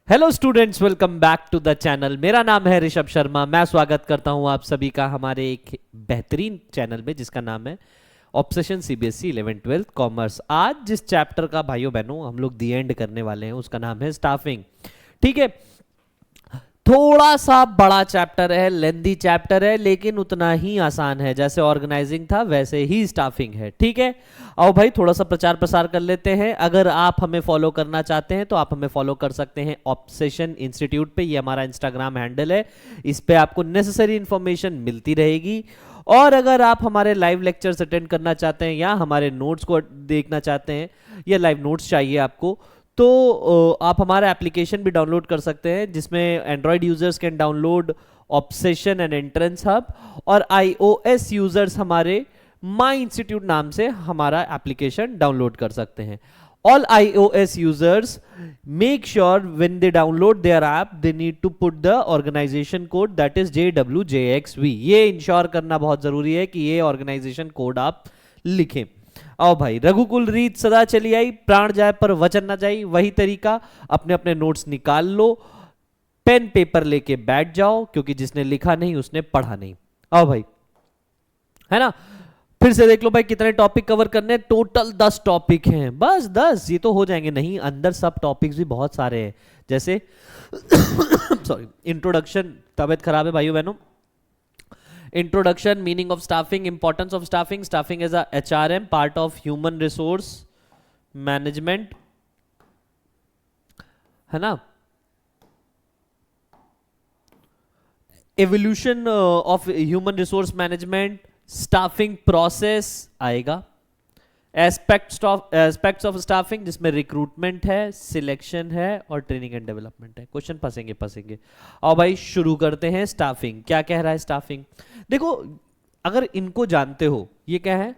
Hello students, welcome back to the channel. मेरा नाम है ऋषभ शर्मा। मैं स्वागत करता हूं आप सभी का हमारे एक बेहतरीन चैनल में जिसका नाम है obsession CBSE 11th 12th commerce. आज जिस चैप्टर का भाइयों बहनों हम लोग दी एंड करने वाले हैं उसका नाम है स्टाफिंग। ठीक है, थोड़ा सा बड़ा चैप्टर है, लेंदी चैप्टर है, लेकिन उतना ही आसान है। जैसे ऑर्गेनाइजिंग था वैसे ही स्टाफिंग है। ठीक है, आओ भाई थोड़ा सा प्रचार प्रसार कर लेते हैं। अगर आप हमें फॉलो करना चाहते हैं तो आप हमें फॉलो कर सकते हैं ऑब्सेशन इंस्टीट्यूट पे। ये हमारा इंस्टाग्राम हैंडल है, इस पे आपको नेसेसरी इंफॉर्मेशन मिलती रहेगी। और अगर आप हमारे लाइव लेक्चर्स अटेंड करना चाहते हैं या हमारे नोट्स को देखना चाहते हैं या लाइव नोट्स चाहिए आपको, तो आप हमारा एप्लीकेशन भी डाउनलोड कर सकते हैं जिसमें Android users can download obsession and entrance hub, और आईओएस यूजर्स हमारे माई इंस्टीट्यूट नाम से हमारा एप्लीकेशन डाउनलोड कर सकते हैं। All iOS users make sure when they download their app they need to put the organization code that is JWJXV। ये ensure करना बहुत जरूरी है कि ये ऑर्गेनाइजेशन कोड आप लिखें। आओ भाई, रघुकुल रीत सदा चली आई, प्राण जाए पर वचन ना जाए, वही तरीका। अपने अपने नोट्स निकाल लो, पेन पेपर लेके बैठ जाओ, क्योंकि जिसने लिखा नहीं उसने पढ़ा नहीं। आओ भाई, है ना। फिर से देख लो भाई कितने टॉपिक कवर करने। टोटल 10 टॉपिक हैं, बस 10 ये तो हो जाएंगे। नहीं, अंदर सब टॉपिक्स भी बहुत सारे हैं, जैसे सॉरी, इंट्रोडक्शन। तबियत खराब है भाइयों बहनों। Introduction, meaning of staffing, importance of staffing, staffing as a HRM, part of human resource management, है ना। Evolution of human resource management, staffing process आएगा। एस्पेक्ट्स ऑफ स्टाफिंग जिसमें रिक्रूटमेंट है, सिलेक्शन है और ट्रेनिंग एंड डेवलपमेंट है। Question फंसेंगे। और भाई शुरू करते हैं। स्टाफिंग क्या कह रहा है। स्टाफिंग देखो, अगर इनको जानते हो, ये क्या है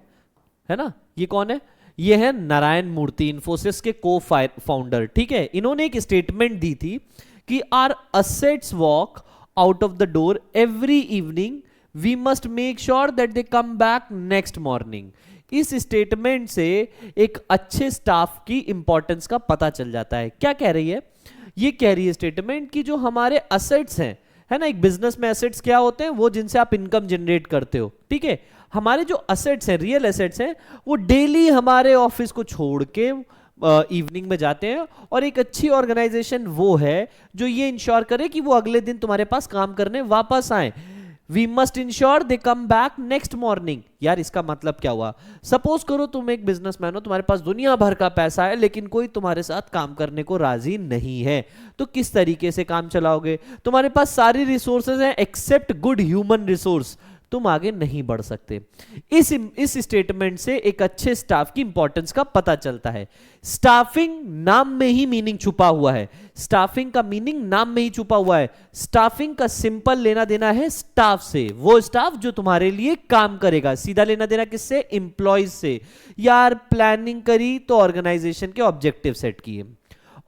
ना, ये कौन है, ये है नारायण मूर्ति, इन्फोसिस के को फाउंडर। ठीक है, इन्होंने एक स्टेटमेंट दी थी कि our assets walk out of the door every evening, we must make sure that they come back next morning. इस स्टेटमेंट से एक अच्छे स्टाफ की इंपॉर्टेंस का पता चल जाता है। क्या कह रही है, ये कह रही है स्टेटमेंट कि जो हमारे असेट्स हैं, है ना, एक बिजनेस में एसेट्स क्या होते हैं, वो जिनसे आप इनकम जनरेट करते हो। ठीक है, हमारे जो असेट्स हैं, रियल एसेट्स हैं, वो डेली हमारे ऑफिस को छोड़ के इवनिंग में जाते हैं। और एक अच्छी ऑर्गेनाइजेशन वो है जो ये इंश्योर करे कि वो अगले दिन तुम्हारे पास काम करने वापस आए। We must ensure they come back next morning. यार इसका मतलब क्या हुआ, सपोज करो तुम एक बिजनेसमैन हो, तुम्हारे पास दुनिया भर का पैसा है, लेकिन कोई तुम्हारे साथ काम करने को राजी नहीं है, तो किस तरीके से काम चलाओगे। तुम्हारे पास सारी रिसोर्सेज हैं एक्सेप्ट गुड ह्यूमन रिसोर्स, तुम आगे नहीं बढ़ सकते। इस स्टेटमेंट से एक अच्छे स्टाफ की इंपॉर्टेंस का पता चलता है। स्टाफिंग नाम में ही मीनिंग छुपा हुआ है। स्टाफिंग का मीनिंग नाम में ही छुपा हुआ है। स्टाफिंग का सिंपल लेना देना है स्टाफ से, वो स्टाफ जो तुम्हारे लिए काम करेगा। सीधा लेना देना किससे, एम्प्लॉयज से। यार प्लानिंग करी तो ऑर्गेनाइजेशन के ऑब्जेक्टिव सेट किए,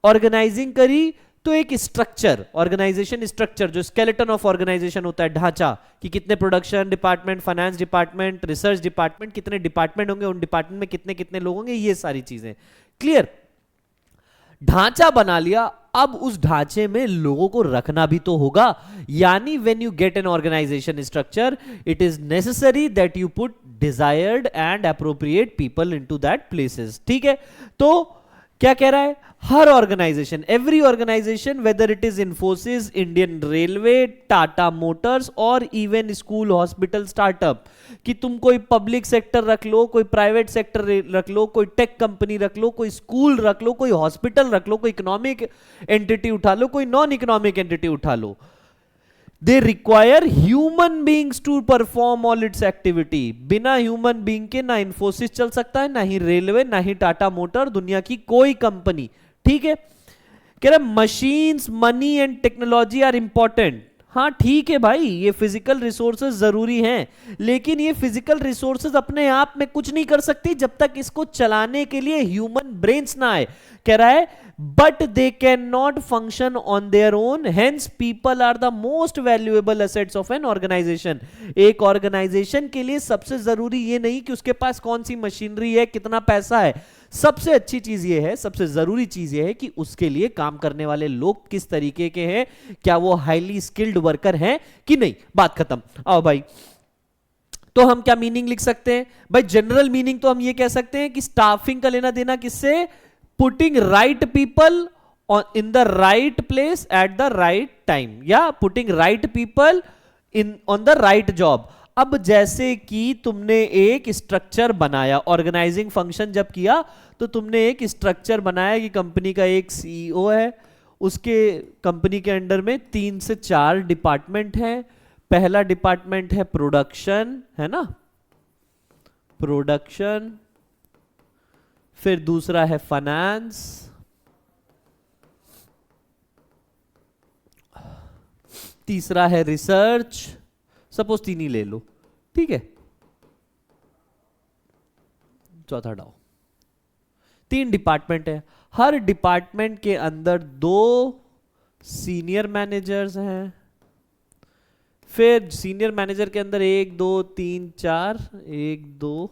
ऑर्गेनाइजिंग करी तो एक स्ट्रक्चर, ऑर्गेनाइजेशन स्ट्रक्चर, जो स्केलेटन ऑफ ऑर्गेनाइजेशन होता है, ढांचा, कि कितने production department, finance department, research department, कितने डिपार्टमेंट होंगे, उन डिपार्टमेंट में कितने कितने लोग होंगे, ये सारी चीजें क्लियर। ढांचा बना लिया, अब उस ढांचे में लोगों को रखना भी तो होगा। यानी when you get an organisation structure, it is necessary that you put desired and appropriate people into that places. ठीक है, तो क्या कह रहा है, हर organisation, every organisation, whether it is Infosys, Indian railway, Tata Motors और इवन स्कूल, हॉस्पिटल, स्टार्टअप, कि तुम कोई पब्लिक सेक्टर रख लो, कोई प्राइवेट सेक्टर रख लो, कोई टेक कंपनी रख लो, कोई स्कूल रख लो, कोई हॉस्पिटल रख लो, कोई इकोनॉमिक एंटिटी उठा लो, कोई नॉन इकोनॉमिक एंटिटी उठा लो, they require human beings to perform all its activity। बिना ह्यूमन बीइंग के ना इंफोसिस चल सकता है, ना ही रेलवे, ना ही टाटा मोटर, दुनिया की कोई कंपनी। ठीक है, कह रहा machines, money and technology are important. हाँ ठीक है भाई, ये फिजिकल रिसोर्सेज जरूरी हैं, लेकिन ये फिजिकल रिसोर्सेज अपने आप में कुछ नहीं कर सकती जब तक इसको चलाने के लिए ह्यूमन ब्रेन्स ना आए। कह रहा है but they can not function on their own, hence people are the most valuable assets of an organisation. एक ऑर्गेनाइजेशन के लिए सबसे जरूरी ये नहीं कि उसके पास कौन सी मशीनरी है, कितना पैसा है, सबसे अच्छी चीज ये है, सबसे जरूरी चीज ये है कि उसके लिए काम करने वाले लोग किस तरीके के हैं, क्या वो हाईली स्किल्ड वर्कर हैं कि नहीं, बात खत्म। आओ भाई, तो हम क्या मीनिंग लिख सकते हैं भाई, जनरल मीनिंग तो हम ये कह सकते हैं कि स्टाफिंग का लेना देना किससे, putting right people in the right place at the right time, या putting right people in on the right job. अब जैसे कि तुमने एक स्ट्रक्चर बनाया, ऑर्गेनाइजिंग फंक्शन जब किया तो तुमने एक स्ट्रक्चर बनाया कि कंपनी का एक सीईओ है, उसके कंपनी के अंडर में 3 से 4 डिपार्टमेंट हैं। पहला डिपार्टमेंट है प्रोडक्शन, है ना, प्रोडक्शन, फिर दूसरा है फाइनेंस, तीसरा है रिसर्च, सपोज 3 ही ले लो, ठीक है, चौथा डाओ। 3 डिपार्टमेंट है, हर डिपार्टमेंट के अंदर 2 सीनियर मैनेजर्स हैं, फिर सीनियर मैनेजर के अंदर 1 2 3 4, 1 2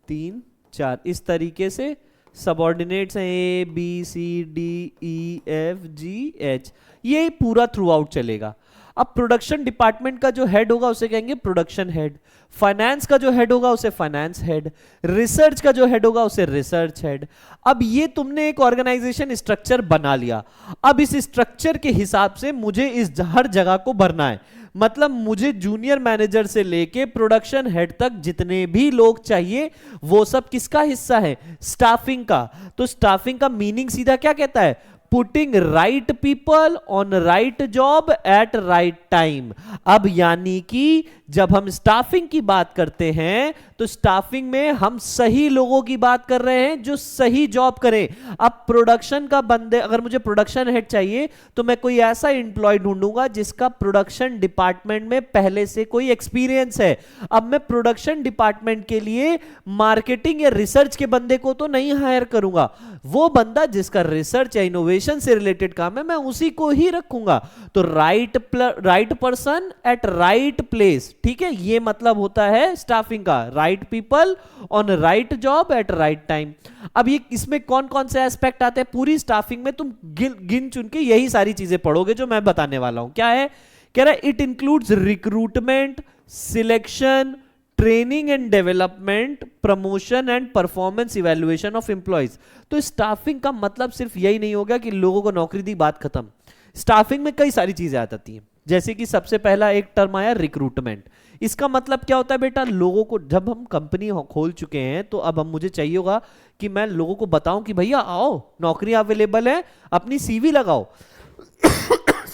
3 4, इस तरीके से सबऑर्डिनेट्स हैं A B C D E F G H, ये पूरा थ्रू आउट चलेगा। अब प्रोडक्शन डिपार्टमेंट का जो हेड होगा उसे कहेंगे प्रोडक्शन हेड, फाइनेंस का जो हेड होगा उसे फाइनेंस हेड, रिसर्च का जो हेड होगा उसे रिसर्च हेड। अब ये तुमने एक ऑर्गेनाइजेशन स्ट्रक्चर बना लिया, अब इस स्ट्रक्चर के हिसाब से मुझे इस हर जगह को भरना है, मतलब मुझे जूनियर मैनेजर से लेके प्रोडक्शन हेड तक जितने भी लोग चाहिए वो सब किसका हिस्सा है, स्टाफिंग का। तो स्टाफिंग का मीनिंग सीधा क्या कहता है, putting right people on right job at right time. अब यानी कि जब हम स्टाफिंग की बात करते हैं तो स्टाफिंग में हम सही लोगों की बात कर रहे हैं जो सही जॉब करें। अब प्रोडक्शन का बंदे, अगर मुझे प्रोडक्शन हेड चाहिए तो मैं कोई ऐसा एम्प्लॉय ढूंढूंगा जिसका प्रोडक्शन डिपार्टमेंट में पहले से कोई एक्सपीरियंस है। अब मैं प्रोडक्शन डिपार्टमेंट के लिए मार्केटिंग या रिसर्च के बंदे को तो नहीं हायर करूंगा, वो बंदा जिसका रिसर्च या इनोवेशन से रिलेटेड काम है मैं उसी को ही रखूंगा। तो right person at right place, ठीक है, ये मतलब होता है स्टाफिंग का, right people on right job at right time. अब ये इसमें कौन कौन से एस्पेक्ट आते हैं, पूरी स्टाफिंग में तुम गिन चुन के यही सारी चीजें पढ़ोगे जो मैं बताने वाला हूं। क्या है, कह रहा है it includes recruitment, selection, training and development, promotion and performance evaluation of employees. तो स्टाफिंग का मतलब सिर्फ यही नहीं होगा कि लोगों को नौकरी दी, बात खत्म। स्टाफिंग में कई सारी चीजें आ जाती हैं, जैसे कि सबसे पहला एक टर्म आया रिक्रूटमेंट। इसका मतलब क्या होता है बेटा, लोगों को जब हम कंपनी खोल चुके हैं तो अब हम मुझे चाहिए होगा कि मैं लोगों को बताऊं कि भैया आओ, नौकरी अवेलेबल है, अपनी सीवी लगाओ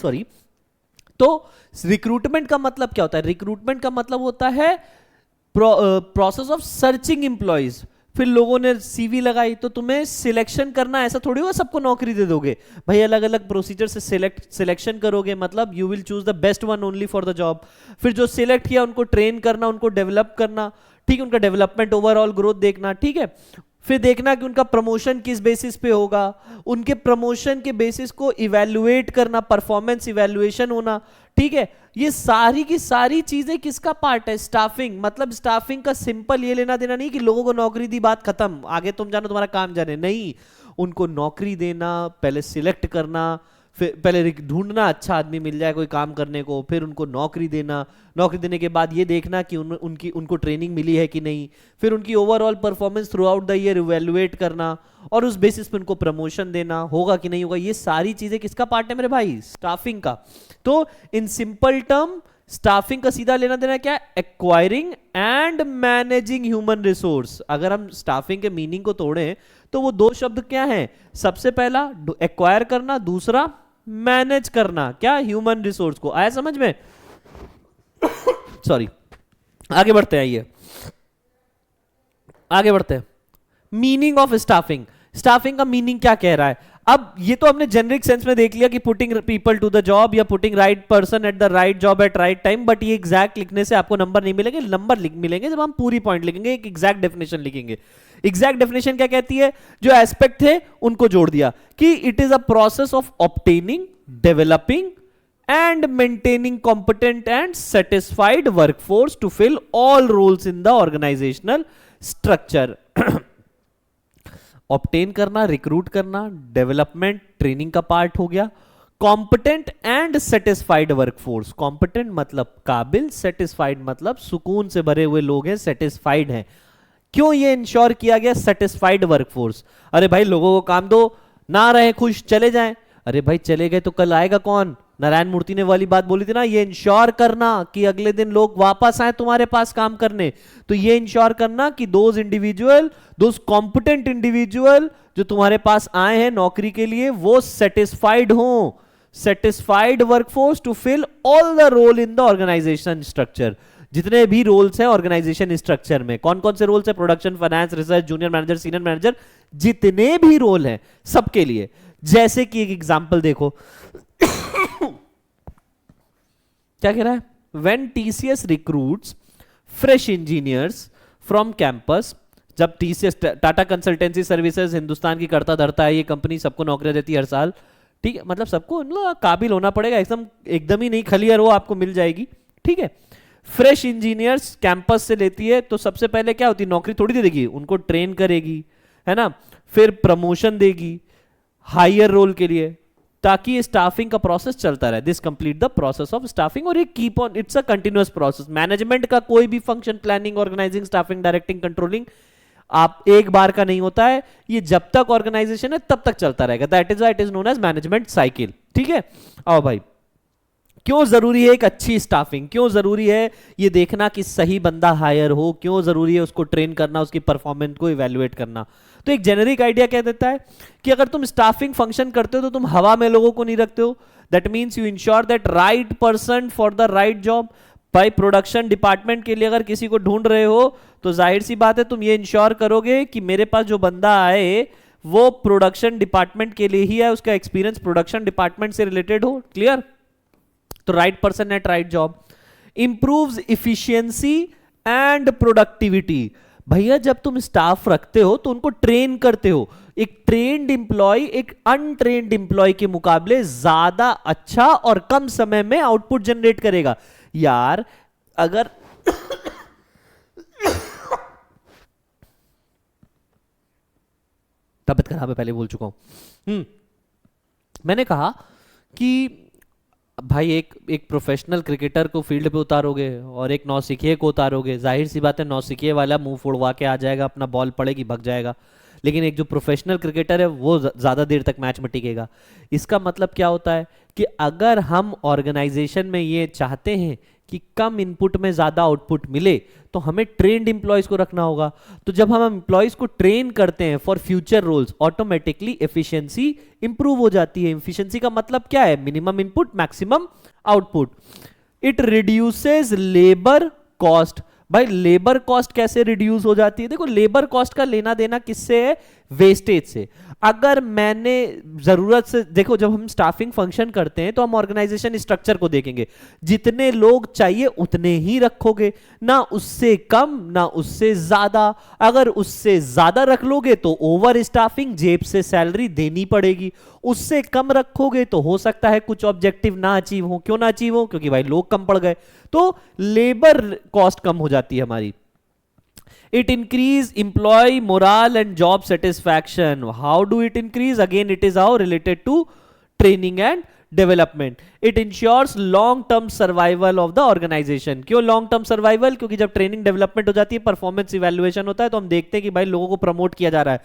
सॉरी। तो रिक्रूटमेंट का मतलब क्या होता है, रिक्रूटमेंट का मतलब होता है प्रोसेस ऑफ सर्चिंग एम्प्लॉइज। फिर लोगों ने सीवी लगाई तो तुम्हें सिलेक्शन करना, ऐसा थोड़ी होगा सबको नौकरी दे दोगे भाई, अलग अलग प्रोसीजर से सिलेक्शन करोगे, मतलब you will choose the best one only for the job. फिर जो सिलेक्ट किया उनको ट्रेन करना, उनको डेवलप करना, ठीक है, उनका डेवलपमेंट ओवरऑल ग्रोथ देखना, ठीक है। फिर देखना कि उनका प्रमोशन किस बेसिस पे होगा, उनके प्रमोशन के बेसिस को इवैल्यूएट करना, परफॉर्मेंस इवैल्यूएशन होना, ठीक है। ये सारी की सारी चीजें किसका पार्ट है, स्टाफिंग। मतलब स्टाफिंग का सिंपल ये लेना देना नहीं कि लोगों को नौकरी दी, बात खत्म, आगे तुम जानो तुम्हारा काम जाने, नहीं, उनको नौकरी देना, पहले सिलेक्ट करना, फिर पहले ढूंढना अच्छा आदमी मिल जाए कोई काम करने को, फिर उनको नौकरी देना, नौकरी देने के बाद ये देखना कि उनको ट्रेनिंग मिली है कि नहीं, फिर उनकी overall performance through out the year evaluate करना और उस बेसिस पे उनको प्रमोशन देना, होगा कि नहीं होगा। ये सारी चीजें किसका पार्ट है मेरे भाई, स्टाफिंग का। तो इन सिंपल टर्म स्टाफिंग का सीधा लेना देना क्या है, acquiring and managing human resource. अगर हम स्टाफिंग के मीनिंग को तोड़ें तो वो 2 शब्द क्या हैं, सबसे पहला एक्वायर करना, दूसरा मैनेज करना, क्या, ह्यूमन रिसोर्स को। आया समझ में सॉरी, आगे बढ़ते हैं, आइए आगे बढ़ते हैं। मीनिंग ऑफ स्टाफिंग, स्टाफिंग का मीनिंग क्या कह रहा है। अब ये तो हमने जेनरिक सेंस में देख लिया कि putting people to the job या putting right person at the right job at right time, but ये एग्जैक्ट लिखने से आपको नंबर नहीं मिलेंगे, नंबर मिलेंगे जब हम पूरी पॉइंट लिखेंगे, एक एग्जैक्ट डेफिनेशन लिखेंगे। एग्जैक्ट डेफिनेशन क्या कहती है, जो एस्पेक्ट थे उनको जोड़ दिया कि it is a process of obtaining, developing and maintaining competent and satisfied workforce to fill all roles in the organizational structure। Obtain करना, रिक्रूट करना, डेवलपमेंट ट्रेनिंग का पार्ट हो गया। Competent and satisfied workforce, competent मतलब काबिल, satisfied मतलब सुकून से भरे हुए लोग हैं, सेटिस्फाइड हैं। क्यों ये इंश्योर किया गया सेटिस्फाइड वर्कफोर्स? अरे भाई लोगों को काम दो, ना रहे खुश चले जाएं। अरे भाई चले गए तो कल आएगा कौन? नारायण मूर्ति ने वाली बात बोली थी ना, ये इंश्योर करना कि अगले दिन लोग वापस आए तुम्हारे पास काम करने। तो ये इंश्योर करना कि those individual, those competent individual जो तुम्हारे पास आए हैं नौकरी के लिए, वो सेटिस्फाइड हों। Satisfied workforce to fill all the role in the organisation structure. जितने भी रोल्स हैं ऑर्गेनाइजेशन स्ट्रक्चर में, कौन कौन से रोल्स हैं? Production, finance, research, junior manager, senior manager, जितने भी रोल हैं सबके लिए। जैसे कि एक एग्जांपल देखो क्या कह रहा है? When TCS recruits fresh engineers from campus, जब TCS Tata consultancy services Hindustan की करता धरता है, ये कंपनी सबको नौकरियां देती है हर साल, ठीक है, मतलब सबको काबिल होना पड़ेगा, एकदम एकदम ही नहीं खलियर हो आपको मिल जाएगी, ठीक है। फ्रेश इंजीनियर्स कैंपस से लेती है तो सबसे पहले क्या होती है? नौकरी थोड़ी दे देगी, उनको ट्रेन करेगी, है ना, फिर प्रमोशन देगी हायर रोल के लिए, ताकि ये स्टाफिंग का प्रोसेस चलता रहे। This complete the process of staffing, और ये keep on, it's a continuous process. Management का कोई भी function, planning, organising, staffing, directing, controlling, आप एक बार का नहीं होता है, ये जब तक ऑर्गेनाइजेशन है तब तक चलता रहेगा। That is why it is known as management cycle, ठीक है। आओ भाई, क्यों जरूरी है एक अच्छी स्टाफिंग? क्यों जरूरी है ये देखना कि सही बंदा हायर हो? क्यों जरूरी है उसको ट्रेन करना, उसकी परफॉर्मेंस को इवेल्युएट करना? तो एक जेनेरिक आइडिया क्या देता है कि अगर तुम स्टाफिंग फंक्शन करते हो तो तुम हवा में लोगों को नहीं रखते हो। That means you ensure that right person for the right job. भाई प्रोडक्शन डिपार्टमेंट के लिए अगर किसी को ढूंढ रहे हो तो जाहिर सी बात है तुम ये इंश्योर करोगे कि मेरे पास जो बंदा आए वो प्रोडक्शन डिपार्टमेंट के लिए ही है, उसका एक्सपीरियंस प्रोडक्शन डिपार्टमेंट से रिलेटेड हो। क्लियर? तो right person at right job. Improves efficiency and productivity. भैया जब तुम स्टाफ रखते हो तो उनको ट्रेन करते हो। एक ट्रेन्ड एम्प्लॉय एक अनट्रेन्ड एम्प्लॉय के मुकाबले ज्यादा अच्छा और कम समय में आउटपुट जनरेट करेगा। यार अगर तबियत खराब है, पहले बोल चुका हूं। मैंने कहा कि भाई एक प्रोफेशनल क्रिकेटर को फील्ड पे उतारोगे और एक नौसिखिए को उतारोगे, जाहिर सी बात है नौसिखिए वाला मुंह फोड़वा के आ जाएगा, अपना बॉल पड़ेगी भग जाएगा। लेकिन एक जो प्रोफेशनल क्रिकेटर है वो ज़्यादा देर तक मैच में टिकेगा। इसका मतलब क्या होता है कि अगर हम ऑर्गेनाइजेशन में ये चाहते हैं कि कम इनपुट में ज़्यादा आउटपुट मिले तो हमें ट्रेन्ड एम्प्लॉयज़ को रखना होगा। तो जब हम एम्प्लॉयज़ को ट्रेन करते हैं for future roles, automatically efficiency improve हो जाती है। एफिशिएंसी का मतलब क्या है? Minimum input maximum output. It reduces labour cost. भाई लेबर कॉस्ट कैसे रिड्यूस हो जाती है? देखो लेबर कॉस्ट का लेना देना किससे है? वेस्टेज से। अगर मैंने जरूरत से, देखो जब हम स्टाफिंग फंक्शन करते हैं तो हम ऑर्गेनाइजेशन स्ट्रक्चर को देखेंगे, जितने लोग चाहिए उतने ही रखोगे, ना उससे कम ना उससे ज्यादा। अगर उससे ज्यादा रख लोगे तो ओवर स्टाफिंग, जेब से सैलरी देनी पड़ेगी। उससे कम रखोगे तो हो सकता है कुछ ऑब्जेक्टिव ना अचीव हो। क्यों ना अचीव हो? क्योंकि भाई लोग कम पड़ गए, तो लेबर कॉस्ट कम हो जाती है हमारी। It increase employee morale and job satisfaction. How do it increase? Again, it is how related to training and development. It ensures long term survival of the organization. क्यों long term survival? क्योंकि जब training development हो जाती है, performance evaluation होता है, तो हम देखते हैं कि भाई लोगों को प्रमोट किया जा रहा है।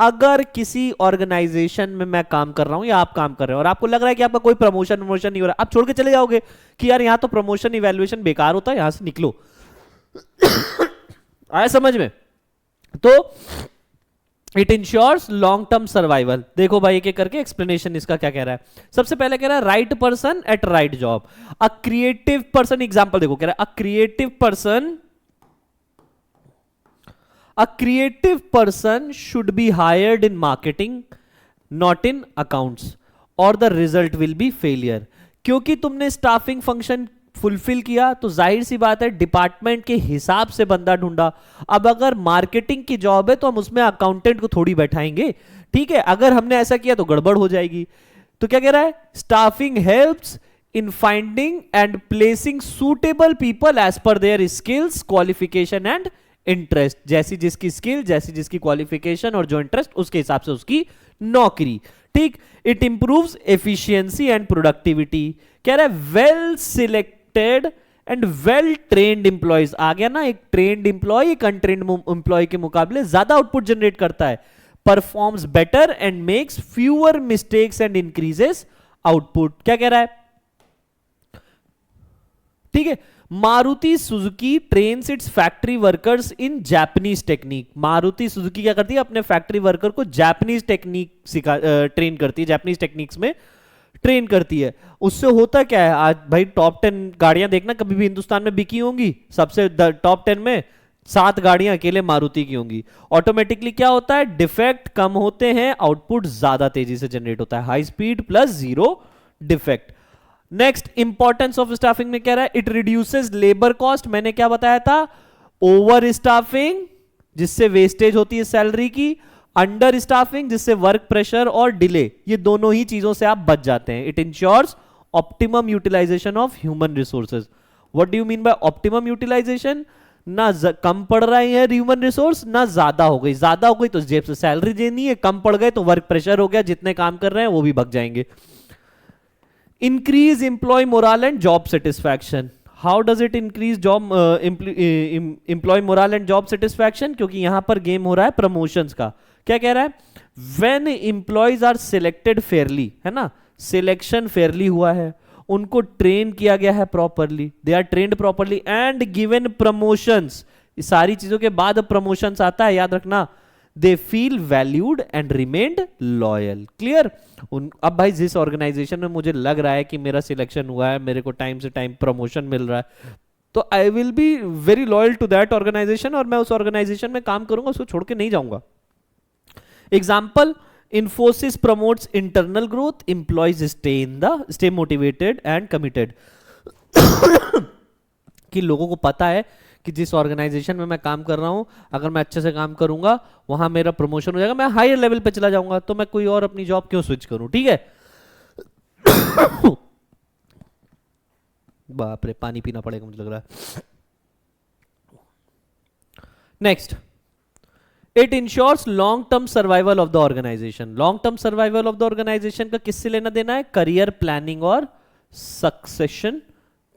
अगर किसी ऑर्गेनाइजेशन में मैं काम कर रहा हूं या आप काम कर रहे हो और आपको लग रहा है कि आपका कोई प्रमोशन नहीं हो रहा, आप छोड़ के चले जाओगे कि यार यहां तो प्रमोशन इवैल्यूएशन बेकार होता है, यहां से निकलो। आया समझ में? तो it ensures long term survival. देखो भाई एक एक करके एक्सप्लेनेशन इसका क्या कह रहा है। सबसे पहले कह रहा है right person at right job. A creative person, example देखो, कह रहा है a creative person should be hired in marketing not in accounts और the result will be failure. क्योंकि तुमने स्टाफिंग फंक्शन फुलफिल किया तो जाहिर सी बात है डिपार्टमेंट के हिसाब से बंदा ढूंढा। अब अगर मार्केटिंग की जॉब है तो हम उसमें अकाउंटेंट को थोड़ी बैठाएंगे, ठीक है? अगर हमने ऐसा किया तो गड़बड़ हो जाएगी। तो क्या कह रहा है? Staffing helps in finding and placing suitable people as per their skills, qualification and interest, जैसी जिसकी स्किल, जैसी जिसकी क्वालिफिकेशन और जो इंटरेस्ट उसके हिसाब से उसकी नौकरी। ठीक। It improves efficiency and productivity. कह रहा है well selected and well trained employees. आ गया ना, एक ट्रेन्ड एम्प्लॉय एक अनट्रेन्ड एम्प्लॉय के मुकाबले ज्यादा आउटपुट जनरेट करता है। Performs better and makes fewer mistakes and increases output. क्या कह रहा है? ठीक है। Maruti Suzuki trains its factory workers in Japanese technique. Maruti Suzuki क्या करती है? अपने फैक्ट्री वर्कर को जापानीज टेक्निक ट्रेन करती है, जापानीज टेक्निक्स में ट्रेन करती है। उससे होता क्या है? आज भाई टॉप 10 गाड़ियां देखना कभी भी हिंदुस्तान में बिकी होंगी, सबसे टॉप 10 में 7 गाड़ियां अकेले मारुति की होंगी। ऑटोमेटिकली क्या होता है? डिफेक्ट कम होते हैं, आउटपुट ज्यादा तेजी से जनरेट होता है। High speed plus zero defect. Next, importance of staffing में कह रहा है इट रिड्यूसेस लेबर कॉस्ट। मैंने क्या बताया था? ओवर स्टाफिंग जिससे वेस्टेज होती है सैलरी की, अंडर स्टाफिंग जिससे वर्क प्रेशर और डिले, ये दोनों ही चीजों से आप बच जाते हैं। It ensures optimum utilisation of human resources. What do you mean by optimum utilisation? ना कम पड़ रहा है ह्यूमन रिसोर्स, ना ज्यादा हो गई। ज्यादा हो गई तो जेब से सैलरी देनी है, कम पड़ गए तो वर्क प्रेशर हो गया, जितने काम कर रहे हैं वो भी भग जाएंगे। Increase employee morale and job satisfaction. How does it increase job employee morale and job satisfaction? क्योंकि यहां पर गेम हो रहा है प्रमोशंस का। क्या कह रहा है? When employees are selected fairly, है ना, सिलेक्शन फेयरली हुआ है, उनको ट्रेन किया गया है properly, they are trained properly and given promotions. सारी चीजों के बाद प्रमोशंस आता है, याद रखना। They feel valued and remained loyal. Clear? अब भाई जिस ऑर्गेनाइजेशन में मुझे लग रहा है कि मेरा सिलेक्शन हुआ है, मेरे को टाइम से टाइम प्रमोशन मिल रहा है, तो I will be very loyal to that organisation और मैं उस ऑर्गेनाइजेशन में काम करूंगा, उसको छोड़ के नहीं जाऊंगा। Example, Infosys promotes internal growth, employees stay motivated and committed। कि लोगों को पता है कि जिस ऑर्गेनाइजेशन में मैं काम कर रहा हूं, अगर मैं अच्छे से काम करूंगा वहां मेरा प्रमोशन हो जाएगा, मैं हायर लेवल पे चला जाऊंगा, तो मैं कोई और अपनी जॉब क्यों स्विच करूं? ठीक है। बाप रे, पानी पीना पड़ेगा मुझे लग रहा है। Next, it ensures long term survival of the organisation. Long term survival of the organisation का किससे लेना देना है? करियर प्लानिंग और सक्सेशन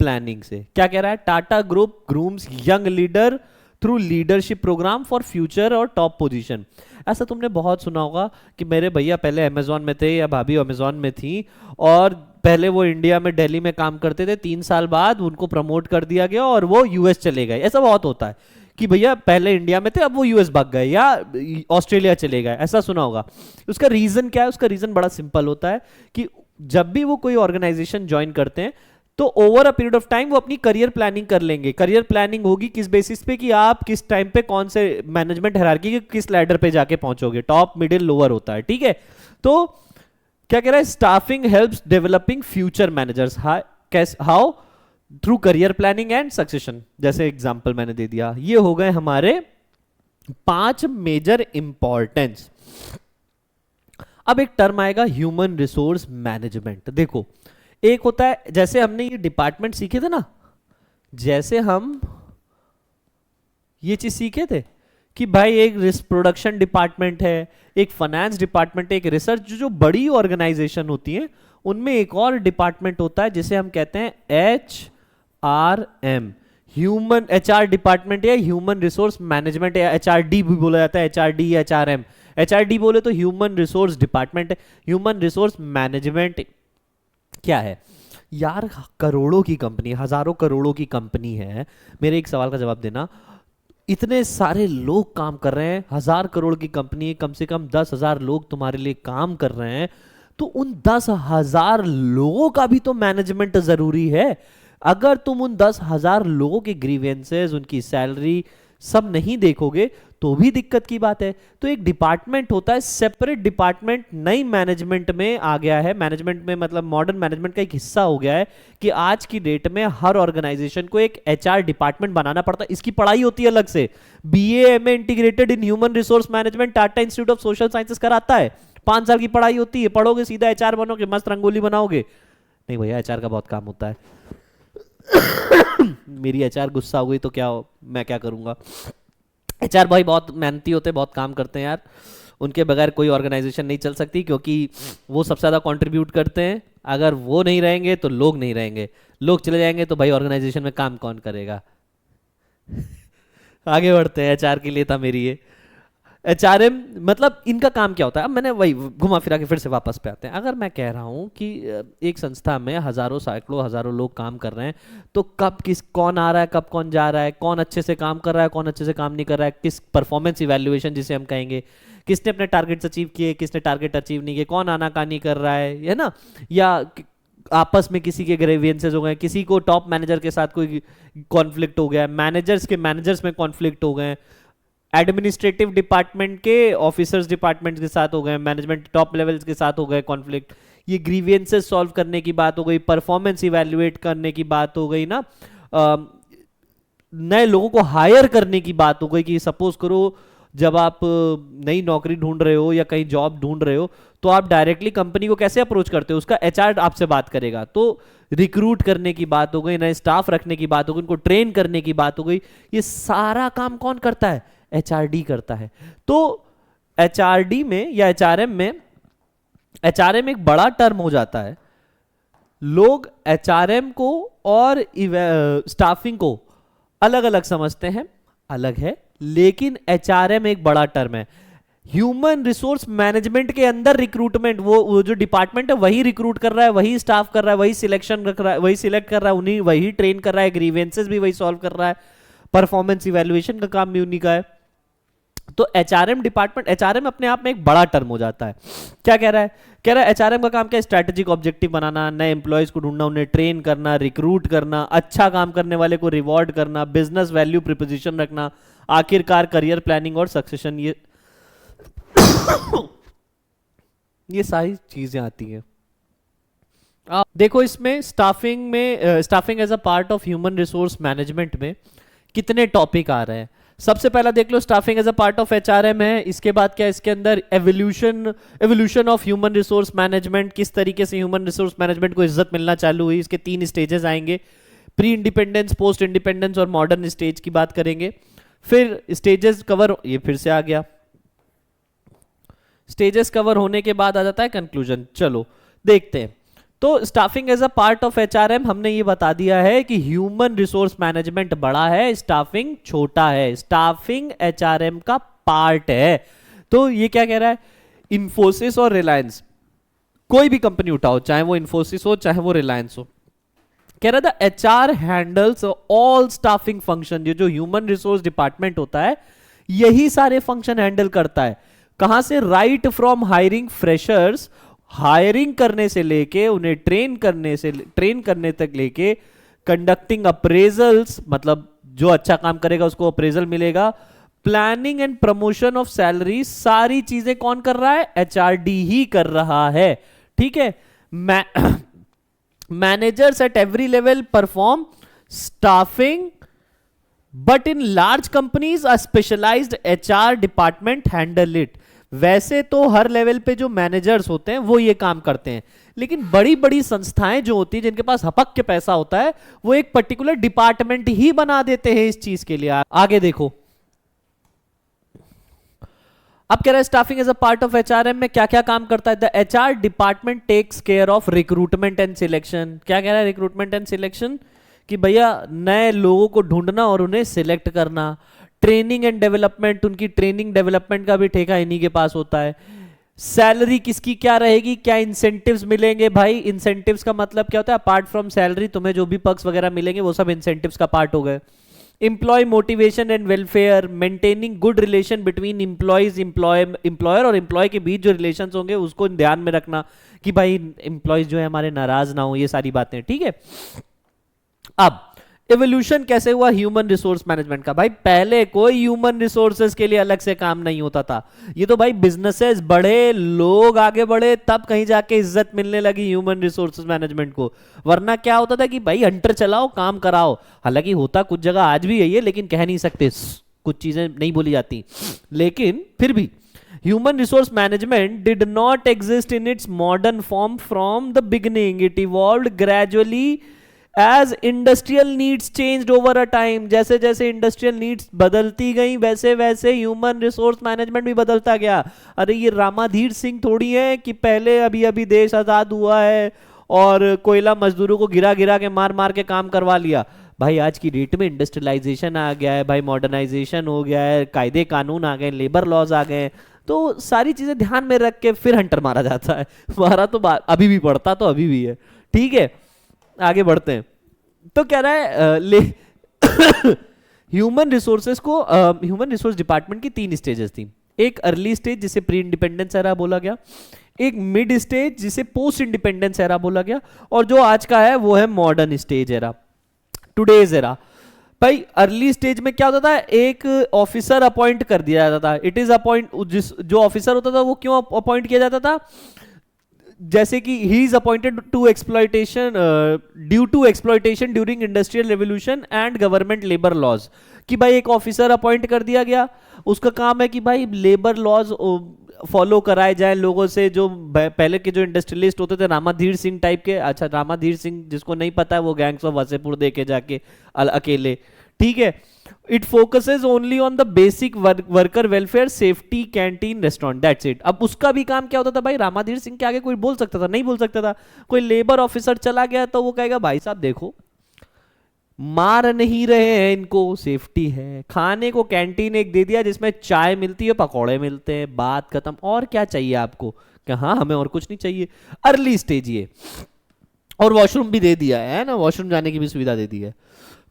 प्लानिंग से। क्या कह रहा है? Tata group grooms young leader through leadership programme for future और टॉप पोजीशन। ऐसा तुमने बहुत सुना होगा कि मेरे भैया पहले अमेजॉन में थे या भाभी अमेजॉन में थी, और पहले वो इंडिया में दिल्ली में काम करते थे, 3 साल बाद उनको प्रमोट कर दिया गया और वो यूएस चले गए। ऐसा बहुत होता है कि भैया पहले इंडिया में थे, अब वो यूएस भाग गए या ऑस्ट्रेलिया चले गए, ऐसा सुना होगा। उसका रीजन क्या है? उसका रीजन बड़ा सिंपल होता है कि जब भी वो कोई ऑर्गेनाइजेशन ज्वाइन करते हैं तो over a period of time वो अपनी करियर प्लानिंग कर लेंगे। करियर प्लानिंग होगी किस बेसिस पे? कि आप किस टाइम पे कौन से मैनेजमेंट हायरार्की के किस लैडर पे जाके पहुंचोगे, टॉप मिडिल लोअर होता है। ठीक है। तो क्या कह रहा है? Staffing helps developing future managers. How? Through career planning and succession. जैसे एग्जांपल मैंने दे दिया। ये हो गए हमारे 5 मेजर इंपॉर्टेंस। अब एक टर्म आएगा ह्यूमन रिसोर्स मैनेजमेंट। देखो, एक होता है, जैसे हमने ये डिपार्टमेंट सीखे थे ना, जैसे हम ये चीज सीखे थे कि भाई एक रिस्क प्रोडक्शन डिपार्टमेंट है, एक फाइनेंस डिपार्टमेंट है, एक रिसर्च, जो बड़ी ऑर्गेनाइजेशन होती है उनमें एक और डिपार्टमेंट होता है जिसे हम कहते हैं HRM, ह्यूमन HR डिपार्टमेंट या ह्यूमन रिसोर्स मैनेजमेंट, या HRD भी बोला जाता है, HRD या HRM। HRD बोले तो ह्यूमन रिसोर्स डिपार्टमेंट है। ह्यूमन रिसोर्स मैनेजमेंट क्या है यार? करोड़ों की कंपनी, हजारों करोड़ों की कंपनी है। मेरे एक सवाल का जवाब देना, इतने सारे लोग काम कर रहे हैं, 1000 करोड़ की कंपनी है, कम से कम 10,000 लोग तुम्हारे लिए काम कर रहे हैं, तो उन 10,000 लोगों का भी तो मैनेजमेंट जरूरी है। अगर तुम उन 10,000 लोगों के ग्रीवेंसेस, उनकी सैलरी सब नहीं देखोगे तो भी दिक्कत की बात है। तो एक डिपार्टमेंट होता है, सेपरेट डिपार्टमेंट नई मैनेजमेंट में आ गया है। मैनेजमेंट में मतलब मॉडर्न मैनेजमेंट का एक हिस्सा हो गया है कि आज की डेट में हर ऑर्गेनाइजेशन को एक HR डिपार्टमेंट बनाना पड़ता है। इसकी पढ़ाई होती है अलग से। BA MA integrated in human resource management Tata institute of social sciences कराता है। 5 साल की पढ़ाई होती है, पढ़ोगे सीधा HR बनोगे, मस्त रंगोली बनाओगे। नहीं भैया, HR का बहुत काम होता है। मेरी HR गुस्सा हो गई तो क्या, मैं क्या करूंगा। एचआर भाई बहुत मेहनती होते हैं, बहुत काम करते हैं यार, उनके बगैर कोई ऑर्गेनाइजेशन नहीं चल सकती, क्योंकि वो सबसे ज़्यादा कंट्रीब्यूट करते हैं। अगर वो नहीं रहेंगे तो लोग नहीं रहेंगे, लोग चले जाएंगे तो भाई ऑर्गेनाइजेशन में काम कौन करेगा। आगे बढ़ते हैं, एचआर के लिए था मेरी ये। एचआरएम मतलब इनका काम क्या होता है, अब मैंने वही घुमा फिरा के फिर से वापस पे आते हैं। अगर मैं कह रहा हूँ कि एक संस्था में हजारों सैकड़ों हजारों लोग काम कर रहे हैं, तो कब किस कौन आ रहा है, कब कौन जा रहा है, कौन अच्छे से काम कर रहा है, कौन अच्छे से काम नहीं कर रहा है, किस परफॉर्मेंस इवैल्यूएशन जिसे हम कहेंगे, किसने अपने टारगेट्स अचीव किए, किसने टारगेट अचीव नहीं किए, कौन आनाकानी कर रहा है ना, या आपस में किसी के ग्रेवियंसेस हो गए, किसी को टॉप मैनेजर के साथ कोई कॉन्फ्लिक्ट हो गया, मैनेजर्स के मैनेजर्स में कॉन्फ्लिक्ट हो गए, एडमिनिस्ट्रेटिव डिपार्टमेंट के ऑफिसर्स डिपार्टमेंट के साथ हो गए, मैनेजमेंट टॉप लेवल्स के साथ हो गए कॉन्फ्लिक्ट, ये ग्रीवियंसेस सॉल्व करने की बात हो गई, परफॉर्मेंस इवैल्यूएट करने की बात हो गई ना, नए लोगों को हायर करने की बात हो गई कि सपोज करो जब आप नई नौकरी ढूंढ रहे हो या कहीं जॉब ढूंढ रहे हो, तो आप डायरेक्टली कंपनी को कैसे अप्रोच करते हो, उसका एचआर आपसे बात करेगा। तो रिक्रूट करने की बात हो गई, नए स्टाफ रखने की बात हो गई, उनको ट्रेन करने की बात हो गई, ये सारा काम कौन करता है, एचआरडी करता है। तो एचआरडी में या एचआरएम में, एचआरएम एक बड़ा टर्म हो जाता है। लोग एचआरएम को और स्टाफिंग को अलग अलग समझते हैं, अलग है, लेकिन एचआरएम एक बड़ा टर्म है। ह्यूमन रिसोर्स मैनेजमेंट के अंदर रिक्रूटमेंट, वो जो डिपार्टमेंट है वही रिक्रूट कर रहा है, वही स्टाफ कर रहा है, वही सिलेक्शन रख रहा है, वही सिलेक्ट कर रहा है, उन्हीं वही ट्रेन कर रहा है, ग्रीवेंसेस भी वही सॉल्व कर रहा है, परफॉर्मेंस इवैल्यूएशन का काम भी उन्हीं का है। तो एचआरएम डिपार्टमेंट, एचआरएम अपने आप में एक बड़ा टर्म हो जाता है। क्या कह रहा है, कह रहा है एचआरएम का काम क्या है, स्ट्रैटेजिक ऑब्जेक्टिव बनाना, नए एम्प्लॉयज को ढूंढना, उन्हें ट्रेन करना, रिक्रूट करना, अच्छा काम करने वाले को रिवॉर्ड करना, बिजनेस वैल्यू प्रिपोजिशन रखना, आखिरकार करियर प्लानिंग और सक्सेशन, ये सारी चीजें आती हैं। आप देखो इसमें स्टाफिंग में, staffing as a part of human resource management में कितने टॉपिक आ रहे हैं। सबसे पहला देख लो, staffing as a part of HRM है। इसके बाद क्या, इसके अंदर evolution of human resource management, किस तरीके से ह्यूमन रिसोर्स मैनेजमेंट को इज्जत मिलना चालू हुई, इसके 3 स्टेजेस आएंगे, प्री इंडिपेंडेंस, पोस्ट इंडिपेंडेंस और मॉडर्न स्टेज की बात करेंगे। फिर स्टेजेस कवर, ये फिर से आ गया, स्टेजेस कवर होने के बाद आ जाता है कंक्लूजन। चलो देखते हैं। तो staffing as a part of HRM, हमने ये बता दिया है कि ह्यूमन रिसोर्स मैनेजमेंट बड़ा है, स्टाफिंग छोटा है, स्टाफिंग एचआरएम का पार्ट है। तो ये क्या कह रहा है, इंफोसिस और रिलायंस, कोई भी कंपनी उठाओ, चाहे वो इंफोसिस हो चाहे वो रिलायंस हो, कह रहा था HR handles all staffing function. ये जो ह्यूमन रिसोर्स डिपार्टमेंट होता है यही सारे फंक्शन हैंडल करता है। कहां से, right from hiring freshers, hiring करने से लेके उन्हें ट्रेन करने तक लेके, कंडक्टिंग अप्रेजल्स, मतलब जो अच्छा काम करेगा उसको अप्रेजल मिलेगा, planning and promotion of salary, सारी चीजें कौन कर रहा है, एचआरडी ही कर रहा है। ठीक है, managers at every level perform staffing, but in large companies a specialised HR department handle it. वैसे तो हर लेवल पे जो मैनेजर्स होते हैं वो ये काम करते हैं, लेकिन बड़ी बड़ी संस्थाएं जो होती है जिनके पास हपक के पैसा होता है, वो एक पर्टिकुलर डिपार्टमेंट ही बना देते हैं इस चीज के लिए। आगे देखो, अब कह रहा है staffing as a part of HRM में क्या क्या काम करता है। The HR department takes care of recruitment and selection. क्या कह रहा है, रिक्रूटमेंट एंड सिलेक्शन, कि भैया नए लोगों को ढूंढना और उन्हें सिलेक्ट करना। ट्रेनिंग एंड डेवलपमेंट, उनकी ट्रेनिंग डेवलपमेंट का भी ठेका इन्हीं के पास होता है। सैलरी किसकी क्या रहेगी, क्या इंसेंटिव्स मिलेंगे, भाई इंसेंटिव्स का मतलब क्या होता है, अपार्ट फ्रॉम सैलरी तुम्हें जो भी पर्क्स वगैरह मिलेंगे वो सब इंसेंटिव्स का पार्ट हो गए। Employee motivation and welfare, maintaining good relation between employer और एम्प्लॉय के बीच जो रिलेशन होंगे उसको ध्यान में रखना कि भाई एम्प्लॉयज जो है हमारे नाराज ना हो, ये सारी बातें। ठीक है, अब एवोल्यूशन कैसे हुआ ह्यूमन रिसोर्स मैनेजमेंट का। भाई पहले कोई ह्यूमन रिसोर्सेज के लिए अलग से काम नहीं होता था, ये तो भाई बिजनेसेस बढ़े, लोग आगे बढ़े, तब कहीं जाके इज्जत मिलने लगी ह्यूमन रिसोर्सेज मैनेजमेंट को। वरना क्या होता था कि भाई हंटर चलाओ, काम कराओ। हालांकि होता कुछ जगह आज भी यही है, लेकिन कह नहीं सकते, कुछ चीजें नहीं बोली जाती, लेकिन फिर भी human resource management did not exist in its modern form from the beginning. It evolved gradually as industrial needs changed over a time, जैसे जैसे इंडस्ट्रियल नीड्स बदलती गई वैसे वैसे ह्यूमन रिसोर्स मैनेजमेंट भी बदलता गया। अरे ये रामाधीर सिंह थोड़ी है कि पहले अभी अभी देश आजाद हुआ है और कोयला मजदूरों को गिरा गिरा के मार मार के काम करवा लिया। भाई आज की डेट में इंडस्ट्रियलाइजेशन आ गया है भाई, मॉडर्नाइजेशन हो गया है, कायदे कानून आ गए, लेबर लॉज आ गए, तो सारी चीजें ध्यान में रख के फिर हंटर मारा जाता है। मारा तो अभी भी पड़ता तो अभी भी है। ठीक है, आगे बढ़ते हैं। तो कह रहा है ह्यूमन रिसोर्सेज को, ह्यूमन रिसोर्स डिपार्टमेंट की 3 स्टेजेस थी। एक अर्ली स्टेज जिसे प्री इंडिपेंडेंस एरा बोला गया, एक मिड स्टेज जिसे पोस्ट इंडिपेंडेंस एरा बोला गया, और जो आज का है वो है modern stage era, today's era. भाई अर्ली स्टेज में क्या होता था, एक ऑफिसर अपॉइंट कर दिया जाता था। इट इज अपॉइंट, जो ऑफिसर होता था वो क्यों अपॉइंट किया जाता था, जैसे कि he is appointed to exploitation due to exploitation during industrial revolution and government labour laws. कि भाई एक ऑफिसर अपॉइंट कर दिया गया, उसका काम है कि भाई लेबर लॉज फॉलो कराए जाए लोगों से। जो पहले के जो इंडस्ट्रियलिस्ट होते थे रामाधीर सिंह टाइप के, अच्छा रामाधीर सिंह जिसको नहीं पता है वो गैंग्स ऑफ वासेपुर देखे जाके अकेले, ठीक है। It focuses only on the basic worker welfare, safety, canteen, restaurant, that's it. अब उसका भी काम क्या होता था भाई, रामाधीर सिंह के आगे कोई बोल सकता था? नहीं बोल सकता था। कोई लेबर ऑफिसर चला गया तो वो कहेगा भाई साहब देखो मार नहीं रहे हैं इनको, सेफ्टी है, खाने को कैंटीन एक दे दिया जिसमें चाय मिलती है, पकौड़े मिलते हैं, बात खत्म, और क्या चाहिए आपको? क्या हाँ हमें और कुछ नहीं चाहिए। अर्ली स्टेज ये, और वॉशरूम भी दे दिया है ना, वॉशरूम जाने की भी सुविधा दे दी है।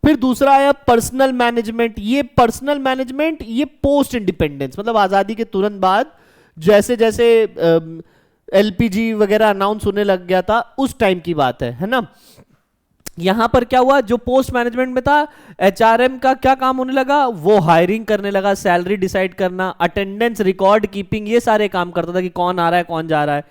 फिर दूसरा आया पर्सनल मैनेजमेंट। ये पर्सनल मैनेजमेंट ये पोस्ट इंडिपेंडेंस, मतलब आजादी के तुरंत बाद जैसे जैसे एलपीजी वगैरह अनाउंस होने लग गया था उस टाइम की बात है ना। यहां पर क्या हुआ, जो पोस्ट मैनेजमेंट में था एचआरएम का क्या काम होने लगा, वो हायरिंग करने लगा, सैलरी डिसाइड करना, अटेंडेंस, रिकॉर्ड कीपिंग, ये सारे काम करता था कि कौन आ रहा है कौन जा रहा है।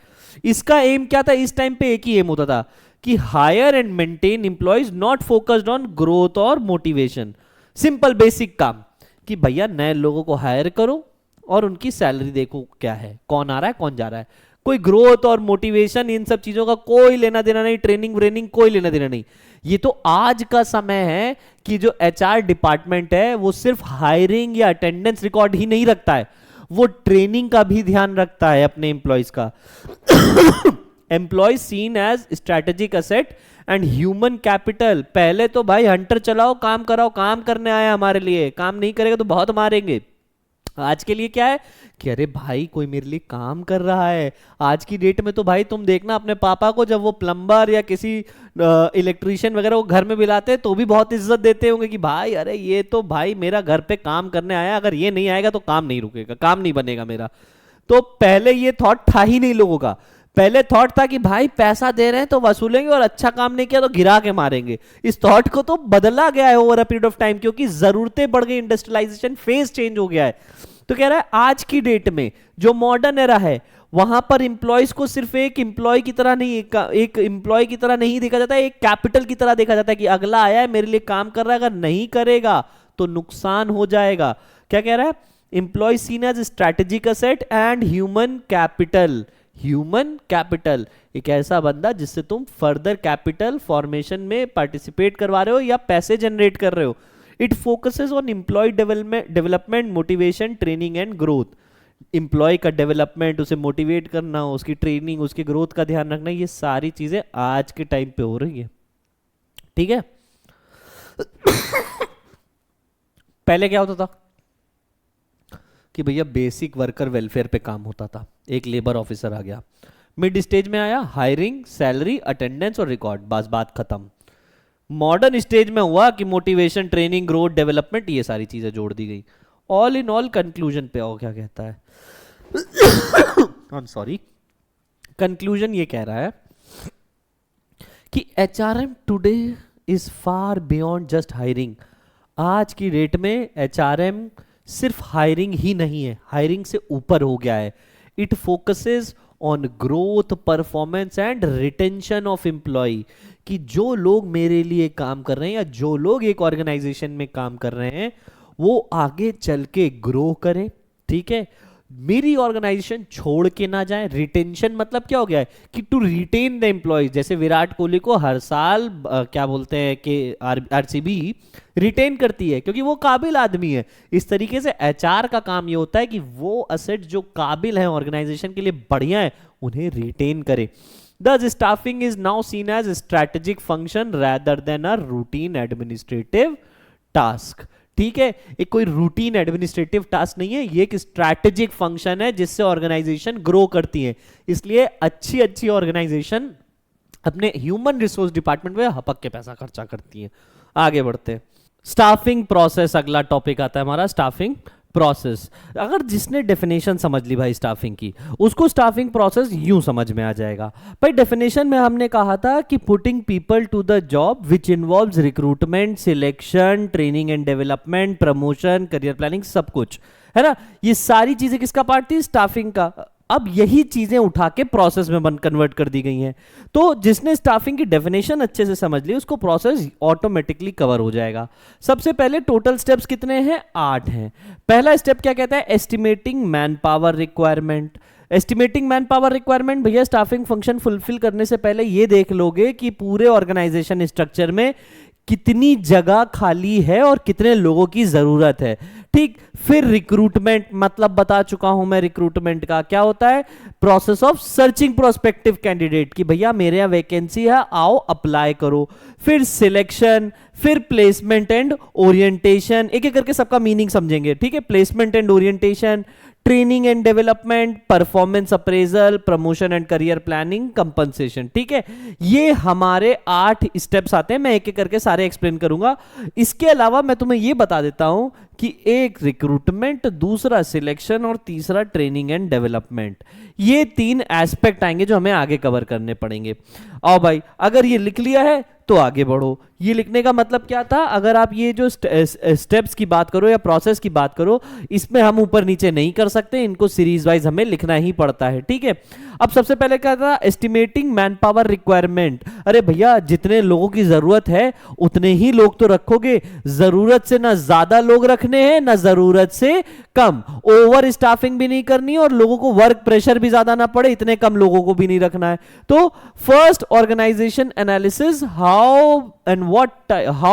इसका एम क्या था इस टाइम पे, एक ही एम होता था कि hire and maintain employees not focused on growth और मोटिवेशन। सिंपल बेसिक काम कि भैया नए लोगों को हायर करो और उनकी सैलरी देखो क्या है, कौन आ रहा है कौन जा रहा है। कोई ग्रोथ और मोटिवेशन इन सब चीजों का कोई लेना देना नहीं, ट्रेनिंग व्रेनिंग कोई लेना देना नहीं। ये तो आज का समय है कि जो एचआर डिपार्टमेंट है वो सिर्फ हायरिंग या अटेंडेंस रिकॉर्ड ही नहीं रखता है, वो ट्रेनिंग का भी ध्यान रखता है अपने एम्प्लॉयज का। Employee seen as strategic asset and human capital. पहले तो भाई हंटर चलाओ, काम कराओ, काम करने आया हमारे लिए, काम नहीं करेगा तो बहुत मारेंगे। आज के लिए क्या है कि अरे भाई कोई मेरे लिए काम कर रहा है। आज की डेट में तो भाई तुम देखना अपने पापा को, जब वो प्लम्बर या किसी इलेक्ट्रीशियन वगैरह वो घर में बुलाते तो भी बहुत इज्जत देते होंगे कि भाई अरे ये तो भाई मेरा घर पे काम करने आया, अगर ये नहीं आएगा तो काम नहीं रुकेगा, काम नहीं बनेगा मेरा। तो पहले ये थॉट था ही नहीं लोगों का। पहले थॉट था कि भाई पैसा दे रहे हैं तो वसूलेंगे और अच्छा काम नहीं किया तो गिरा के मारेंगे। इस थॉट को तो बदला गया है over a period of time, क्योंकि जरूरतें बढ़ गई, इंडस्ट्रियलाइजेशन फेज चेंज हो गया है। तो कह रहा है आज की डेट में जो मॉडर्न एरा है वहां पर इंप्लॉयज को सिर्फ एक इंप्लॉय की तरह नहीं, एक इंप्लॉय की तरह नहीं देखा जाता है, एक कैपिटल की तरह देखा जाता है कि अगला आया है मेरे लिए काम कर रहा है, अगर नहीं करेगा तो नुकसान हो जाएगा। क्या कह रहा है, employee seen as strategic asset and human capital. Human capital एक ऐसा बंदा जिससे तुम फर्दर कैपिटल फॉर्मेशन में पार्टिसिपेट करवा रहे हो या पैसे जनरेट कर रहे हो। It focuses on employee development, motivation, training and growth. Employee का डेवलपमेंट, उसे मोटिवेट करना, उसकी ट्रेनिंग, उसकी ग्रोथ का ध्यान रखना, ये सारी चीजें आज के टाइम पे हो रही है। ठीक है। पहले क्या होता था कि भैया बेसिक वर्कर वेलफेयर पे काम होता था, एक लेबर ऑफिसर आ गया। मिड स्टेज में आया हायरिंग, सैलरी, अटेंडेंस और रिकॉर्ड, बस बात खत्म। मॉडर्न स्टेज में हुआ कि मोटिवेशन, ट्रेनिंग, ग्रोथ, डेवलपमेंट, ये सारी चीजें जोड़ दी गई। ऑल इन ऑल कंक्लूजन पे आओ, क्या कहता है आई एम सॉरी, कंक्लूजन ये कह रहा है कि HRM today is far beyond just hiring. आज की डेट में एचआरएम सिर्फ हायरिंग ही नहीं है, हायरिंग से ऊपर हो गया है। It focuses on growth, performance and retention of employee, कि जो लोग मेरे लिए काम कर रहे हैं या जो लोग एक ऑर्गेनाइजेशन में काम कर रहे हैं वो आगे चल के ग्रो करें। ठीक है, मेरी ऑर्गेनाइजेशन छोड़ के ना जाए। रिटेंशन मतलब क्या हो गया है कि टू रिटेन द एम्प्लॉयज। जैसे विराट कोहली को हर साल क्या बोलते हैं कि आरसीबी रिटेन करती है क्योंकि वो काबिल आदमी है। इस तरीके से एचआर का काम ये होता है कि वो असेट जो काबिल है ऑर्गेनाइजेशन के लिए बढ़िया है उन्हें रिटेन करे। Thus, staffing is now seen as a strategic function rather than a routine administrative task. ठीक है, एक कोई रूटीन एडमिनिस्ट्रेटिव टास्क नहीं है, ये एक स्ट्रैटेजिक फंक्शन है जिससे ऑर्गेनाइजेशन ग्रो करती है। इसलिए अच्छी अच्छी ऑर्गेनाइजेशन अपने ह्यूमन रिसोर्स डिपार्टमेंट में हपक के पैसा खर्चा करती है। आगे बढ़ते हैं, स्टाफिंग प्रोसेस अगला टॉपिक आता है हमारा, स्टाफिंग प्रोसेस। अगर जिसने डेफिनेशन समझ ली भाई स्टाफिंग की, उसको स्टाफिंग प्रोसेस यूं समझ में आ जाएगा। भाई डेफिनेशन में हमने कहा था कि putting people to the job which involves recruitment, selection, training and development, promotion, career planning, सब कुछ है ना। ये सारी चीजें किसका पार्ट थी? स्टाफिंग का। अब यही चीजें उठा के प्रोसेस में कन्वर्ट कर दी गई हैं। तो जिसने स्टाफिंग की डेफिनेशन अच्छे से समझ ली उसको प्रोसेस ऑटोमेटिकली कवर हो जाएगा। सबसे पहले टोटल स्टेप्स कितने हैं? 8 हैं। पहला स्टेप क्या कहता है? Estimating man power requirement. Estimating man power requirement, भैया स्टाफिंग फंक्शन फुलफिल करने से पहले ये देख लोगे कि पूरे ऑर्गेनाइजेशन स्ट्रक्चर में कितनी जगह खाली है और कितने लोगों की जरूरत है। ठीक, फिर रिक्रूटमेंट, मतलब बता चुका हूं मैं रिक्रूटमेंट का क्या होता है, process of searching prospective candidate की भैया मेरे यहां वैकेंसी है, आओ अप्लाई करो। फिर सिलेक्शन, फिर प्लेसमेंट एंड ओरिएंटेशन, एक एक करके सबका मीनिंग समझेंगे। ठीक है, placement and orientation, training and development, performance appraisal, promotion and career planning, compensation. ठीक है, ये हमारे 8 स्टेप्स आते हैं, मैं एक एक करके सारे एक्सप्लेन करूंगा। इसके अलावा मैं तुम्हें ये बता देता हूं कि एक रिक्रूटमेंट, दूसरा सिलेक्शन और तीसरा ट्रेनिंग एंड डेवलपमेंट, ये 3 एस्पेक्ट आएंगे जो हमें आगे कवर करने पड़ेंगे। आओ भाई, अगर ये लिख लिया है तो आगे बढ़ो। ये लिखने का मतलब क्या था? अगर आप ये जो स्टेप्स की बात करो या प्रोसेस की बात करो, इसमें हम ऊपर नीचे नहीं कर सकते, इनको सीरीज वाइज हमें लिखना ही पड़ता है। ठीक है, अब सबसे पहले क्या था? Estimating man power requirement. अरे भैया जितने लोगों की जरूरत है उतने ही लोग तो रखोगे, जरूरत से ना ज्यादा लोग रखने हैं ना जरूरत से कम। ओवर स्टाफिंग भी नहीं करनी और लोगों को वर्क प्रेशर भी ज्यादा ना पड़े, इतने कम लोगों को भी नहीं रखना है। तो first organisation analysis, how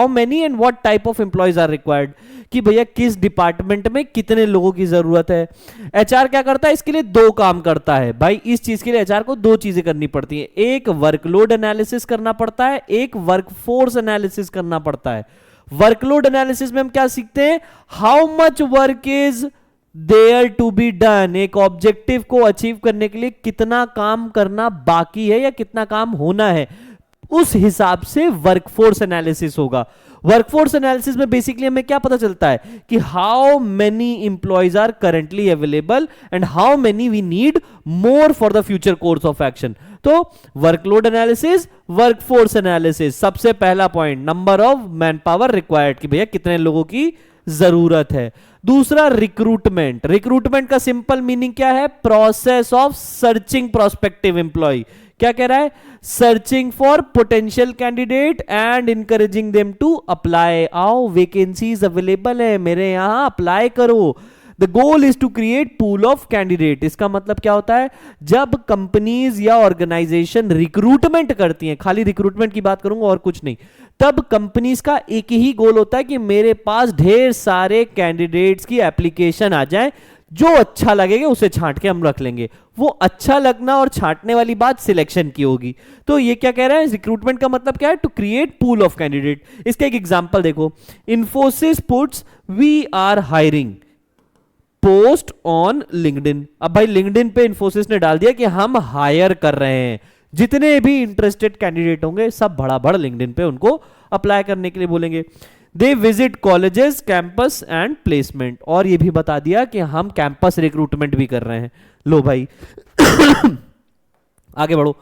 many and what type of employees are required, कि भैया किस डिपार्टमेंट में कितने लोगों की जरूरत है। एचआर क्या करता है? इसके लिए 2 काम करता है भाई। इस चीज के लिए एचआर को 2 चीजें करनी पड़ती हैं, एक वर्कलोड एनालिसिस करना पड़ता है, एक वर्कफोर्स एनालिसिस करना पड़ता है। वर्कलोड एनालिसिस में हम क्या सीखते हैं? How much work is there to be done, एक ऑब्जेक्टिव को अचीव करने के लिए कितना काम करना बाकी है या कितना काम होना है, उस हिसाब से वर्कफोर्स एनालिसिस होगा। वर्कफोर्स एनालिसिस में बेसिकली हमें क्या पता चलता है कि how many employees are currently available and how many we need more for the future course of action. तो वर्कलोड एनालिसिस, वर्कफोर्स एनालिसिस, सबसे पहला point number of manpower required, कि भैया कितने लोगों की जरूरत है। दूसरा रिक्रूटमेंट। रिक्रूटमेंट का सिंपल मीनिंग क्या है? Process of searching prospective employee. क्या कह रहा है? Searching for potential candidate and encouraging them to apply. आओ वैकेंसीज अवेलेबल है मेरे यहां, अप्लाई करो। The goal is to create pool of candidate. इसका मतलब क्या होता है? जब कंपनीज या ऑर्गेनाइजेशन रिक्रूटमेंट करती हैं, खाली रिक्रूटमेंट की बात करूंगा और कुछ नहीं, तब कंपनीज का एक ही गोल होता है कि मेरे पास ढेर सारे कैंडिडेट्स की एप्लीकेशन आ जाए, जो अच्छा लगेगा उसे छांट के हम रख लेंगे। वो अच्छा लगना और छांटने वाली बात सिलेक्शन की होगी। तो ये क्या कह रहा है? रिक्रूटमेंट का मतलब क्या है? To create pool of candidate. इसका एक एग्जांपल देखो, Infosys puts we are hiring post on LinkedIn. अब भाई लिंक्डइन पे इन्फोसिस ने डाल दिया कि हम हायर कर रहे हैं, जितने भी इंटरेस्टेड कैंडिडेट होंगे सब भड़ाभड़ लिंक्डइन पे उनको अप्लाई करने के लिए बोलेंगे। They visit colleges, campus and placement, और ये भी बता दिया कि हम कैंपस रिक्रूटमेंट भी कर रहे हैं। लो भाई आगे बढ़ो।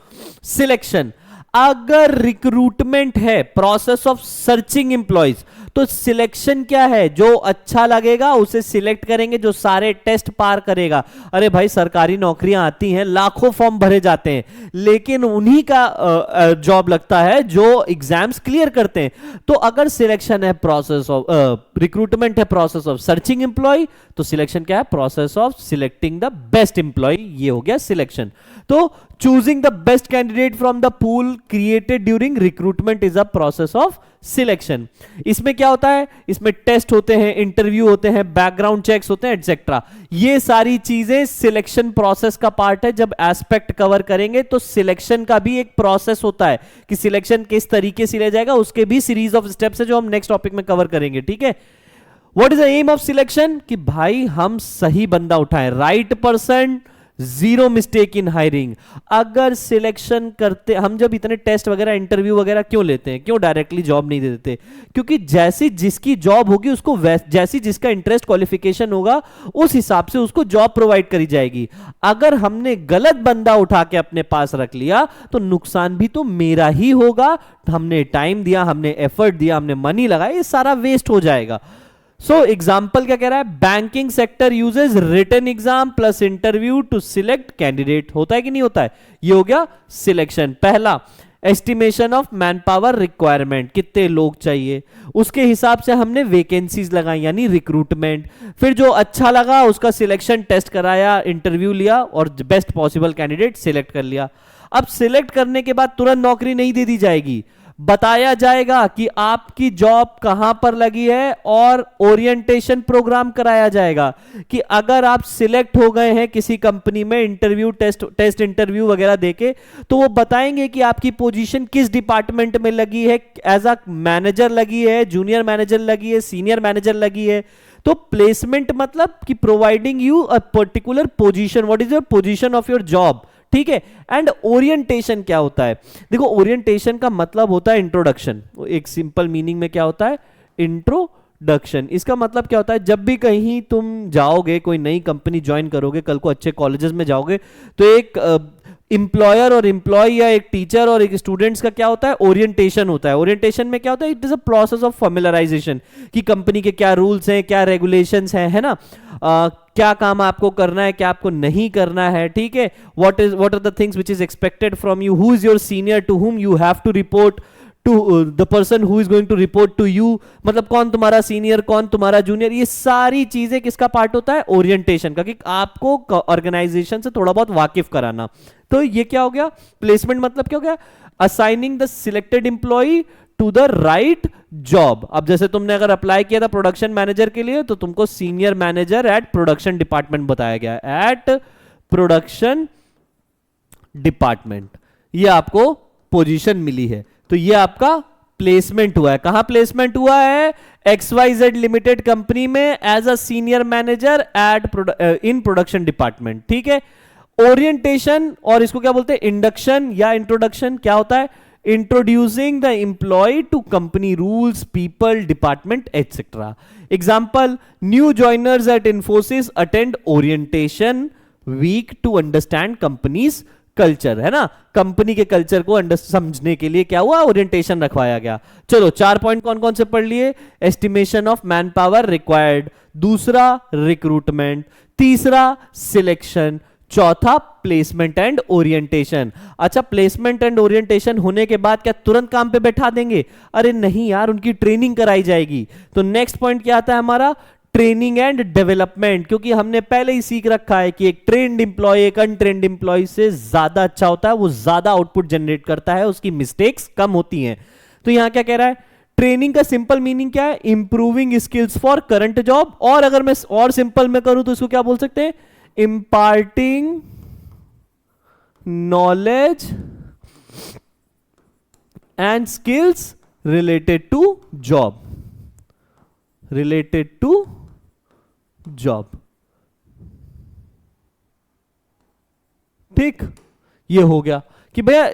सिलेक्शन। अगर रिक्रूटमेंट है, प्रोसेस ऑफ सर्चिंग एम्प्लॉयज, तो सिलेक्शन क्या है? जो अच्छा लगेगा उसे सिलेक्ट करेंगे, जो सारे टेस्ट पार करेगा। अरे भाई सरकारी नौकरियां आती हैं, लाखों फॉर्म भरे जाते हैं, लेकिन उन्हीं का जॉब लगता है जो एग्जाम्स क्लियर करते हैं। तो अगर सिलेक्शन है प्रोसेस ऑफ रिक्रूटमेंट है प्रोसेस ऑफ सर्चिंग एम्प्लॉय, तो सिलेक्शन क्या है? Process of selecting the best employee. ये हो गया सिलेक्शन। तो choosing the best candidate from the pool created during recruitment is a process of selection। इसमें क्या होता है? इसमें टेस्ट होते हैं, इंटरव्यू होते हैं, बैकग्राउंड चेक्स होते हैं, एटसेट्रा। ये सारी चीजें सिलेक्शन प्रोसेस का पार्ट है। जब एस्पेक्ट कवर करेंगे तो सिलेक्शन का भी एक प्रोसेस होता है कि सिलेक्शन किस तरीके से लिया जाएगा, उसके भी सीरीज ऑफ स्टेप्स है जो हम नेक्स्ट टॉपिक में कवर करेंगे, ठीक है। What is the aim of selection? कि भाई हम सही बंदा उठाएं, right person, zero mistake in hiring. अगर सिलेक्शन करते, हम जब इतने टेस्ट वगैरह इंटरव्यू वगैरह क्यों लेते हैं, क्यों डायरेक्टली जॉब नहीं दे देते? क्योंकि जैसी जिसकी जॉब होगी उसको जैसी जिसका इंटरेस्ट क्वालिफिकेशन होगा उस हिसाब से उसको जॉब प्रोवाइड करी जाएगी। अगर हमने गलत बंदा उठा के अपने पास रख लिया तो नुकसान भी तो मेरा ही होगा। हमने टाइम दिया, हमने एफर्ट दिया, हमने मनी लगाया, ये सारा वेस्ट हो जाएगा। सो एग्जाम्पल क्या कह रहा है? Banking sector uses written exam plus interview to select candidate. होता है कि नहीं होता है? ये हो गया सिलेक्शन। पहला, estimation of man power requirement, कितने लोग चाहिए, उसके हिसाब से हमने वैकेंसीज लगाई यानी रिक्रूटमेंट। फिर जो अच्छा लगा उसका सिलेक्शन टेस्ट कराया, इंटरव्यू लिया और बेस्ट पॉसिबल कैंडिडेट सिलेक्ट कर लिया। अब सिलेक्ट करने के बाद तुरंत नौकरी नहीं दे दी जाएगी, बताया जाएगा कि आपकी जॉब कहां पर लगी है और ओरिएंटेशन प्रोग्राम कराया जाएगा कि अगर आप सिलेक्ट हो गए हैं किसी कंपनी में इंटरव्यू टेस्ट इंटरव्यू वगैरह देके, तो वो बताएंगे कि आपकी पोजीशन किस डिपार्टमेंट में लगी है, एज अ मैनेजर लगी है, जूनियर मैनेजर लगी है, सीनियर मैनेजर लगी है। तो प्लेसमेंट मतलब कि providing you a particular position, what is your position of your job, ठीक है। एंड ओरिएंटेशन क्या होता है? देखो ओरिएंटेशन का मतलब होता है इंट्रोडक्शन। एक सिंपल मीनिंग में क्या होता है? इंट्रोडक्शन। इसका मतलब क्या होता है? जब भी कहीं तुम जाओगे, कोई नई कंपनी ज्वाइन करोगे, कल को अच्छे कॉलेजेस में जाओगे, तो एक इंप्लॉयर और एम्प्लॉय या एक टीचर और एक स्टूडेंट्स का क्या होता है? ओरिएंटेशन होता है। ओरिएंटेशन में क्या होता है? It is a process of familiarisation कि कंपनी के क्या रूल्स हैं, क्या रेगुलेशंस हैं, है ना, क्या काम आपको करना है, क्या आपको नहीं करना है, ठीक है। What are the things which is expected from you, who is your senior to whom you have to report, to the person who is going to report to you, मतलब कौन तुम्हारा सीनियर, कौन तुम्हारा जूनियर। ये सारी चीजें किसका part होता है? ओरिएंटेशन का, कि आपको ऑर्गेनाइजेशन से थोड़ा बहुत वाकिफ कराना। तो ये क्या हो गया? प्लेसमेंट मतलब क्या हो गया? Assigning the selected employee to the right job. अब जैसे तुमने अगर अप्लाई किया था प्रोडक्शन मैनेजर के लिए, तो तुमको senior manager eight production department बताया गया, एट प्रोडक्शन डिपार्टमेंट, ये आपको पोजीशन मिली है। तो ये आपका प्लेसमेंट हुआ है। कहां प्लेसमेंट हुआ है? XYZ लिमिटेड कंपनी में as a senior manager at in production department, ठीक है। ओरिएंटेशन, और इसको क्या बोलते हैं? इंडक्शन या इंट्रोडक्शन। क्या होता है? Introducing the employee to company rules, people, department etcetera. Example, new joiners at Infosys attend orientation week to understand company's culture, है ना। कंपनी के कल्चर को समझने के लिए क्या हुआ? ओरिएंटेशन रखवाया गया। चलो 4 पॉइंट कौन कौन से पढ़ लिए? Estimation of manpower required, दूसरा रिक्रूटमेंट, तीसरा सिलेक्शन, चौथा प्लेसमेंट एंड ओरिएंटेशन। अच्छा, प्लेसमेंट एंड ओरिएंटेशन होने के बाद क्या तुरंत काम पे बैठा देंगे? अरे नहीं यार, उनकी ट्रेनिंग कराई जाएगी। तो नेक्स्ट पॉइंट क्या आता है हमारा? ट्रेनिंग एंड डेवलपमेंट, क्योंकि हमने पहले ही सीख रखा है कि एक ट्रेन्ड एम्प्लॉय एक अनट्रेन्ड एम्प्लॉय से ज्यादा अच्छा होता है, वो ज्यादा आउटपुट जनरेट करता है, उसकी मिस्टेक्स कम होती हैं। तो यहां क्या कह रहा है? ट्रेनिंग का सिंपल मीनिंग क्या है? Improving skills for current job. और अगर मैं और सिंपल में करूं तो इसको क्या बोल सकते हैं? imparting knowledge and skills related to job, related to job, ठीक। ये हो गया कि भैया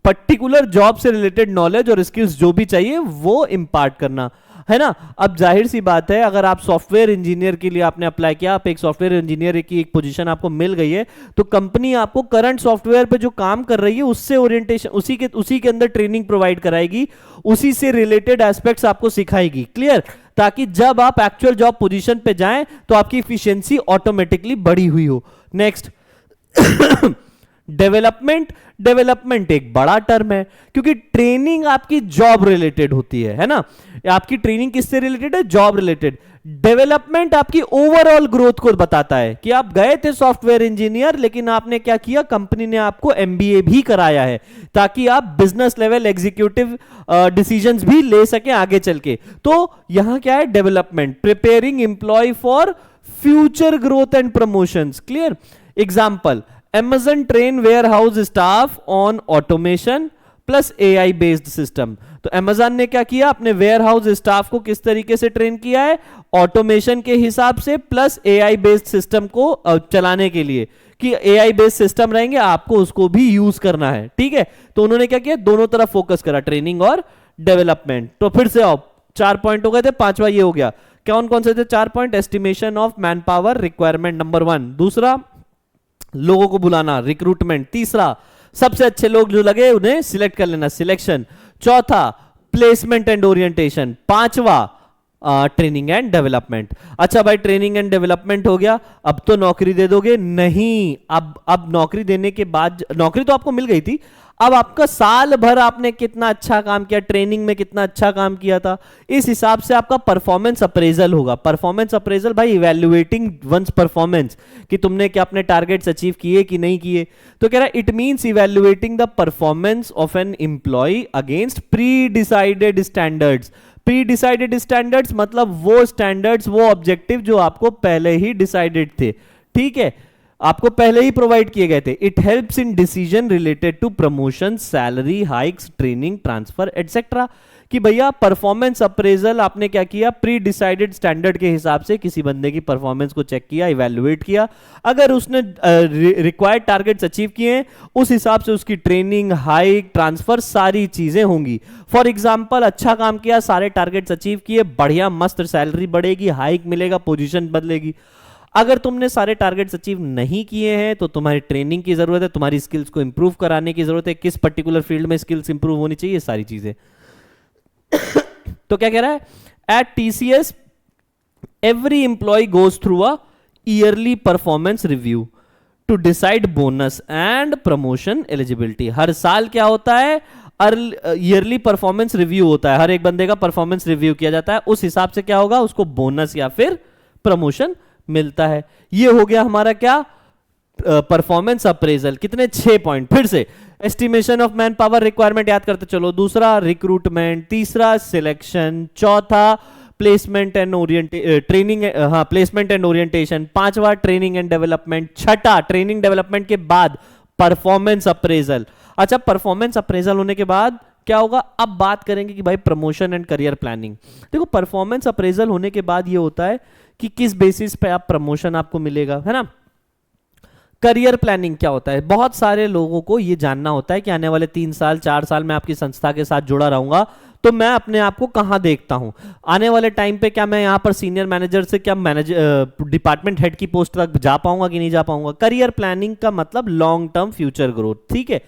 पर्टिकुलर जॉब से रिलेटेड नॉलेज और स्किल्स जो भी चाहिए वो इंपार्ट करना। है ना। अब जाहिर सी बात है, अगर आप सॉफ्टवेयर इंजीनियर के लिए आपने अप्लाई किया, आप एक सॉफ्टवेयर इंजीनियर की एक पोजीशन आपको मिल गई है, तो कंपनी आपको करंट सॉफ्टवेयर पे जो काम कर रही है उससे ओरिएंटेशन, उसी के अंदर ट्रेनिंग प्रोवाइड कराएगी, उसी से रिलेटेड एस्पेक्ट्स आपको सिखाएगी। क्लियर? ताकि जब आप एक्चुअल जॉब पोजीशन पे जाएं तो आपकी इफिशियंसी ऑटोमेटिकली बढ़ी हुई हो। Next, development. डेवलपमेंट एक बड़ा टर्म है, क्योंकि ट्रेनिंग आपकी जॉब रिलेटेड होती है ना। आपकी ट्रेनिंग किससे रिलेटेड है? Job related. डेवलपमेंट आपकी ओवरऑल ग्रोथ को बताता है कि आप गए थे सॉफ्टवेयर इंजीनियर, लेकिन आपने क्या किया, कंपनी ने आपको एमबीए भी कराया है ताकि आप बिजनेस लेवल एग्जीक्यूटिव डिसीजंस भी ले सके आगे चल के। तो यहां क्या है? Development, preparing employee for future growth and promotions. Clear? Example, Amazon train warehouse staff on automation plus AI based system। तो Amazon ने क्या किया, अपने warehouse staff को किस तरीके से ट्रेन किया है? ऑटोमेशन के हिसाब से प्लस AI बेस्ड सिस्टम को चलाने के लिए, कि AI बेस्ड सिस्टम रहेंगे, आपको उसको भी यूज करना है। ठीक है, तो उन्होंने क्या किया, दोनों तरफ फोकस करा, ट्रेनिंग और डेवलपमेंट। तो फिर से आओ, 4 पॉइंट हो गए थे, 5वां ये हो गया। कौन कौन से थे 4 point? Estimation of man power requirement number 1, दूसरा लोगों को बुलाना, रिक्रूटमेंट, तीसरा सबसे अच्छे लोग जो लगे उन्हें सिलेक्ट कर लेना, सिलेक्शन, चौथा प्लेसमेंट एंड ओरिएंटेशन, पांचवा ट्रेनिंग एंड डेवलपमेंट। अच्छा भाई, ट्रेनिंग एंड डेवलपमेंट हो गया, अब तो नौकरी दे दोगे? नहीं, अब नौकरी देने के बाद, नौकरी तो आपको मिल गई थी, अब आपका साल भर आपने कितना अच्छा काम किया, ट्रेनिंग में कितना अच्छा काम किया था, इस हिसाब से आपका परफॉर्मेंस अप्रेजल होगा। परफॉर्मेंस अप्रेजल भाई, इवैल्यूएटिंग वंस परफॉर्मेंस, कि तुमने क्या अपने टारगेट्स अचीव किए कि नहीं किए। तो कह रहा है, it means evaluating the performance of an employee against pre decided standards. Pre decided standards मतलब वो स्टैंडर्ड्स, वो ऑब्जेक्टिव जो आपको पहले ही डिसाइडेड थे। ठीक है, आपको पहले ही प्रोवाइड किए गए थे। It helps in decision related to promotion, salary hikes, training, transfer etcetera. कि भैया परफॉर्मेंस अप्रेजल आपने क्या किया, प्री डिसाइडेड स्टैंडर्ड के हिसाब से किसी बंदे की परफॉर्मेंस को चेक किया, इवैल्यूएट किया, अगर उसने रिक्वायर्ड टारगेट्स अचीव किए उस हिसाब से उसकी ट्रेनिंग, हाइक, ट्रांसफर सारी चीजें होंगी। फॉर एग्जांपल, अच्छा काम किया, सारे टारगेट्स अचीव किए, बढ़िया मस्त सैलरी बढ़ेगी, हाइक मिलेगा, पोजीशन बदलेगी। अगर तुमने सारे टारगेट्स अचीव नहीं किए हैं तो तुम्हारी ट्रेनिंग की जरूरत है, तुम्हारी स्किल्स को इंप्रूव कराने की जरूरत है, किस पर्टिकुलर फील्ड में स्किल्स इंप्रूव होनी चाहिए, सारी चीजें। तो क्या कह रहा है, at TCS every employee goes through a yearly performance review to decide bonus and promotion eligibility. हर साल क्या होता है, ईयरली परफॉर्मेंस रिव्यू होता है, हर एक बंदे का परफॉर्मेंस रिव्यू किया जाता है, उस हिसाब से क्या होगा, उसको बोनस या फिर प्रमोशन मिलता है। ये हो गया हमारा क्या, परफॉर्मेंस अप्रेजल। कितने, 6 पॉइंट। फिर से, estimation of man power requirement याद करते चलो, दूसरा रिक्रूटमेंट, तीसरा सिलेक्शन, चौथा प्लेसमेंट एंड ट्रेनिंग, हाँ प्लेसमेंट एंड ओरिएंटेशन, पांचवा ट्रेनिंग एंड डेवलपमेंट, छठा ट्रेनिंग डेवलपमेंट के बाद परफॉर्मेंस अप्रेजल। अच्छा, परफॉर्मेंस अप्रेजल होने के बाद क्या होगा, अब बात करेंगे कि भाई प्रमोशन एंड करियर प्लानिंग। देखो, परफॉर्मेंस अप्रेजल होने के बाद ये होता है कि किस बेसिस पे आप प्रमोशन आपको मिलेगा, है ना। करियर प्लानिंग क्या होता है, बहुत सारे लोगों को ये जानना होता है कि आने वाले 3 साल 4 साल मैं आपकी संस्था के साथ जुड़ा रहूंगा, तो मैं अपने आप को कहां देखता हूं आने वाले टाइम पे, क्या मैं यहां पर सीनियर मैनेजर से क्या मैनेजर डिपार्टमेंट हेड की पोस्ट तक जा पाऊंगा कि नहीं जा पाऊंगा। करियर प्लानिंग का मतलब लॉन्ग टर्म फ्यूचर ग्रोथ। ठीक है,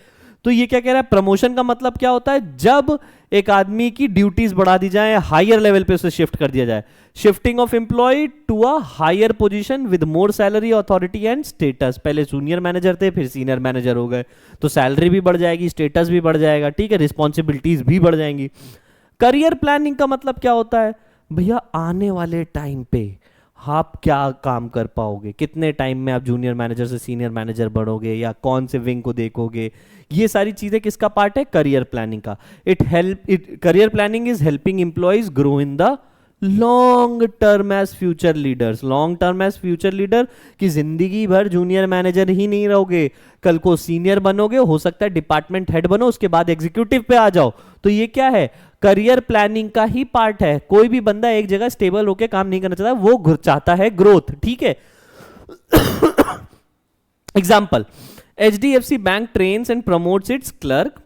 तो ये क्या कह रहा है, प्रमोशन का मतलब क्या होता है, जब एक आदमी की ड्यूटीज बढ़ा दी जाए, हायर लेवल पे उसे शिफ्ट कर दिया जाए। Shifting of employee to a higher position with more salary, authority and status. पहले जूनियर मैनेजर थे, फिर सीनियर मैनेजर हो गए, तो सैलरी भी बढ़ जाएगी, स्टेटस भी बढ़ जाएगा, ठीक है, रिस्पॉन्सिबिलिटीज भी बढ़ जाएंगी। करियर प्लानिंग का मतलब क्या होता है, भैया आने वाले टाइम पे आप क्या काम कर पाओगे, कितने टाइम में आप जूनियर मैनेजर से सीनियर मैनेजर बढ़ोगे, या कौन से विंग को देखोगे, ये सारी चीजें किसका पार्ट है, करियर प्लानिंग का। Career planning is helping employees grow in the long term as future leaders. Long term as future leader की जिंदगी भर जूनियर मैनेजर ही नहीं रहोगे, कल को सीनियर बनोगे, हो सकता है डिपार्टमेंट हेड बनो, उसके बाद एग्जीक्यूटिव पे आ जाओ। तो ये क्या है, करियर प्लानिंग का ही पार्ट है। कोई भी बंदा एक जगह स्टेबल होकर काम नहीं करना चाहता, वो चाहता है ग्रोथ। ठीक है, example, HDFC bank trains and promotes its clerk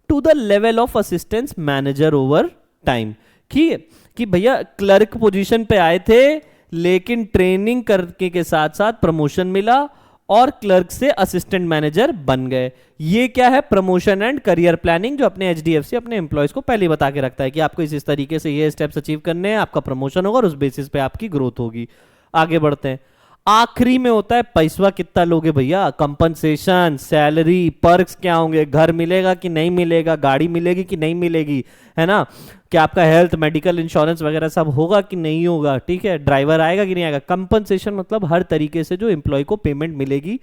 to the level of assistance manager over time. ठीक है, कि भैया क्लर्क पोजीशन पे आए थे लेकिन ट्रेनिंग करके के साथ साथ प्रमोशन मिला और क्लर्क से असिस्टेंट मैनेजर बन गए। ये क्या है, प्रमोशन एंड करियर प्लानिंग, जो अपने एचडीएफसी अपने एम्प्लॉयज को पहले बता के रखता है कि आपको इस तरीके से ये स्टेप्स अचीव करने हैं, आपका प्रमोशन होगा और उस बेसिस पे आपकी ग्रोथ होगी। आगे बढ़ते हैं। आखिरी में होता है पैसा कितना लोगे भैया, कंपनसेशन, सैलरी, पर्क्स क्या होंगे, घर मिलेगा कि नहीं मिलेगा, गाड़ी मिलेगी कि नहीं मिलेगी, है ना, क्या आपका हेल्थ मेडिकल इंश्योरेंस वगैरह सब होगा कि नहीं होगा, ठीक है, ड्राइवर आएगा कि नहीं आएगा। कंपनसेशन मतलब हर तरीके से जो एम्प्लॉय को पेमेंट मिलेगी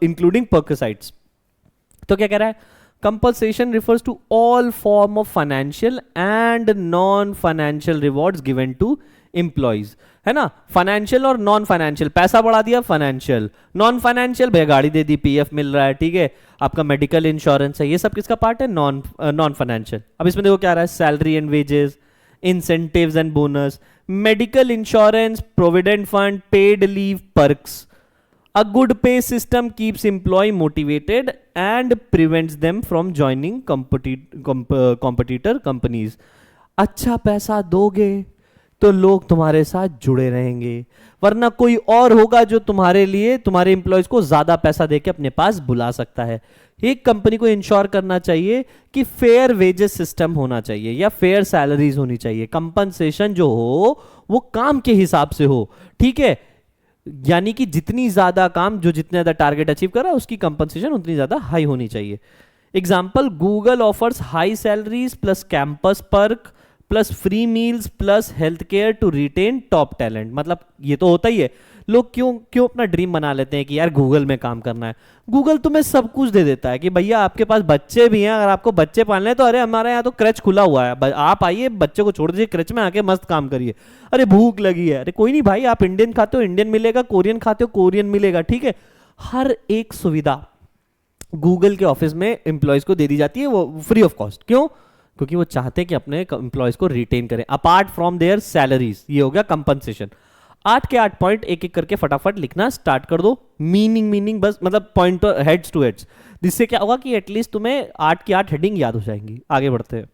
इंक्लूडिंग पर्क्साइड्स। तो क्या कह रहा है, compensation refers to all form of financial and non financial rewards given to employees, है ना। फाइनेंशियल और नॉन फाइनेंशियल, पैसा बढ़ा दिया फाइनेंशियल, नॉन फाइनेंशियल भैया गाड़ी दे दी, पीएफ मिल रहा है, ठीक है, आपका मेडिकल इंश्योरेंस है, ये सब किसका पार्ट है, नॉन फाइनेंशियल। अब इसमें देखो क्या आ रहा है, salary and wages, incentives and bonus, medical insurance, provident fund, paid leave, perks. A good pay system keeps employee motivated and prevents them from joining competitor companies. अच्छा पैसा दोगे तो लोग तुम्हारे साथ जुड़े रहेंगे, वरना कोई और होगा जो तुम्हारे लिए तुम्हारे एम्प्लॉयज को ज्यादा पैसा देके अपने पास बुला सकता है। एक कंपनी को इंश्योर करना चाहिए कि फेयर वेजेस सिस्टम होना चाहिए या फेयर सैलरीज होनी चाहिए, कंपनसेशन जो हो वो काम के हिसाब से हो, ठीक है, यानी कि जितनी ज्यादा काम, जो जितने ज्यादा टारगेट अचीव कर रहा है उसकी कंपनसेशन उतनी ज्यादा हाई होनी चाहिए। Example, Google offers high salaries plus campus perk plus free meals plus health care to retain top talent. मतलब ये तो होता ही है, लोग क्यों अपना ड्रीम बना लेते हैं कि यार गूगल में काम करना है। गूगल तुम्हें सब कुछ दे देता है कि भैया आपके पास बच्चे भी हैं, अगर आपको बच्चे पालने हैं तो अरे हमारे यहाँ तो क्रच खुला हुआ है, आप आइए बच्चे को छोड़ दीजिए क्रच में, आके मस्त काम करिए। अरे भूख लगी है, अरे कोई नहीं भाई, आप इंडियन खाते हो इंडियन मिलेगा, कोरियन खाते हो कोरियन मिलेगा, ठीक है। हर एक सुविधा गूगल के ऑफिस में एम्प्लॉयज को दे दी जाती है, वो फ्री ऑफ कॉस्ट। क्यों? क्योंकि वो चाहते हैं कि अपने एम्प्लॉयज को रिटेन करें अपार्ट फ्रॉम देयर सैलरीज। ये हो गया कंपनसेशन। 8 के 8 पॉइंट एक एक करके फटाफट लिखना स्टार्ट कर दो। मीनिंग बस, मतलब पॉइंट हेड्स टू हेड्स, जिससे क्या होगा कि एटलीस्ट तुम्हें 8 की 8 हेडिंग याद हो जाएंगी। आगे बढ़ते हैं।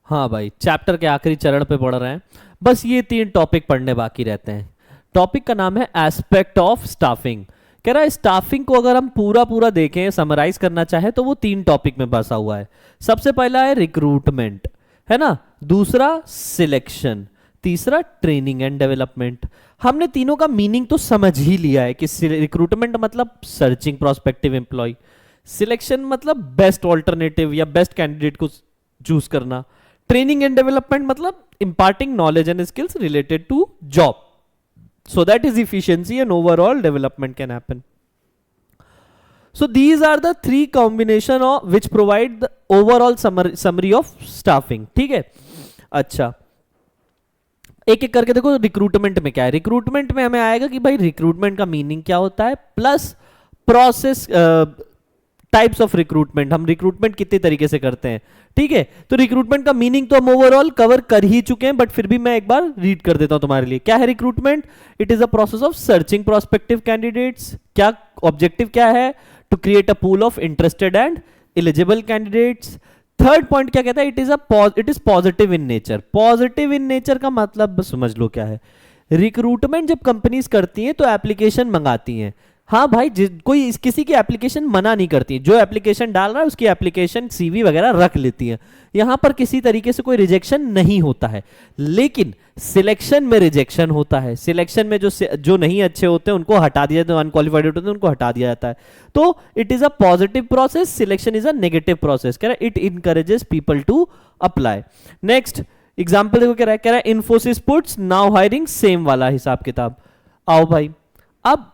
हाँ भाई, चैप्टर के आखिरी चरण पे पढ़ रहे हैं, बस ये 3 टॉपिक पढ़ने बाकी रहते हैं। टॉपिक का नाम है एस्पेक्ट ऑफ स्टाफिंग। कह रहा है स्टाफिंग को अगर हम पूरा देखें, समराइज करना चाहे तो वो 3 टॉपिक में बसा हुआ है। सबसे पहला है रिक्रूटमेंट, है ना, दूसरा सिलेक्शन, तीसरा ट्रेनिंग एंड डेवलपमेंट। हमने तीनों का मीनिंग तो समझ ही लिया है कि रिक्रूटमेंट मतलब सर्चिंग प्रोस्पेक्टिव एम्प्लॉय, सिलेक्शन मतलब बेस्ट ऑल्टरनेटिव या बेस्ट कैंडिडेट को चूज करना, ट्रेनिंग एंड डेवलपमेंट मतलब imparting knowledge and skills related to job so that is efficiency and overall development can happen. So these are the 3 combination of which provide the overall summary of staffing, ठीक है। अच्छा, एक एक करके देखो recruitment में क्या है। रिक्रूटमेंट में हमें आएगा कि भाई रिक्रूटमेंट का मीनिंग क्या होता है, plus process, types of recruitment, हम रिक्रूटमेंट कितने तरीके से करते हैं, ठीक है। तो रिक्रूटमेंट का मीनिंग तो हम ओवरऑल कवर कर ही चुके हैं, बट फिर भी मैं एक बार रीड कर देता हूं तुम्हारे लिए। क्या है recruitment? It is a process of searching prospective candidates. क्या ऑब्जेक्टिव क्या है? To create a pool of interested and eligible candidates. Third point क्या कहता है? It is positive in nature. Positive in nature का मतलब समझ लो क्या है। रिक्रूटमेंट जब कंपनीज करती हैं तो एप्लीकेशन मंगाती हैं, हाँ भाई, कोई किसी की एप्लीकेशन मना नहीं करती, जो एप्लीकेशन डाल रहा है उसकी एप्लीकेशन सीवी वगैरह रख लेती है, यहां पर किसी तरीके से कोई रिजेक्शन नहीं होता है। लेकिन सिलेक्शन में रिजेक्शन होता है। सिलेक्शन में जो नहीं अच्छे होते हैं उनको हटा दिया जाता है, अनक्वालिफाइड होते हैं उनको हटा दिया जाता है। तो it is a positive process, selection is a negative process. कह रहा है it encourages people to apply. Next example देखो, कह रहा है Infosys puts now hiring, same वाला हिसाब किताब। आओ भाई, अब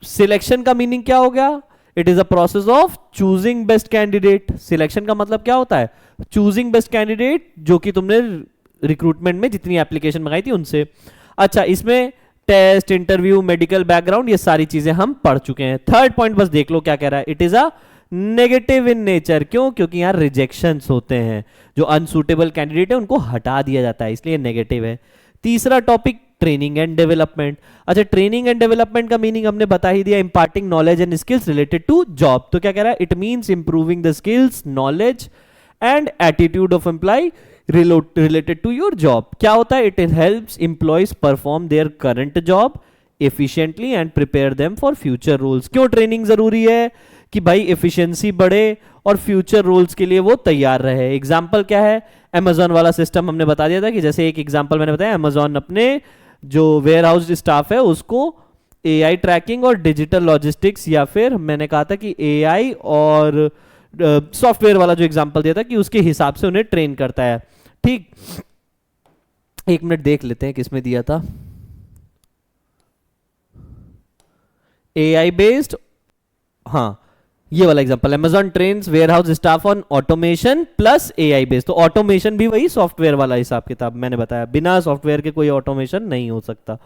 सिलेक्शन का मीनिंग क्या हो गया? It is a process of choosing best candidate. Selection का मतलब क्या होता है? चूजिंग बेस्ट कैंडिडेट, जो कि तुमने रिक्रूटमेंट में जितनी एप्लीकेशन मंगाई थी उनसे। अच्छा, इसमें टेस्ट, इंटरव्यू, मेडिकल बैकग्राउंड, ये सारी चीजें हम पढ़ चुके हैं। थर्ड पॉइंट बस देख लो क्या कह रहा है। It is a negative in nature. क्यों? क्योंकि यहां रिजेक्शंस होते हैं, जो अनसूटेबल कैंडिडेट है उनको हटा दिया जाता है, इसलिए नेगेटिव है। तीसरा टॉपिक ट्रेनिंग एंड डेवलपमेंट। अच्छा, ट्रेनिंग एंड डेवलपमेंट का मीनिंग हमने बता ही दिया, imparting knowledge and skills related to job. तो क्या कह रहा है? It means improving the skills, knowledge and attitude of employee related to your job. क्या होता है? It helps employees perform their current job efficiently and prepare them for future roles. क्यों training जरूरी है? कि भाई एफिशिएंसी बढ़े और फ्यूचर रोल्स के लिए वो तैयार रहे। एग्जाम्पल क्या है? अमेजॉन वाला सिस्टम हमने बता दिया था कि जैसे एक एग्जाम्पल मैंने बताया, अमेजॉन अपने जो वेयर हाउस स्टाफ है उसको एआई ट्रैकिंग और डिजिटल लॉजिस्टिक्स, या फिर मैंने कहा था कि एआई और सॉफ्टवेयर वाला जो एग्जाम्पल दिया था कि उसके हिसाब से उन्हें ट्रेन करता है। ठीक, एक मिनट देख लेते हैं किसमें दिया था। एआई बेस्ड, हाँ ये वाला example, Amazon trains warehouse staff on automation plus AI based. तो ऑटोमेशन भी वही सॉफ्टवेयर वाला हिसाब किताब मैंने बताया, बिना सॉफ्टवेयर के कोई ऑटोमेशन नहीं हो सकता।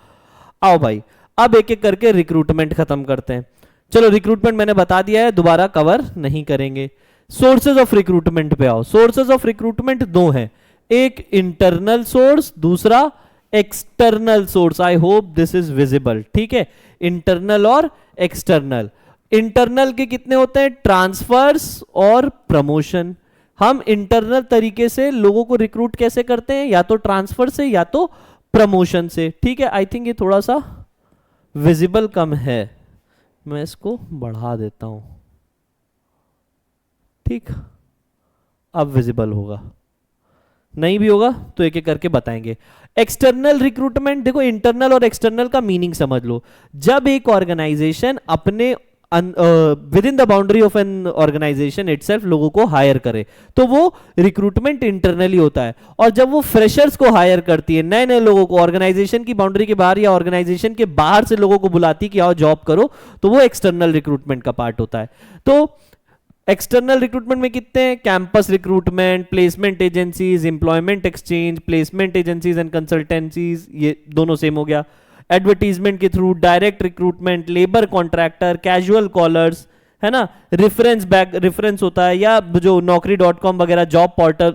आओ भाई अब एक एक करके रिक्रूटमेंट खत्म करते हैं। चलो रिक्रूटमेंट मैंने बता दिया है, दोबारा कवर नहीं करेंगे। सोर्सेज ऑफ रिक्रूटमेंट पे आओ। सोर्सेज ऑफ रिक्रूटमेंट दो हैं, एक इंटरनल सोर्स, दूसरा external source. I hope this is visible. ठीक है, इंटरनल और एक्सटर्नल। इंटरनल के कितने होते हैं? ट्रांसफर्स और प्रमोशन। हम इंटरनल तरीके से लोगों को रिक्रूट कैसे करते हैं? या तो ट्रांसफर से या तो प्रमोशन से। ठीक है, आई थिंक ये थोड़ा सा विजिबल कम है, मैं इसको बढ़ा देता हूं। ठीक, अब विजिबल होगा, नहीं भी होगा तो एक एक करके बताएंगे। एक्सटर्नल रिक्रूटमेंट, देखो इंटरनल और एक्सटर्नल का मीनिंग समझ लो। जब एक ऑर्गेनाइजेशन अपने within the boundary of an organisation itself लोगों को हायर करे तो वो रिक्रूटमेंट इंटरनली होता है। और जब वो फ्रेशर्स को हायर करती है, नए नए लोगों को ऑर्गेनाइजेशन की बाउंड्री के बाहर या ऑर्गेनाइजेशन के बाहर से लोगों को बुलाती कि आओ जॉब करो, तो वो एक्सटर्नल रिक्रूटमेंट का पार्ट होता है। तो एक्सटर्नल रिक्रूटमेंट में कितने हैं? Campus recruitment, placement agencies, employment exchange, placement agencies and consultancies, ये दोनों सेम हो गया। एडवर्टीजमेंट के थ्रू, direct recruitment, labour contractor, casual callers, है ना, रेफरेंस होता है, या जो Naukri.com वगैरह जॉब पोर्टल,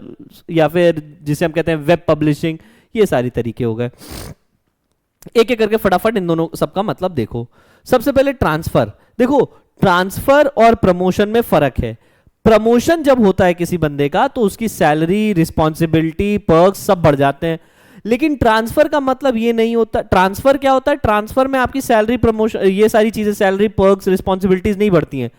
या फिर जिसे हम कहते हैं वेब पब्लिशिंग, ये सारी तरीके हो गए। एक एक करके फटाफट इन दोनों सबका मतलब देखो। सबसे पहले ट्रांसफर। देखो ट्रांसफर और प्रमोशन में फर्क है। प्रमोशन जब होता है किसी बंदे का तो उसकी सैलरी, रिस्पॉन्सिबिलिटी, पर्क्स सब बढ़ जाते हैं। लेकिन ट्रांसफर का मतलब ये नहीं होता। ट्रांसफर क्या होता है? ट्रांसफर में आपकी सैलरी, प्रमोशन, ये सारी चीजें, सैलरी, पर्क्स, रिस्पॉन्सिबिलिटीज नहीं बढ़ती हैं।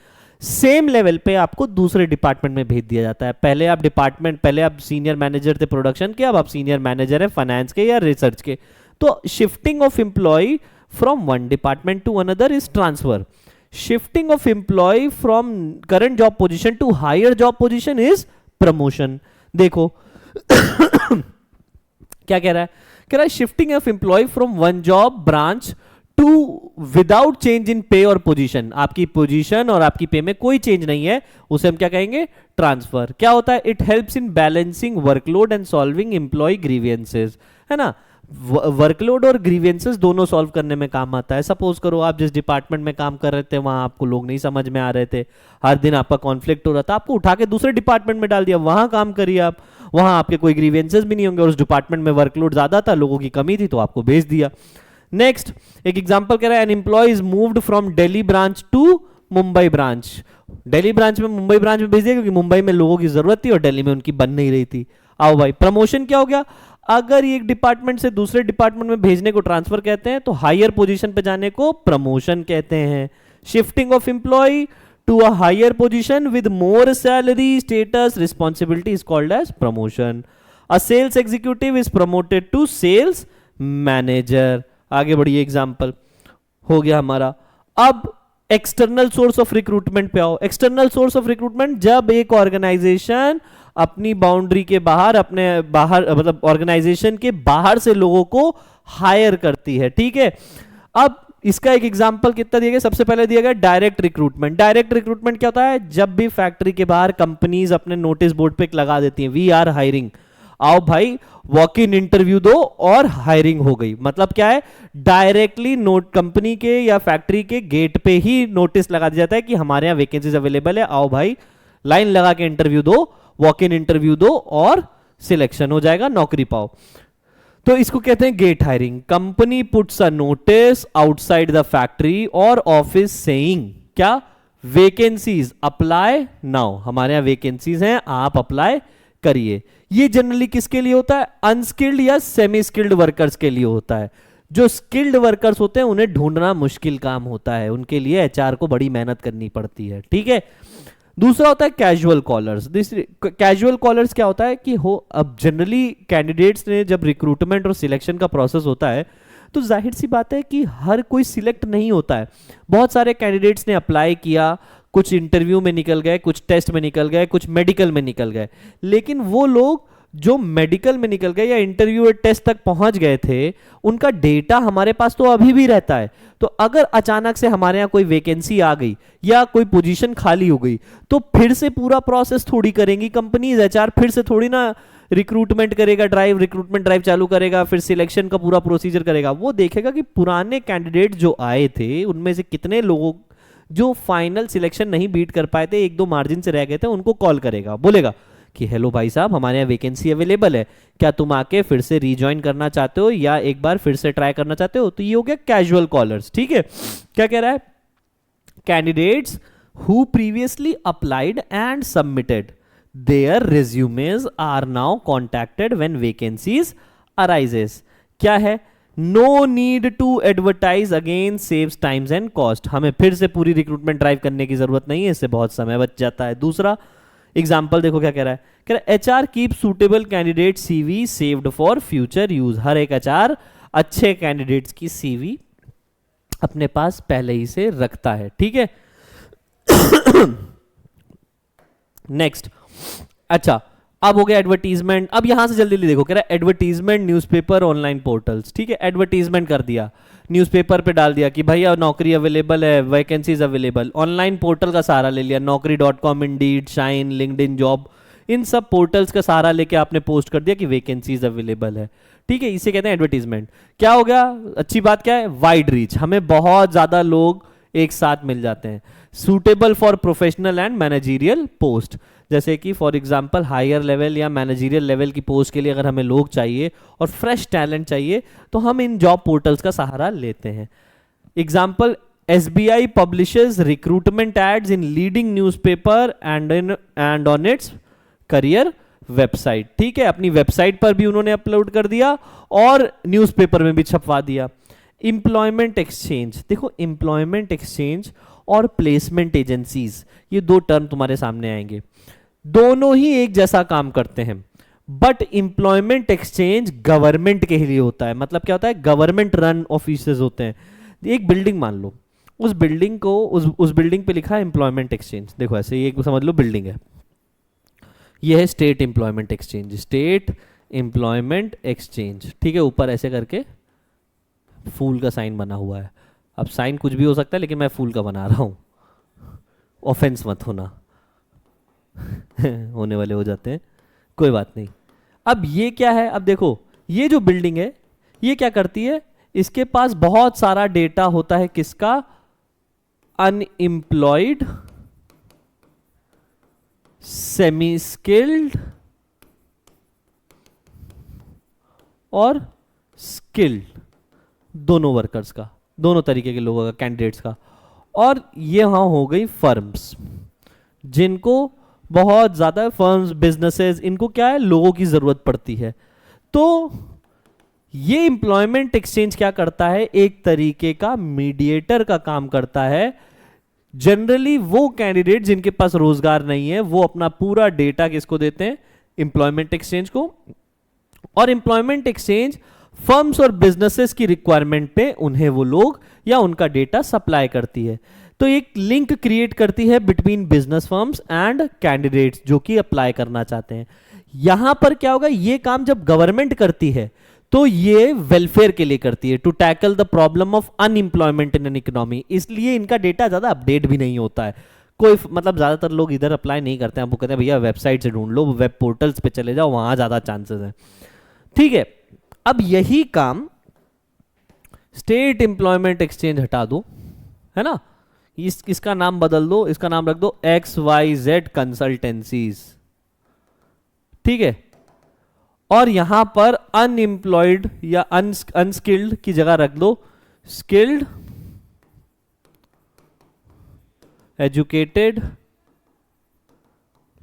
सेम लेवल पे आपको दूसरे डिपार्टमेंट में भेज दिया जाता है। पहले आप सीनियर मैनेजर थे प्रोडक्शन के, अब आप सीनियर मैनेजर है फाइनेंस के या रिसर्च के। तो shifting of employee from one department to another is transfer. Shifting of employee from current job position to higher job position is promotion। देखो क्या कह रहा है? कह रहा है shifting of employee from one job branch to without change in pay और position। आपकी पोजीशन और आपकी पे में कोई चेंज नहीं है, उसे हम क्या कहेंगे? ट्रांसफर। क्या होता है? It helps in balancing workload and solving employee grievances, है ना। वर्कलोड और ग्रीवियंसेस दोनों सॉल्व करने में काम आता है। सपोज करो आप जिस डिपार्टमेंट में काम कर रहे थे वहां आपको लोग नहीं समझ में आ रहे थे, हर दिन आपका कॉन्फ्लिक्ट हो रहा था, आपको उठा के दूसरे डिपार्टमेंट में डाल दिया, वहां काम करिए आप, वहां आपके कोई ग्रीवियंसेस भी नहीं होंगे। और उस डिपार्टमेंट में वर्कलोड ज्यादा था, लोगों की कमी थी, तो आपको भेज दिया। नेक्स्ट एक एग्जांपल कह रहा है, an employee is moved from Delhi branch to Mumbai branch. Delhi branch में मुंबई ब्रांच में भेज दिया क्योंकि मुंबई में लोगों की जरूरत थी और दिल्ली में उनकी बन नहीं रही थी। आओ भाई, प्रमोशन क्या हो गया? अगर एक डिपार्टमेंट से दूसरे डिपार्टमेंट में भेजने को ट्रांसफर कहते हैं, तो हायर पोजीशन पे जाने को प्रमोशन कहते हैं। Shifting of employee to a higher position with more salary, status, responsibility is called as promotion. A sales executive is promoted to sales manager. आगे बढ़िए, एग्जाम्पल हो गया हमारा। अब एक्सटर्नल सोर्स ऑफ रिक्रूटमेंट पे आओ। एक्सटर्नल सोर्स ऑफ रिक्रूटमेंट, जब एक ऑर्गेनाइजेशन अपनी बाउंड्री के बाहर, अपने बाहर मतलब ऑर्गेनाइजेशन के बाहर से लोगों को हायर करती है। ठीक है, अब इसका एक एग्जांपल कितना दिया गया? सबसे पहले दिया गया डायरेक्ट रिक्रूटमेंट। डायरेक्ट रिक्रूटमेंट क्या होता है? जब भी फैक्ट्री के बाहर कंपनीज अपने नोटिस बोर्ड पे लगा देती हैं, वी आर हायरिंग, आओ भाई वॉक इन इंटरव्यू दो, और हायरिंग हो गई। मतलब क्या है? डायरेक्टली नोट कंपनी के या फैक्ट्री के गेट पे ही नोटिस लगा दिया जाता है कि हमारे यहाँ वैकेंसीज अवेलेबल है, आओ भाई लाइन लगा के इंटरव्यू दो, वॉक इन इंटरव्यू दो और सिलेक्शन हो जाएगा, नौकरी पाओ। तो इसको कहते हैं gate hiring. Company puts a notice outside the factory और ऑफिस सेइंग, क्या? वैकेंसीज अप्लाई नाउ, हमारे यहां वैकेंसीज हैं, आप अप्लाई करिए। ये जनरली किसके लिए होता है? अनस्किल्ड या सेमी स्किल्ड वर्कर्स के लिए होता है। जो स्किल्ड वर्कर्स होते हैं उन्हें ढूंढना मुश्किल काम होता है, उनके लिए एचआर को बड़ी मेहनत करनी पड़ती है, ठीक है। दूसरा होता है कैजुअल कॉलर्स। कैजुअल कॉलर्स क्या होता है कि अब जनरली कैंडिडेट्स ने जब रिक्रूटमेंट और सिलेक्शन का प्रोसेस होता है तो जाहिर सी बात है कि हर कोई सिलेक्ट नहीं होता है। बहुत सारे कैंडिडेट्स ने अप्लाई किया, कुछ इंटरव्यू में निकल गए, कुछ टेस्ट में निकल गए, कुछ मेडिकल में निकल गए, लेकिन वो लोग जो मेडिकल में निकल गए या इंटरव्यू और टेस्ट तक पहुंच गए थे, उनका डेटा हमारे पास तो अभी भी रहता है। तो अगर अचानक से हमारे यहाँ कोई वैकेंसी आ गई या कोई पोजीशन खाली हो गई तो फिर से पूरा प्रोसेस थोड़ी करेंगी कंपनीज, एचआर फिर से थोड़ी ना रिक्रूटमेंट ड्राइव चालू करेगा, फिर सिलेक्शन का पूरा प्रोसीजर करेगा। वो देखेगा कि पुराने कैंडिडेट जो आए थे उनमें से कितने लोगों जो फाइनल सिलेक्शन नहीं बीट कर पाए थे, एक दो मार्जिन से रह गए थे, उनको कॉल करेगा, बोलेगा कि हेलो भाई साहब, हमारे यहाँ वैकेंसी अवेलेबल है, क्या तुम आके फिर से रीजॉइन करना चाहते हो या एक बार फिर से ट्राई करना चाहते हो? तो ये हो गया कैजुअल कॉलर्स, ठीक है। क्या कह रहा है? Candidates who previously applied and submitted their resumes are now contacted when vacancies arises. क्या है? No need to advertise again, saves times and cost. हमें फिर से पूरी रिक्रूटमेंट ड्राइव करने की जरूरत नहीं है, इससे बहुत समय बच जाता है। दूसरा एग्जाम्पल देखो क्या कह रहा है? कह रहा है HR keep suitable candidate CV saved for future use. हर एक एचआर अच्छे कैंडिडेट्स की सीवी अपने पास पहले ही से रखता है, ठीक है। नेक्स्ट, अच्छा अब हो गया एडवर्टीजमेंट। अब यहां से जल्दी जल्दी देखो, कह रहा है एडवर्टीजमेंट न्यूज़पेपर ऑनलाइन पोर्टल्स, ठीक है। एडवर्टीजमेंट कर दिया, न्यूज़पेपर पे डाल दिया कि भैया नौकरी अवेलेबल है, वैकेंसीज अवेलेबल। ऑनलाइन पोर्टल का सहारा ले लिया, Naukri.com, Indeed, Shine, LinkedIn job, इन सब पोर्टल्स का सहारा लेके आपने पोस्ट कर दिया कि वैकेंसीज अवेलेबल है, ठीक है। इसे कहते हैं एडवर्टीजमेंट। क्या हो गया? अच्छी बात क्या है? वाइड रीच, हमें बहुत ज्यादा लोग एक साथ मिल जाते हैं। Suitable for professional and managerial post, जैसे कि फॉर एग्जांपल हायर लेवल या मैनेजीरियल लेवल की पोस्ट के लिए अगर हमें लोग चाहिए और फ्रेश टैलेंट चाहिए तो हम इन जॉब पोर्टल्स का सहारा लेते हैं। Example, SBI publishes recruitment ads in leading newspaper and on its career website, ठीक है। अपनी वेबसाइट पर भी उन्होंने अपलोड कर दिया और न्यूज़पेपर में भी छपवा दिया। एम्प्लॉयमेंट एक्सचेंज, देखो एम्प्लॉयमेंट एक्सचेंज और प्लेसमेंट एजेंसीज, ये दो टर्म तुम्हारे सामने आएंगे। दोनों ही एक जैसा काम करते हैं, बट एम्प्लॉयमेंट एक्सचेंज गवर्नमेंट के लिए होता है। मतलब क्या होता है? गवर्नमेंट रन ऑफिसेज होते हैं। एक बिल्डिंग मान लो, उस बिल्डिंग को उस बिल्डिंग पे लिखा है एम्प्लॉयमेंट एक्सचेंज। देखो ऐसे ही एक समझ लो बिल्डिंग है, ये है state employment exchange, state employment exchange, ठीक है। ऊपर ऐसे करके फूल का साइन बना हुआ है। अब साइन कुछ भी हो सकता है, लेकिन मैं फूल का बना रहा हूं, ऑफेंस मत होना। होने वाले हो जाते हैं, कोई बात नहीं। अब ये क्या है? अब देखो ये जो बिल्डिंग है ये क्या करती है? इसके पास बहुत सारा डेटा होता है, किसका? अनएम्प्लॉयड, सेमी स्किल्ड और स्किल्ड, दोनों वर्कर्स का, दोनों तरीके के लोगों का, कैंडिडेट्स का। और ये यहां हो गई फर्म्स, जिनको बहुत ज्यादा फर्म्स, बिजनेसेस, इनको क्या है? लोगों की जरूरत पड़ती है। तो ये एम्प्लॉयमेंट एक्सचेंज क्या करता है? एक तरीके का मीडिएटर का काम करता है। जनरली वो कैंडिडेट जिनके पास रोजगार नहीं है वो अपना पूरा डेटा किसको देते हैं? एम्प्लॉयमेंट एक्सचेंज को। और एम्प्लॉयमेंट एक्सचेंज फर्म्स और बिजनेसेस की रिक्वायरमेंट पे उन्हें वो लोग या उनका डेटा सप्लाई करती है। तो एक लिंक क्रिएट करती है between business firms and candidates जो कि अप्लाई करना चाहते हैं। यहां पर क्या होगा? ये काम जब गवर्नमेंट करती है तो ये वेलफेयर के लिए करती है, to tackle the problem of unemployment in an economy. इसलिए इनका डेटा ज्यादा अपडेट भी नहीं होता है। कोई मतलब ज्यादातर लोग इधर अप्लाई नहीं करते हैं, वो कहते हैं भैया वेबसाइट से ढूंढ लो, वेब पोर्टल्स पे चले जाओ, वहां ज्यादा चांसेस है, ठीक है। अब यही काम स्टेट एम्प्लॉयमेंट एक्सचेंज हटा दो, है ना, इसका नाम बदल दो, इसका नाम रख दो XYZ कंसल्टेंसीज, ठीक है। और यहां पर अनएम्प्लॉयड या अनस्किल्ड की जगह रख दो स्किल्ड एजुकेटेड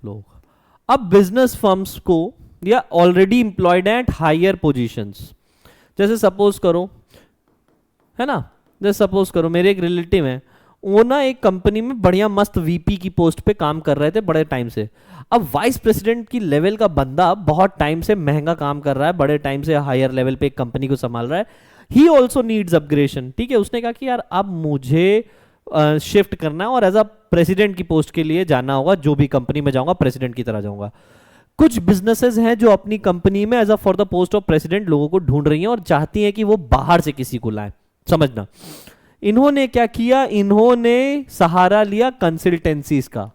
लोग। अब बिजनेस फर्म्स को या already employed at higher positions, जैसे सपोज करो, है ना, जैसे सपोज करो मेरे एक रिलेटिव हैं, वो ना एक कंपनी में बढ़िया मस्त वीपी की पोस्ट पे काम कर रहे थे बड़े टाइम से। अब वाइस प्रेसिडेंट की लेवल का बंदा बहुत टाइम से महंगा काम कर रहा है, बड़े टाइम से हायर लेवल पे एक कंपनी को संभाल रहा है, ही ऑल्सो नीड्स अपग्रेडेशन। ठीक है, उसने कहा कि यार अब मुझे शिफ्ट करना है और एज अ प्रेसिडेंट की पोस्ट के लिए जाना होगा, जो भी कंपनी में जाऊंगा प्रेसिडेंट की तरह जाऊंगा। कुछ बिजनेसेस हैं जो अपनी कंपनी में as a for the post of president लोगों को ढूंढ रही हैं और चाहती हैं कि वो बाहर से किसी को लाएं। समझना, इन्होंने क्या किया, इन्होंने सहारा लिया कंसल्टेंसीज का।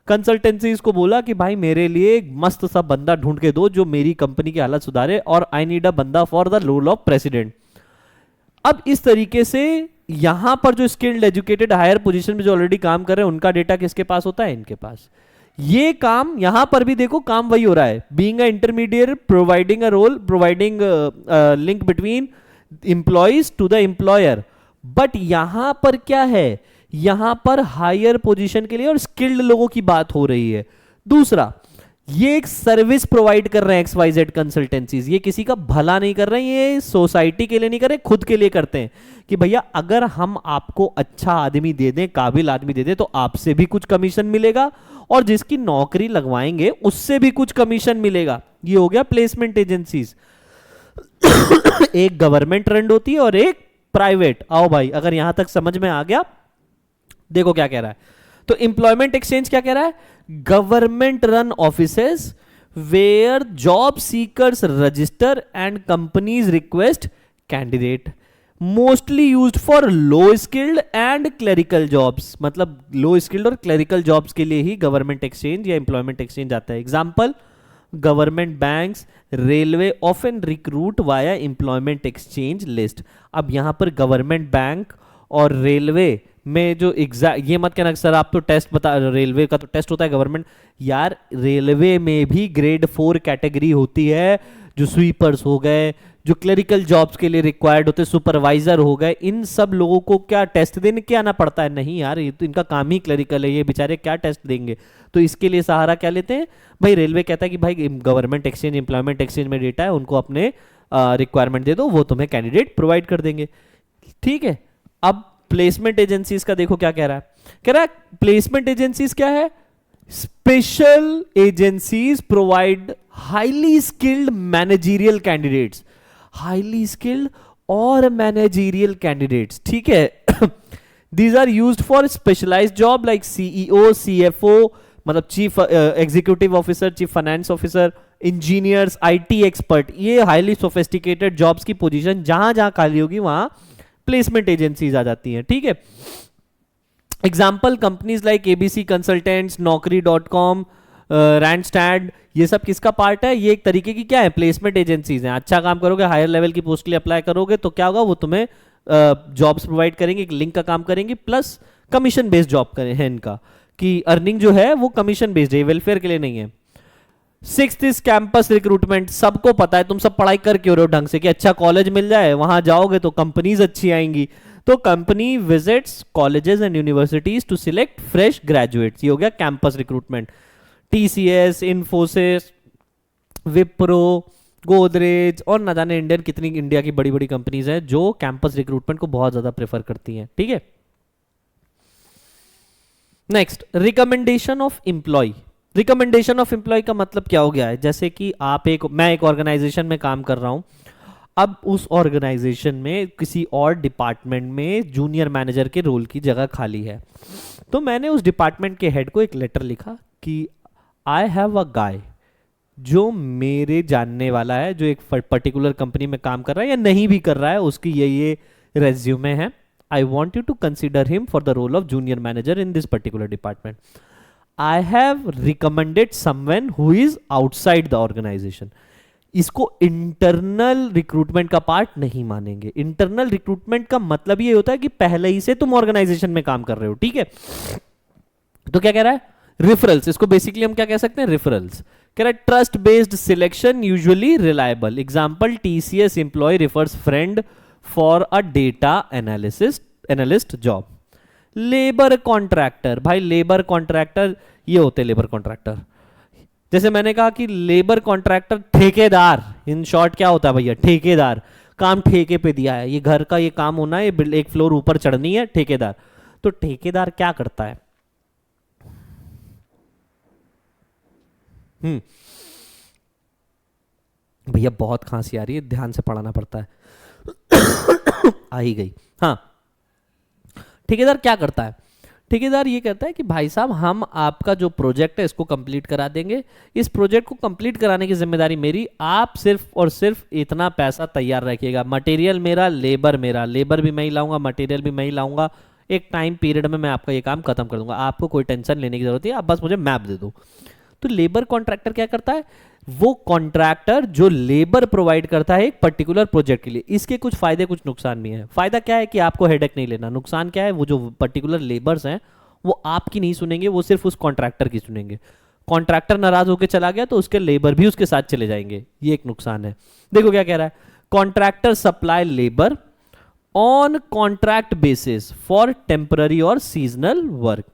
कंसल्टेंसीज को बोला कि भाई मेरे लिए एक मस्त सा बंदा ढूंढ के दो जो मेरी कंपनी की हालत सुधारे, और आई नीड अ बंदा for the role of president. अब इस तरीके से यहां पर जो स्किल्ड एजुकेटेड हायर पोजीशन में जो ऑलरेडी काम कर रहे हैं उनका डेटा किसके पास होता है, इनके पास। ये काम यहां पर भी देखो काम वही हो रहा है, being a intermediate, providing a role, providing link between employees to the employer. But यहां पर क्या है, यहां पर हायर पोजीशन के लिए और स्किल्ड लोगों की बात हो रही है। दूसरा, ये एक सर्विस प्रोवाइड कर रहे हैं XYZ कंसल्टेंसीज, ये किसी का भला नहीं कर रहे हैं, ये सोसाइटी के लिए नहीं कर रहे, खुद के लिए करते हैं कि भैया अगर हम आपको अच्छा आदमी दे दें, काबिल आदमी दे दें, तो आपसे भी कुछ कमीशन मिलेगा और जिसकी नौकरी लगवाएंगे उससे भी कुछ कमीशन मिलेगा। ये हो गया प्लेसमेंट एजेंसीज। एक गवर्नमेंट रन होती है और एक प्राइवेट। आओ भाई, अगर यहां तक समझ में आ गया, देखो क्या कह रहा है। तो एम्प्लॉयमेंट एक्सचेंज क्या कह रहा है, government run offices where job seekers register and companies request candidate, mostly used for low skilled and clerical jobs. मतलब लो स्किल्ड और क्लरिकल जॉब्स के लिए ही गवर्नमेंट एक्सचेंज या एम्प्लॉयमेंट एक्सचेंज आता है। Example, government banks, railway often recruit via employment exchange list. अब यहां पर गवर्नमेंट बैंक और रेलवे में जो एग्जैक्ट, ये मत कहना सर आप तो टेस्ट बता, रेलवे का तो टेस्ट होता है गवर्नमेंट, यार रेलवे में भी ग्रेड 4 कैटेगरी होती है, जो स्वीपर्स हो गए, जो क्लरिकल जॉब्स के लिए रिक्वायर्ड होते, सुपरवाइजर हो गए, इन सब लोगों को क्या टेस्ट देने के आना पड़ता है? नहीं यार, ये तो इनका काम ही क्लरिकल है, ये बेचारे क्या टेस्ट देंगे? तो इसके लिए सहारा क्या लेते हैं भाई, रेलवे कहता है कि भाई गवर्नमेंट एक्सचेंज, एम्प्लॉयमेंट एक्सचेंज में डेटा है, उनको अपने रिक्वायरमेंट दे दो, वो तुम्हें कैंडिडेट प्रोवाइड कर देंगे। ठीक है, अब प्लेसमेंट एजेंसीज का देखो क्या कह रहा है, कह रहा है प्लेसमेंट एजेंसीज क्या है, special agencies provide highly skilled managerial candidates, highly skilled और मैनेजरियल कैंडिडेट्स। ठीक है, these are used for specialised job like CEO, CFO, मतलब chief executive officer, chief finance officer, engineers, IT expert. ये highly sophisticated jobs की position जहां जहां खाली होगी वहां प्लेसमेंट एजेंसीज आ जाती हैं। ठीक है, example companies like ABC consultants, नौकरी.com, रैंडस्टैड, ये सब किसका पार्ट है? ये एक तरीके की क्या है, प्लेसमेंट एजेंसीज हैं। अच्छा काम करोगे, हायर लेवल की पोस्ट के लिए अप्लाई करोगे तो क्या होगा, वो तुम्हें जॉब्स प्रोवाइड करेंगे, एक लिंक का काम करेंगे, प्लस कमीशन बेस्ड जॉब है इनका, कि अर्निंग जो है वो कमीशन बेस्ड है, वेलफेयर के लिए नहीं है। 6th is campus recruitment. सबको पता है, तुम सब पढ़ाई कर क्यों रहे हो ढंग से, कि अच्छा कॉलेज मिल जाए, वहां जाओगे तो कंपनीज अच्छी आएंगी। तो company visits colleges and universities to select fresh graduates, ये हो गया campus recruitment. TCS, Infosys, Wipro, Godrej और ना जाने इंडियन कितनी इंडिया की बड़ी बड़ी कंपनीज हैं जो कैंपस रिक्रूटमेंट को बहुत ज्यादा प्रेफर करती हैं। ठीक है, next, recommendation of employ. Recommendation of employ का मतलब क्या हो गया है, जैसे कि मैं एक ऑर्गेनाइजेशन में काम कर रहा हूं, अब उस ऑर्गेनाइजेशन में किसी और डिपार्टमेंट में जूनियर मैनेजर के रोल की जगह खाली है, तो मैंने उस डिपार्टमेंट के हेड को एक लेटर लिखा कि आई हैव अ गाय जो मेरे जानने वाला है, जो एक पर्टिकुलर कंपनी में काम कर रहा है या नहीं भी कर रहा है, उसकी ये रेज्यूमे है, I want you to consider him for the role of junior manager in this particular department. I have recommended someone who is outside the organization. इसको इंटरनल रिक्रूटमेंट का पार्ट नहीं मानेंगे। इंटरनल रिक्रूटमेंट का मतलब ये होता है कि पहले ही से तुम ऑर्गेनाइजेशन में काम कर रहे हो। ठीक है, तो क्या कह रहा है, रिफरल्स, इसको बेसिकली हम क्या कह सकते हैं, रिफरल्स। कह रहा है trust based selection usually reliable. Example, TCS employ refers friend for a data analyst job. Labour contractor, भाई लेबर कॉन्ट्रैक्टर ये होते हैं लेबर कॉन्ट्रैक्टर। जैसे मैंने कहा कि लेबर कॉन्ट्रैक्टर ठेकेदार, इन शॉर्ट क्या होता है भैया, ठेकेदार, काम ठेके पे दिया है, ये घर का ये काम होना है, ये एक फ्लोर ऊपर चढ़नी है, ठेकेदार। तो ठेकेदार क्या करता है? भैया बहुत खांसी आ रही है, ध्यान से पढ़ाना पड़ता है। आ ही गई। हाँ, ठेकेदार क्या करता है? ठेकेदार ये कहता है कि भाई साहब हम आपका जो प्रोजेक्ट है इसको कंप्लीट करा देंगे, इस प्रोजेक्ट को कंप्लीट कराने की जिम्मेदारी मेरी, आप सिर्फ और सिर्फ इतना पैसा तैयार रखिएगा, मटेरियल मेरा, लेबर भी मैं ही लाऊंगा, मटेरियल भी मैं ही लाऊंगा, एक टाइम पीरियड में मैं आपका ये काम खत्म कर दूंगा, आपको कोई टेंशन लेने की जरूरत नहीं, आप बस मुझे मैप दे दो। तो लेबर कॉन्ट्रैक्टर क्या करता है? वो कॉन्ट्रैक्टर जो लेबर प्रोवाइड करता है एक पर्टिकुलर प्रोजेक्ट के लिए। इसके कुछ फायदे कुछ नुकसान भी हैं। फायदा क्या है कि आपको हेडेक नहीं लेना, नुकसान क्या है, वो जो पर्टिकुलर लेबर्स हैं वो आपकी नहीं सुनेंगे, वो सिर्फ उस कॉन्ट्रैक्टर की सुनेंगे। कॉन्ट्रैक्टर नाराज होकर चला गया तो उसके लेबर भी उसके साथ चले जाएंगे, ये एक नुकसान है। देखो क्या कह रहा है, contractor supply labour on contract basis for temporary और seasonal work,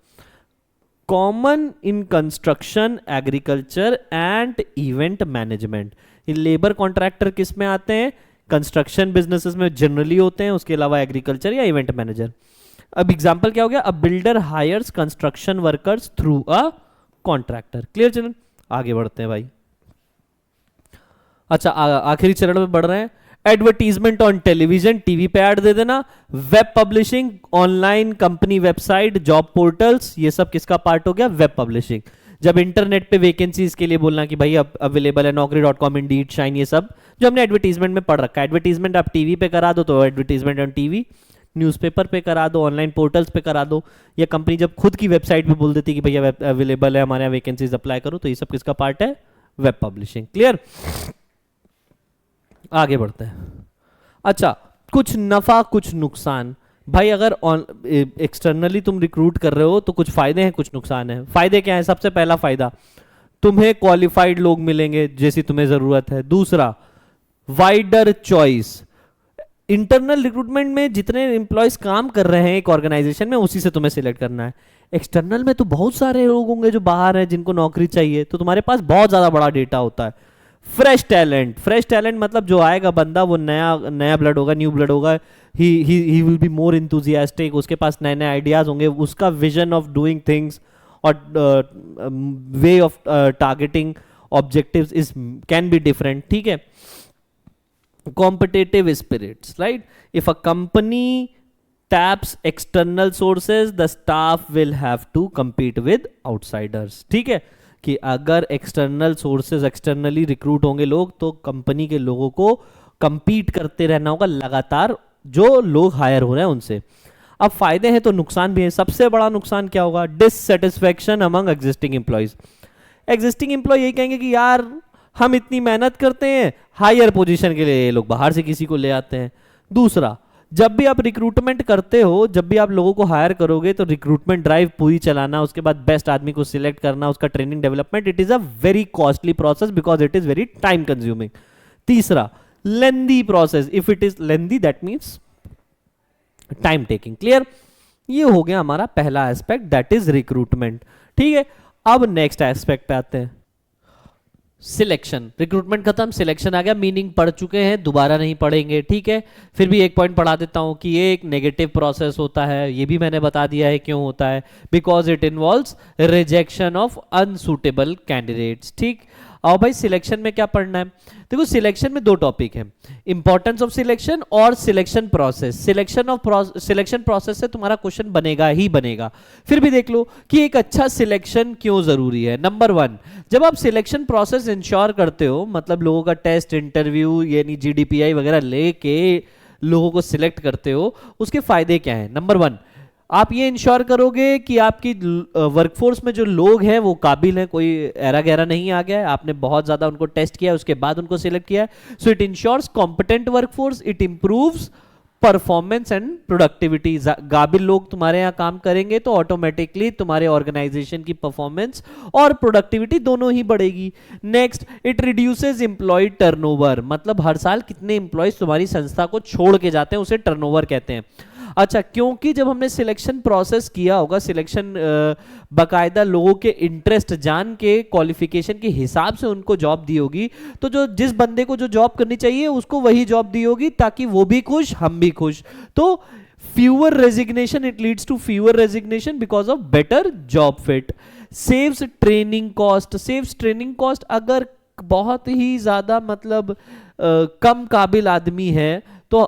common in construction, agriculture and event management. ये लेबर कॉन्ट्रैक्टर किस में आते हैं? कंस्ट्रक्शन बिजनेसेस में जनरली होते हैं, उसके अलावा एग्रीकल्चर या इवेंट मैनेजर। अब एग्जांपल क्या हो गया? A builder hires construction workers through a contractor. Clear चलन, आगे बढ़ते हैं भाई। अच्छा, आखिरी चरण में बढ़ रहे हैं। एडवर्टीजमेंट ऑन टेलीविजन, टीवी पे ऐड दे देना, web publishing, online company website, job portals, ये सब किसका पार्ट हो गया? Web publishing. जब इंटरनेट पे वैकेंसीज के लिए बोलना कि भाई अब अवेलेबल है naukri.com, इंडीड, शाइन, ये सब जो हमने एडवर्टीजमेंट में पढ़ रखा है। एडवर्टीजमेंट आप टीवी पे करा दो तो एडवर्टीजमेंट ऑन टीवी, न्यूज़पेपर पे करा दो, ऑनलाइन पोर्टल्स पे करा दो, या कंपनी जब खुद की वेबसाइट पे बोल देती कि भैया अवेलेबल है हमारे यहाँ वैकेंसीज, अप्लाई करो, तो ये सब किसका पार्ट है? Web publishing. क्लियर, आगे बढ़ते हैं। अच्छा, कुछ नफा कुछ नुकसान। भाई अगर एक्सटर्नली तुम रिक्रूट कर रहे हो तो कुछ फायदे हैं कुछ नुकसान है। फायदे क्या है? सबसे पहला फायदा, तुम्हें क्वालिफाइड लोग मिलेंगे जैसी तुम्हें जरूरत है। दूसरा, वाइडर चॉइस, इंटरनल रिक्रूटमेंट में जितने एम्प्लॉयज काम कर रहे हैं एक ऑर्गेनाइजेशन में उसी से तुम्हें सिलेक्ट करना है। एक्सटर्नल में तो बहुत सारे लोग होंगे जो बाहर हैं जिनको नौकरी चाहिए, तो तुम्हारे पास बहुत ज्यादा बड़ा डेटा होता है। फ्रेश टैलेंट, फ्रेश टैलेंट मतलब जो आएगा बंदा वो नया ब्लड होगा, न्यू ब्लड होगा, he will be more enthusiastic, उसके पास नए नए आइडियाज होंगे, उसका विजन ऑफ डूइंग थिंग्स और way of targeting objectives is can be different. ठीक है, competitive spirits, right? If a company taps external sources, the staff will have to compete with outsiders. ठीक है, कि अगर एक्सटर्नल सोर्सेज, एक्सटर्नली रिक्रूट होंगे लोग, तो कंपनी के लोगों को कंपीट करते रहना होगा लगातार जो लोग हायर हो रहे हैं उनसे। अब फायदे हैं तो नुकसान भी है। सबसे बड़ा नुकसान क्या होगा? Dissatisfaction among existing employees. Existing employ यही कहेंगे कि यार हम इतनी मेहनत करते हैं, हायर पोजीशन के लिए ये लोग बाहर से किसी को ले आते हैं। दूसरा, जब भी आप रिक्रूटमेंट करते हो, जब भी आप लोगों को हायर करोगे तो रिक्रूटमेंट ड्राइव पूरी चलाना, उसके बाद बेस्ट आदमी को सिलेक्ट करना, उसका training development, it is a very costly process because it is very time consuming. तीसरा, lengthy process, if it is lengthy that means time taking. Clear, ये हो गया हमारा पहला एस्पेक्ट, दैट इज रिक्रूटमेंट। ठीक है, अब नेक्स्ट एस्पेक्ट पे आते हैं, सिलेक्शन। रिक्रूटमेंट खत्म, सिलेक्शन आ गया, मीनिंग पढ़ चुके हैं, दोबारा नहीं पढ़ेंगे। ठीक है, फिर भी एक पॉइंट पढ़ा देता हूं कि ये एक नेगेटिव प्रोसेस होता है, ये भी मैंने बता दिया है क्यों होता है, because it involves rejection of unsuitable candidates. ठीक, और भाई सिलेक्शन में क्या पढ़ना है? देखो सिलेक्शन में दो टॉपिक है, इंपॉर्टेंस ऑफ सिलेक्शन और सिलेक्शन प्रोसेस। सिलेक्शन प्रोसेस से तुम्हारा क्वेश्चन बनेगा ही बनेगा। फिर भी देख लो कि एक अच्छा सिलेक्शन क्यों जरूरी है। नंबर वन, जब आप सिलेक्शन प्रोसेस इंश्योर करते हो, मतलब लोगों का टेस्ट, इंटरव्यू, यानी जीडीपीआई वगैरह लेके लोगों को सिलेक्ट करते हो, उसके फायदे क्या है? नंबर वन, आप ये इंश्योर करोगे कि आपकी वर्कफोर्स में जो लोग हैं वो काबिल हैं, कोई एरा गहरा नहीं आ गया है, आपने बहुत ज्यादा उनको टेस्ट किया, उसके बाद उनको सिलेक्ट किया है। So it ensures competent workforce, it improves performance and productivity. काबिल लोग तुम्हारे यहाँ काम करेंगे तो ऑटोमेटिकली तुम्हारे ऑर्गेनाइजेशन की परफॉर्मेंस और प्रोडक्टिविटी दोनों ही बढ़ेगी। Next, it reduces employ turnover, मतलब हर साल कितने एम्प्लॉयज तुम्हारी संस्था को छोड़ के जाते हैं उसे टर्नओवर कहते हैं। अच्छा, क्योंकि जब हमने सिलेक्शन प्रोसेस किया होगा, सिलेक्शन बकायदा लोगों के इंटरेस्ट जान के क्वालिफिकेशन के हिसाब से उनको जॉब दी होगी, तो जो जिस बंदे को जो जॉब करनी चाहिए उसको वही जॉब दी होगी, ताकि वो भी खुश हम भी खुश। तो fewer resignation, it leads to fewer resignation because of better job fit. saves training cost, अगर बहुत ही ज्यादा मतलब कम काबिल आदमी है तो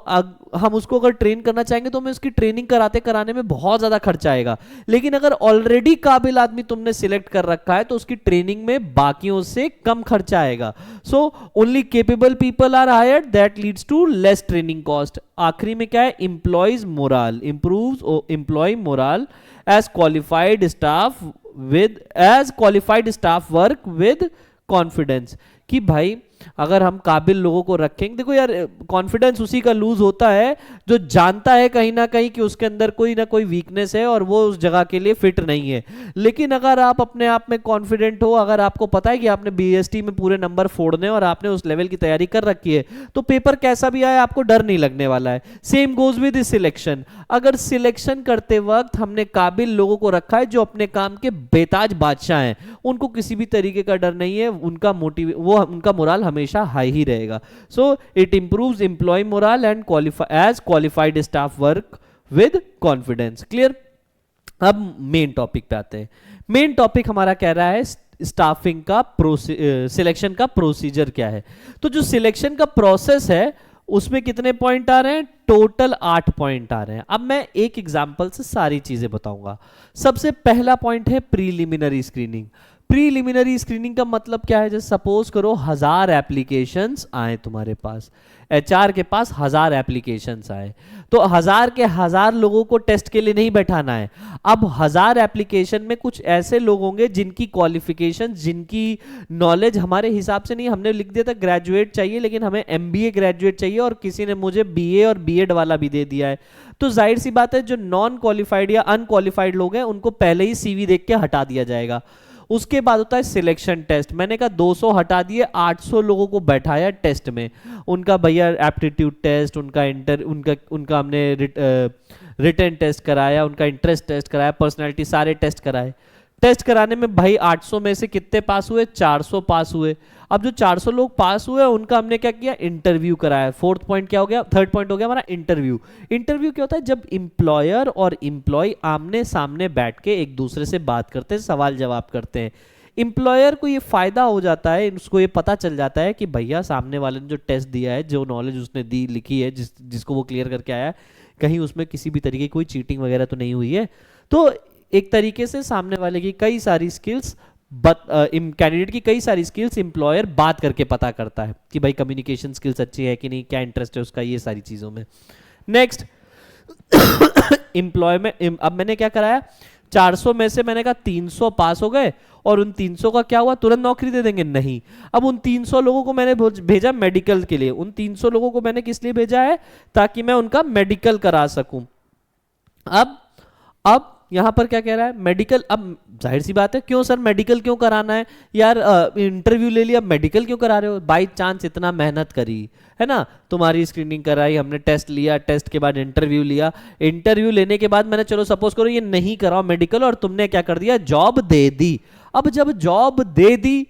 हम उसको अगर ट्रेन करना चाहेंगे तो हमें उसकी ट्रेनिंग कराने में बहुत ज्यादा खर्चा आएगा। लेकिन अगर ऑलरेडी काबिल आदमी तुमने सिलेक्ट कर रखा है तो उसकी ट्रेनिंग में बाकियों से कम खर्चा आएगा। So only capable people are hired, that leads to less training cost. आखिरी में क्या है, employees morale improves, employ morale as qualified staff work with confidence. कि भाई अगर हम काबिल लोगों को रखेंगे, देखो यार कॉन्फिडेंस उसी का लूज होता है जो जानता है कहीं ना कहीं कि उसके अंदर कोई ना कोई वीकनेस है और वो उस जगह के लिए फिट नहीं है। लेकिन अगर आप अपने आप में कॉन्फिडेंट हो, अगर आपको पता है कि आपने बीएसटी में पूरे नंबर फोड़ने और आपने उस लेवल की तैयारी कर रखी है, तो पेपर कैसा भी आए आपको डर नहीं लगने वाला है। Same goes with selection. अगर सिलेक्शन करते वक्त हमने काबिल लोगों को रखा है जो अपने काम के बेताज बादशाह हैं, उनको किसी भी तरीके का डर नहीं है, उनका मोरल हमेशा हाई ही रहेगा। So it improves employ morale and qualified staff work with confidence. Clear. अब मेन टॉपिक पे आते हैं। मेन टॉपिक हमारा कह रहा है स्टाफिंग का सिलेक्शन का प्रोसीजर क्या है। तो जो सिलेक्शन का प्रोसेस है उसमें कितने पॉइंट आ रहे हैं, टोटल 8 पॉइंट आ रहे हैं। अब मैं एक एग्जांपल से सारी चीजें बताऊंगा। सबसे पहला पॉइंट है प्रीलिमिनरी स्क्रीनिंग। प्रीलिमिनरी स्क्रीनिंग का मतलब क्या है, जैसे सपोज करो 1000 एप्लीकेशंस आए तुम्हारे पास, एचआर के पास 1000 एप्लीकेशंस आए, तो 1000 के 1000 लोगों को टेस्ट के लिए नहीं बैठाना है। अब 1000 एप्लीकेशन में कुछ ऐसे लोग होंगे जिनकी क्वालिफिकेशन, जिनकी नॉलेज हमारे हिसाब से नहीं, हमने लिख दिया था ग्रेजुएट चाहिए लेकिन हमें एमबीए ग्रेजुएट चाहिए और किसी ने मुझे बीए और बीएड वाला भी दे दिया है। तो जाहिर सी बात है जो नॉन क्वालिफाइड या अनक्वालिफाइड लोग हैं उनको पहले ही सीवी देख के हटा दिया जाएगा। उसके बाद होता है सिलेक्शन टेस्ट। मैंने कहा 200 हटा दिए, 800 लोगों को बैठाया टेस्ट में। उनका भैया एप्टीट्यूड टेस्ट, उनका हमने रिटन टेस्ट कराया, उनका इंटरेस्ट टेस्ट कराया, पर्सनालिटी, सारे टेस्ट कराए। टेस्ट कराने में भाई 800 में से कितने पास हुए, 400 पास हुए। अब जो 400 लोग पास हुए उनका हमने क्या किया, इंटरव्यू कराया। फोर्थ पॉइंट क्या हो गया, थर्ड पॉइंट हो गया हमारा इंटरव्यू। इंटरव्यू क्या होता है, जब इंप्लॉयर और इंप्लॉय आमने सामने बैठ के एक दूसरे से बात करते हैं, सवाल जवाब करते हैं। इंप्लॉयर को ये फायदा हो जाता है, उसको ये पता चल जाता है कि भैया सामने वाले ने जो टेस्ट दिया है, जो नॉलेज उसने दी लिखी है, जिसको वो क्लियर करके आया है, कहीं उसमें किसी भी तरीके की कोई चीटिंग वगैरह तो नहीं हुई है। तो एक तरीके से सामने वाले की कई सारी स्किल्स, कैंडिडेट की कई सारी स्किल्स एम्प्लॉयर बात करके पता करता है कि भाई कम्युनिकेशन स्किल्स अच्छी है कि नहीं, क्या इंटरेस्ट है उसका, ये सारी चीजों में। Next employment. अब मैंने क्या कराया, 400 में से मैंने कहा 300 पास हो गए और उन 300 का क्या हुआ, तुरंत नौकरी दे देंगे, नहीं। अब उन 300 लोगों को मैंने भेजा मेडिकल के लिए। उन 300 लोगों को मैंने किस लिए भेजा है, ताकि मैं उनका मेडिकल करा सकूं। अब यहां पर क्या कह रहा है, मेडिकल। अब जाहिर सी बात है, क्यों सर मेडिकल क्यों कराना है यार, इंटरव्यू ले लिया, मेडिकल क्यों करा रहे हो। बाई चांस इतना मेहनत करी है ना, तुम्हारी स्क्रीनिंग कराई हमने, टेस्ट लिया, टेस्ट के बाद इंटरव्यू लिया, इंटरव्यू लेने के बाद मैंने, चलो सपोज करो ये नहीं कराओ मेडिकल, और तुमने क्या कर दिया, जॉब दे दी। अब जब जॉब दे दी,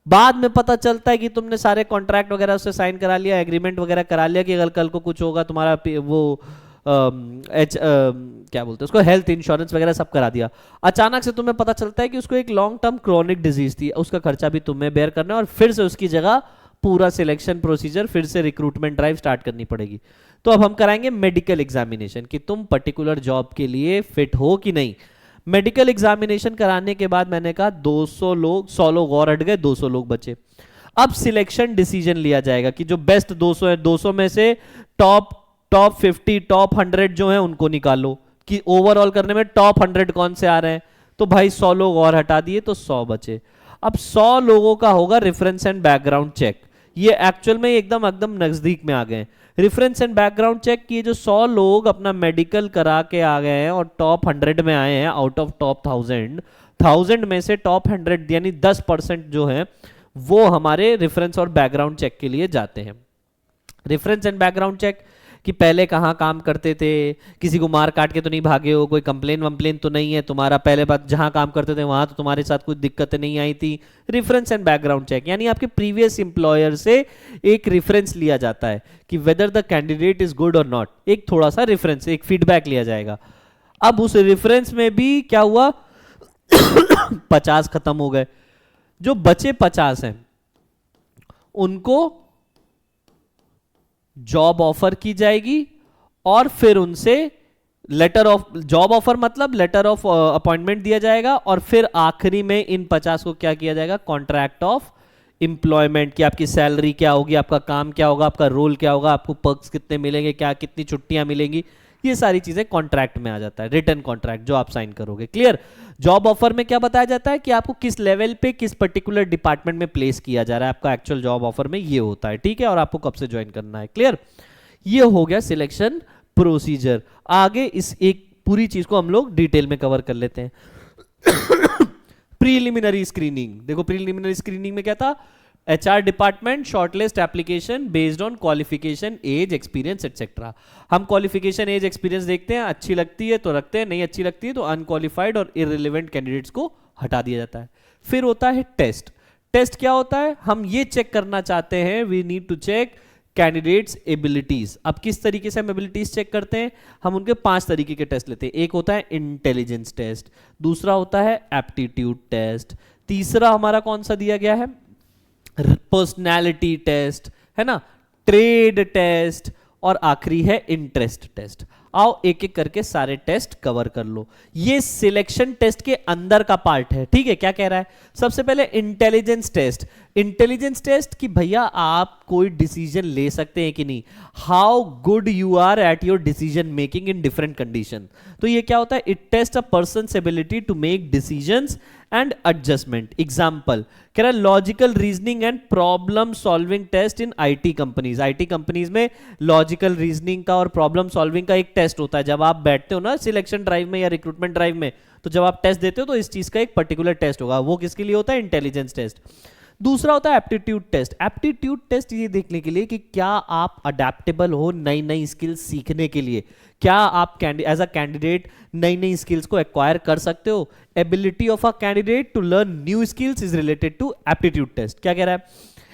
बाद में पता चलता है कि तुमने सारे कॉन्ट्रैक्ट वगैरह उससे साइन करा लिया, एग्रीमेंट वगैरह करा लिया कि अगर कल को कुछ होगा तुम्हारा वो क्या बोलते हैं उसको, हेल्थ इंश्योरेंस वगैरह सब करा दिया। अचानक से तुम्हें पता चलता है कि उसको एक लॉन्ग टर्म क्रोनिक डिजीज थी, उसका खर्चा भी तुम्हें बेयर करना है, और फिर से उसकी जगह पूरा सिलेक्शन प्रोसीजर, फिर से रिक्रूटमेंट ड्राइव स्टार्ट करनी पड़ेगी। तो अब हम कराएंगे मेडिकल एग्जामिनेशन कि तुम पर्टिकुलर जॉब के लिए फिट हो कि नहीं। मेडिकल एग्जामिनेशन कराने के बाद मैंने कहा 200 लोग, 100 लोग और हट गए, 200 लोग बचे। अब सिलेक्शन डिसीजन लिया जाएगा कि जो बेस्ट 200 है, 200 में से टॉप 50, टॉप 100 जो है उनको निकालो कि ओवरऑल करने में टॉप 100 कौन से आ रहे हैं। तो भाई 100 लोग और हटा दिए तो 100 बचे। अब 100 लोगों का होगा रेफरेंस एंड बैकग्राउंड चेक। ये एक्चुअल में एकदम नजदीक में आ गए। रेफरेंस एंड बैकग्राउंड चेक किए, जो 100 लोग अपना मेडिकल करा के आ गए हैं और टॉप 100 में आए हैं, आउट ऑफ टॉप 1000 में से टॉप 100 यानी 10% जो है वो हमारे रेफरेंस और बैकग्राउंड चेक के लिए जाते हैं। रेफरेंस एंड बैकग्राउंड चेक कि पहले कहाँ काम करते थे, किसी को मार काट के तो नहीं भागे हो, कोई कंप्लेन वम्प्लेन तो नहीं है तुम्हारा, पहले बात जहाँ काम करते थे वहाँ तो तुम्हारे साथ कुछ दिक्कतें नहीं आई थी। रेफरेंस एंड बैकग्राउंड चेक, यानी आपके प्रीवियस एम्प्लॉयर से एक रेफरेंस लिया जाता है कि whether the candidate is good और नॉट, एक थोड़ा सा रेफरेंस, एक फीडबैक लिया जाएगा। अब उस रेफरेंस में भी क्या हुआ 50 खत्म हो गए, जो बचे 50 हैं उनको जॉब ऑफर की जाएगी और फिर उनसे लेटर ऑफ जॉब ऑफर मतलब लेटर ऑफ अपॉइंटमेंट दिया जाएगा, और फिर आखिरी में इन 50 को क्या किया जाएगा, कॉन्ट्रैक्ट ऑफ एम्प्लॉयमेंट की आपकी सैलरी क्या होगी, आपका काम क्या होगा, आपका रोल क्या होगा, आपको पर्क्स कितने मिलेंगे, क्या कितनी छुट्टियां मिलेंगी, ये सारी चीजें कॉन्ट्रैक्ट में आ जाता है, रिटर्न कॉन्ट्रैक्ट जो आप साइन करोगे। क्लियर। जॉब ऑफर में क्या बताया जाता है कि आपको किस लेवल पे किस पर्टिकुलर डिपार्टमेंट में प्लेस किया जा रहा है, आपका एक्चुअल जॉब ऑफर में ये होता है, ठीक है, और आपको कब से ज्वाइन करना है। क्लियर। ये हो गया सिलेक्शन प्रोसीजर। आगे इस एक पूरी चीज को हम लोग डिटेल में कवर कर लेते हैं। प्रीलिमिनरी स्क्रीनिंग, देखो प्रीलिमिनरी स्क्रीनिंग में क्या था, HR department shortlist application based on qualification, age, experience etcetera. हम क्वालिफिकेशन, एज, एक्सपीरियंस देखते हैं, अच्छी लगती है तो रखते हैं, नहीं अच्छी लगती है तो अनक्वालिफाइड और इररिलेवेंट कैंडिडेट्स को हटा दिया जाता है। फिर होता है टेस्ट। टेस्ट क्या होता है, हम ये चेक करना चाहते हैं, we need to check candidates abilities. अब किस तरीके से हम एबिलिटीज चेक करते हैं, हम उनके 5 तरीके के टेस्ट लेते हैं। एक होता है इंटेलिजेंस टेस्ट, दूसरा होता है एप्टीट्यूड टेस्ट, तीसरा हमारा कौन सा दिया गया है, पर्सनैलिटी टेस्ट, है ना, ट्रेड टेस्ट, और आखिरी है इंटरेस्ट टेस्ट। आओ एक एक करके सारे टेस्ट कवर कर लो। ये सिलेक्शन टेस्ट के अंदर का पार्ट है, ठीक है। क्या कह रहा है, सबसे पहले इंटेलिजेंस टेस्ट। इंटेलिजेंस टेस्ट कि भैया आप कोई डिसीजन ले सकते हैं कि नहीं, how good you are at your decision making in different condition. तो ये क्या होता है, it test a person's ability to make decisions and adjustment. Example कह रहा है logical reasoning and problem solving test in IT companies. IT companies में logical reasoning का और प्रॉब्लम सॉल्विंग का एक टेस्ट होता है। जब आप बैठते हो ना सिलेक्शन ड्राइव में या रिक्रूटमेंट ड्राइव में, तो जब आप टेस्ट देते हो तो इस चीज का एक पर्टिकुलर टेस्ट होगा, वो किसके लिए होता है, इंटेलिजेंस टेस्ट। दूसरा होता है एप्टीट्यूड टेस्ट। एप्टीट्यूड टेस्ट ये देखने के लिए कि क्या आप अडेप्टेबल हो नई नई स्किल्स सीखने के लिए, क्या आप एज अ कैंडिडेट नई नई स्किल्स को एक्वायर कर सकते हो। Ability of a candidate to learn new skills is related to aptitude test. क्या कह रहा है,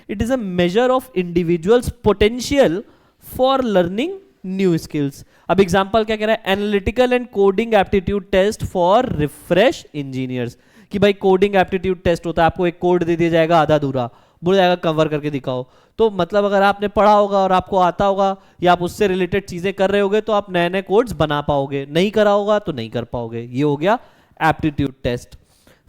it is a measure of individuals potential for learning new skills. अब एग्जांपल क्या कह रहा है, analytical and coding aptitude test for refresh engineers. कि भाई कोडिंग एप्टीट्यूड टेस्ट होता है, आपको एक कोड दे दिया जाएगा आधा अधूरा, बोला जाएगा कवर करके दिखाओ। तो मतलब अगर आपने पढ़ा होगा और आपको आता होगा या आप उससे रिलेटेड चीजें कर रहे होगे तो आप नए नए कोड्स बना पाओगे, नहीं करा होगा तो नहीं कर पाओगे। ये हो गया एप्टीट्यूड टेस्ट।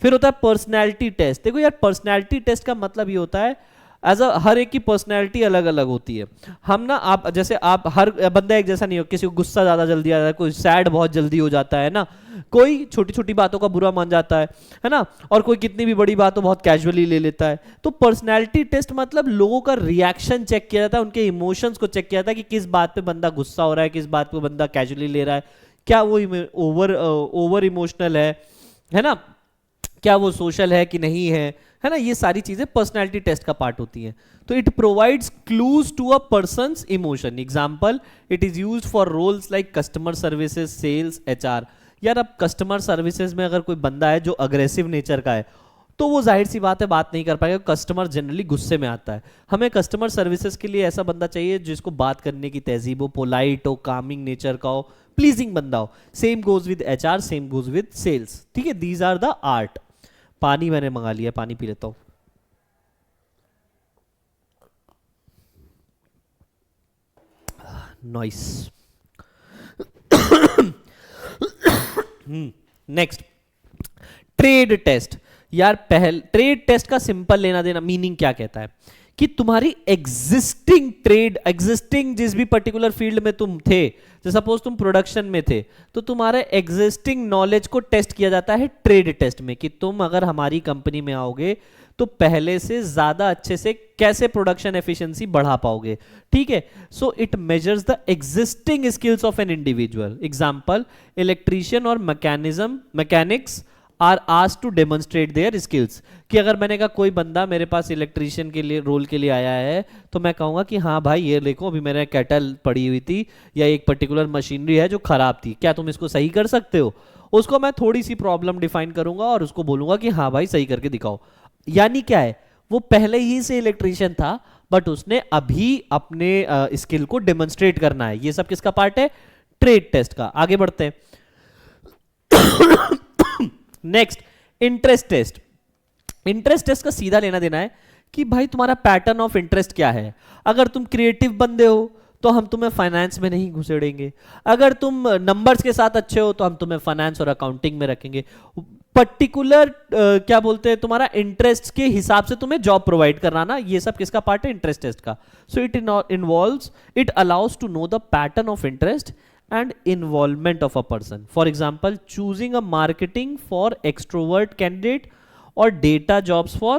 फिर होता है पर्सनैलिटी टेस्ट। देखो यार पर्सनैलिटी टेस्ट का मतलब ये होता है एज अ हर एक की पर्सनैलिटी अलग अलग होती है। हम ना आप जैसे आप हर बंदा एक जैसा नहीं हो, किसी को गुस्सा ज्यादा जल्दी आ जाता है, कोई सैड बहुत जल्दी हो जाता है ना, कोई छोटी छोटी बातों का बुरा मान जाता है ना, और कोई कितनी भी बड़ी बात हो बहुत कैजुअली ले लेता है। तो पर्सनैलिटी टेस्ट मतलब लोगों का रिएक्शन चेक किया जाता है, उनके इमोशंस को चेक किया जाता है कि किस बात पे बंदा गुस्सा हो रहा है, किस बात पे बंदा कैजुअली ले रहा है, क्या वो ओवर इमोशनल है ना, क्या वो सोशल है कि नहीं है ना। ये सारी चीजें पर्सनालिटी टेस्ट का पार्ट होती हैं। तो it provides clues to a person's emotion. Example it is used for roles like customer services, sales, HR। यार अब कस्टमर सर्विसेज में अगर कोई बंदा है जो अग्रेसिव नेचर का है तो वो जाहिर सी बात है बात नहीं कर पाएगा, कस्टमर जनरली गुस्से में आता है। हमें कस्टमर सर्विसेज के लिए ऐसा बंदा चाहिए जिसको बात करने की तहजीब हो, पोलाइट हो, कामिंग नेचर का हो, प्लीजिंग बंदा हो। Same goes with HR, same goes with sales, ठीक है। These are the art. पानी मैंने मंगा लिया, पानी पी लेता हूं। नॉइस। Next trade test. यार ट्रेड टेस्ट का सिंपल लेना देना मीनिंग क्या कहता है कि तुम्हारी एग्जिस्टिंग जिस भी पर्टिकुलर फील्ड में तुम थे, जैसे सपोज तुम प्रोडक्शन में थे, तो तुम्हारे एग्जिस्टिंग नॉलेज को टेस्ट किया जाता है ट्रेड टेस्ट में कि तुम अगर हमारी कंपनी में आओगे तो पहले से ज्यादा अच्छे से कैसे प्रोडक्शन एफिशिएंसी बढ़ा पाओगे, ठीक है। So it measures the existing skills of an individual. Example electrician और mechanics are asked to demonstrate their skills, कि अगर मैंने कहा कोई बंदा मेरे पास इलेक्ट्रीशियन के लिए रोल के लिए आया है, तो मैं कहूंगा कि हाँ भाई ये देखो अभी मेरे केटल पड़ी हुई थी या एक पर्टिकुलर मशीनरी है जो खराब थी, क्या तुम इसको सही कर सकते हो? उसको मैं थोड़ी सी प्रॉब्लम डिफाइन करूंगा और उसको बोलूंगा कि हाँ भाई सही करके दिखाओ। यानी क्या है, वो पहले ही से इलेक्ट्रीशियन था बट उसने अभी अपने स्किल को डेमोन्स्ट्रेट करना है। ये सब किसका पार्ट है? ट्रेड टेस्ट का। आगे बढ़ते हैं। Next, interest test. Interest test का सीधा लेना देना है कि भाई तुम्हारा पैटर्न ऑफ इंटरेस्ट क्या है। अगर तुम क्रिएटिव बंदे हो तो हम तुम्हें फाइनेंस में नहीं घुसेड़ेंगे, अगर तुम नंबर्स के साथ अच्छे हो तो हम तुम्हें फाइनेंस और अकाउंटिंग में रखेंगे। पर्टिकुलर क्या बोलते हैं, तुम्हारा इंटरेस्ट के हिसाब से तुम्हें जॉब प्रोवाइड कराना, ये सब किसका पार्ट है? इंटरेस्ट टेस्ट का। So it involves, it allows to know the pattern of interest and involvement of a person. For example, choosing a marketing for extrovert candidate or data jobs for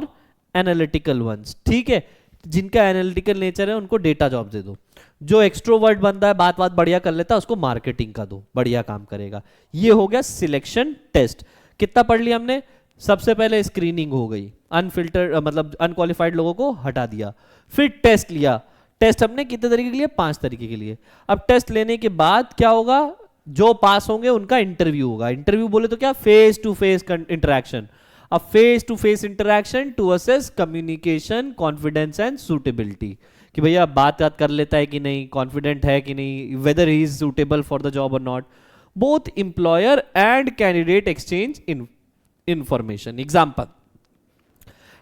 analytical ones. ठीक है, जिनका analytical nature है उनको data job दे दो, जो extrovert बंदा है बात बढ़िया कर लेता है उसको मार्केटिंग का दो, बढ़िया काम करेगा। ये हो गया सिलेक्शन टेस्ट। कितना पढ़ लिया हमने? सबसे पहले स्क्रीनिंग हो गई, अनफिल्टर्ड मतलब अनक्वालिफाइड लोगों को हटा दिया। फिर टेस्ट लिया, टेस्ट हमने कितने तरीके के लिए? 5 तरीके के लिए। अब टेस्ट लेने के बाद क्या होगा? जो पास होंगे उनका इंटरव्यू होगा। इंटरव्यू बोले तो क्या? Face to face interaction. अब face to face interaction to assess communication, confidence and suitability, कि भैया बात कर लेता है कि नहीं, कॉन्फिडेंट है कि नहीं, whether he is suitable for the job और not. Both employer and candidate exchange information. Example,